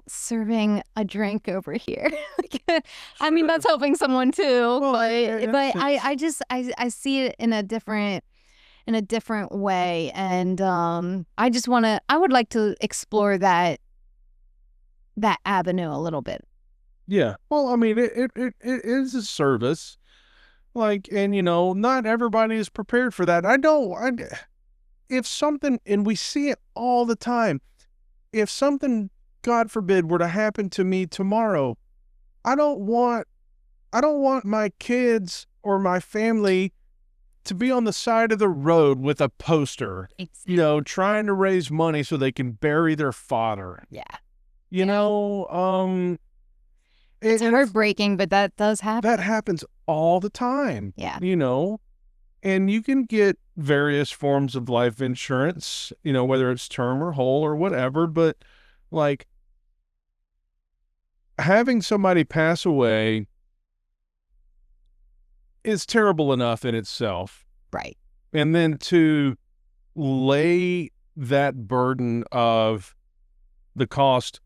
B: serving a drink over here. I mean, that's helping someone too, but I see it in a different way. And I would like to explore that avenue a little bit.
A: Yeah. Well, I mean, it is a service. Like, and not everybody is prepared for that. If something, and we see it all the time, if something, God forbid, were to happen to me tomorrow, I don't want my kids or my family to be on the side of the road with a poster, trying to raise money so they can bury their father.
B: Yeah.
A: It's
B: heartbreaking, but that does happen.
A: That happens all the time.
B: Yeah.
A: And you can get various forms of life insurance, whether it's term or whole or whatever, but like having somebody pass away is terrible enough in itself.
B: Right.
A: And then to lay that burden of the cost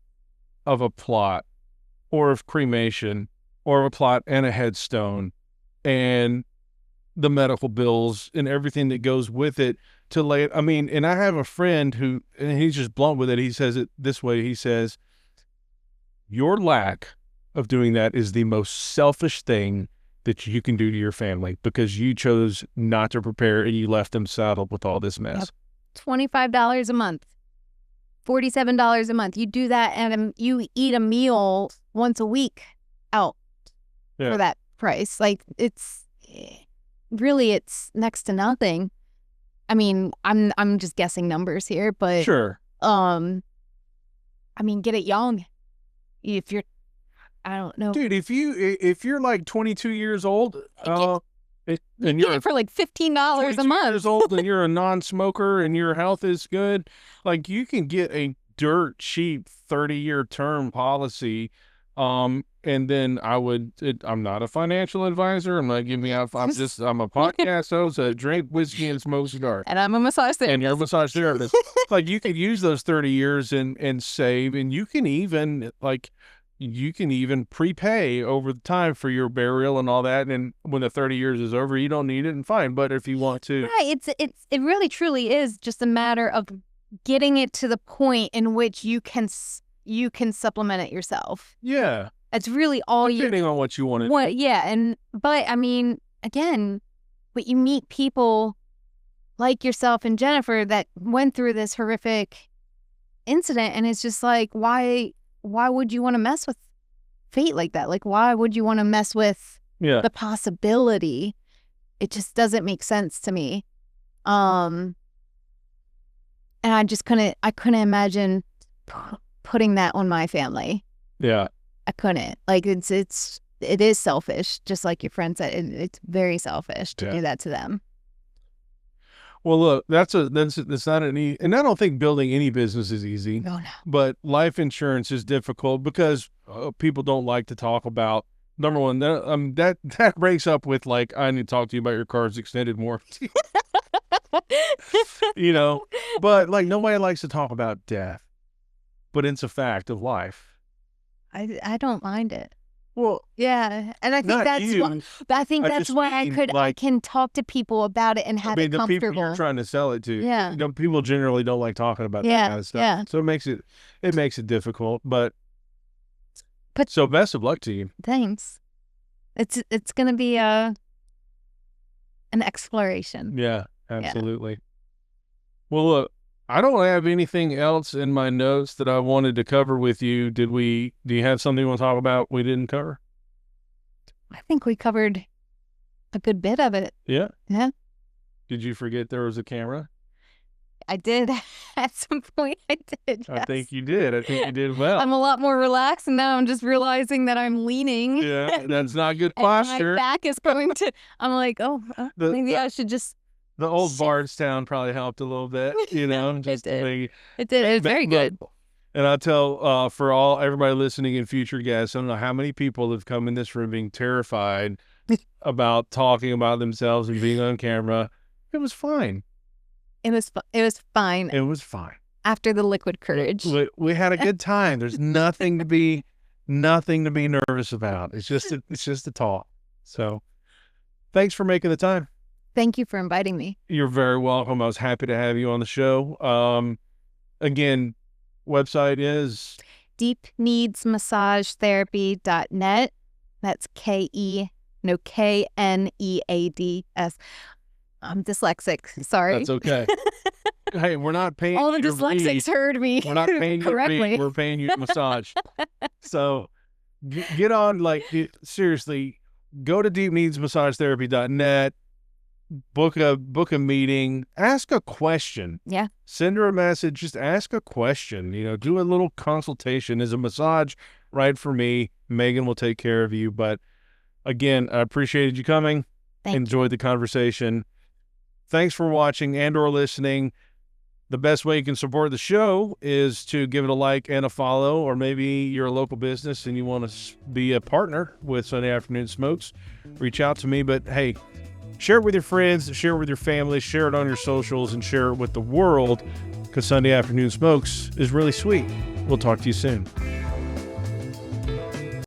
A: of a plot or of cremation or a plot and a headstone and the medical bills and everything that goes with it to lay it. I mean, and I have a friend who, and he's just blunt with it. He says it this way. He says, your lack of doing that is the most selfish thing that you can do to your family because you chose not to prepare and you left them saddled with all this mess.
B: Yep. $25 a month, $47 a month. You do that and you eat a meal once a week out for that price. Like it's next to nothing. I mean, I'm just guessing numbers here, but
A: sure.
B: I mean, get it young. If you're, I don't know,
A: dude. If you're like 22 years old, and
B: you're for like $15 a month.
A: Years old, and you're a non-smoker, and your health is good, like you can get a dirt cheap 30-year term policy. And then I'm not a financial advisor. I'm not giving out. I'm a podcast host. I drink whiskey and smoke cigars.
B: And I'm a massage therapist.
A: And you're a massage therapist. Like you could use those 30 years and save, and you can even prepay over the time for your burial and all that. And when the 30 years is over, you don't need it, and fine. But if you want to,
B: right? It really truly is just a matter of getting it to the point in which you can supplement it yourself.
A: Yeah.
B: It's really all
A: depending on what you want to do.
B: Yeah, but I mean, again, but you meet people like yourself and Jennifer that went through this horrific incident, and it's just like, why would you want to mess with fate like that? Like, why would you want to mess with the possibility? It just doesn't make sense to me. And I just couldn't imagine putting that on my family.
A: Yeah.
B: I couldn't. Like, it is selfish, just like your friend said. It's very selfish to do that to them.
A: Well, look, that's not an easy, and I don't think building any business is easy.
B: No.
A: But life insurance is difficult because people don't like to talk about. Number one, that breaks up with like, I need to talk to you about your car's extended warranty. But like nobody likes to talk about death, but it's a fact of life.
B: I don't mind it.
A: Well,
B: yeah, and I think that's why I can talk to people about it and have it comfortable.
A: The people you're trying to sell it to, people generally don't like talking about that kind of stuff.
B: Yeah.
A: So it makes it difficult. But so best of luck to you.
B: Thanks. It's gonna be an exploration.
A: Yeah, absolutely. Yeah. Well, look, I don't have anything else in my notes that I wanted to cover with you. Do you have something you want to talk about we didn't cover?
B: I think we covered a good bit of it.
A: Yeah.
B: Yeah.
A: Did you forget there was a camera?
B: I did. At some point, I did.
A: I
B: Yes.
A: think you did. I think you did well.
B: I'm a lot more relaxed, and now I'm just realizing that I'm leaning.
A: Yeah, that's not good
B: And
A: posture.
B: my back is going to. I'm like, maybe I should just.
A: The old Bardstown probably helped a little bit, you know. Just
B: did.
A: maybe-
B: It did. It was very good.
A: And I'll tell for everybody listening and future guests, I don't know how many people have come in this room being terrified about talking about themselves and being on camera. It was fine.
B: It was fine
A: It was fine.
B: after the liquid courage.
A: We had a good time. There's nothing to be nervous about. It's just a talk. So thanks for making the time.
B: Thank you for inviting me.
A: You're very welcome. I was happy to have you on the show. Again, website is
B: Deep Kneads Massage Therapy.net. That's KNEADS. I'm dyslexic. Sorry.
A: That's okay. Hey, we're not paying
B: All the
A: you to
B: dyslexics
A: read.
B: heard me.
A: We're not paying you to
B: correctly.
A: read. We're paying you to massage. So get on, seriously, go to deepkneadsmassagetherapy.net, book a meeting, ask a question.
B: Yeah.
A: Send her a message, just ask a question, do a little consultation. Is a massage right for me? Megan will take care of you. But again, I appreciated you coming. Enjoyed the conversation. Thanks for watching and or listening. The best way you can support the show is to give it a like and a follow, or maybe you're a local business and you want to be a partner with Sunday Afternoon Smokes, reach out to me. But hey, share it with your friends, share it with your family, share it on your socials, and share it with the world, because Sunday Afternoon Smokes is really sweet. We'll talk to you soon.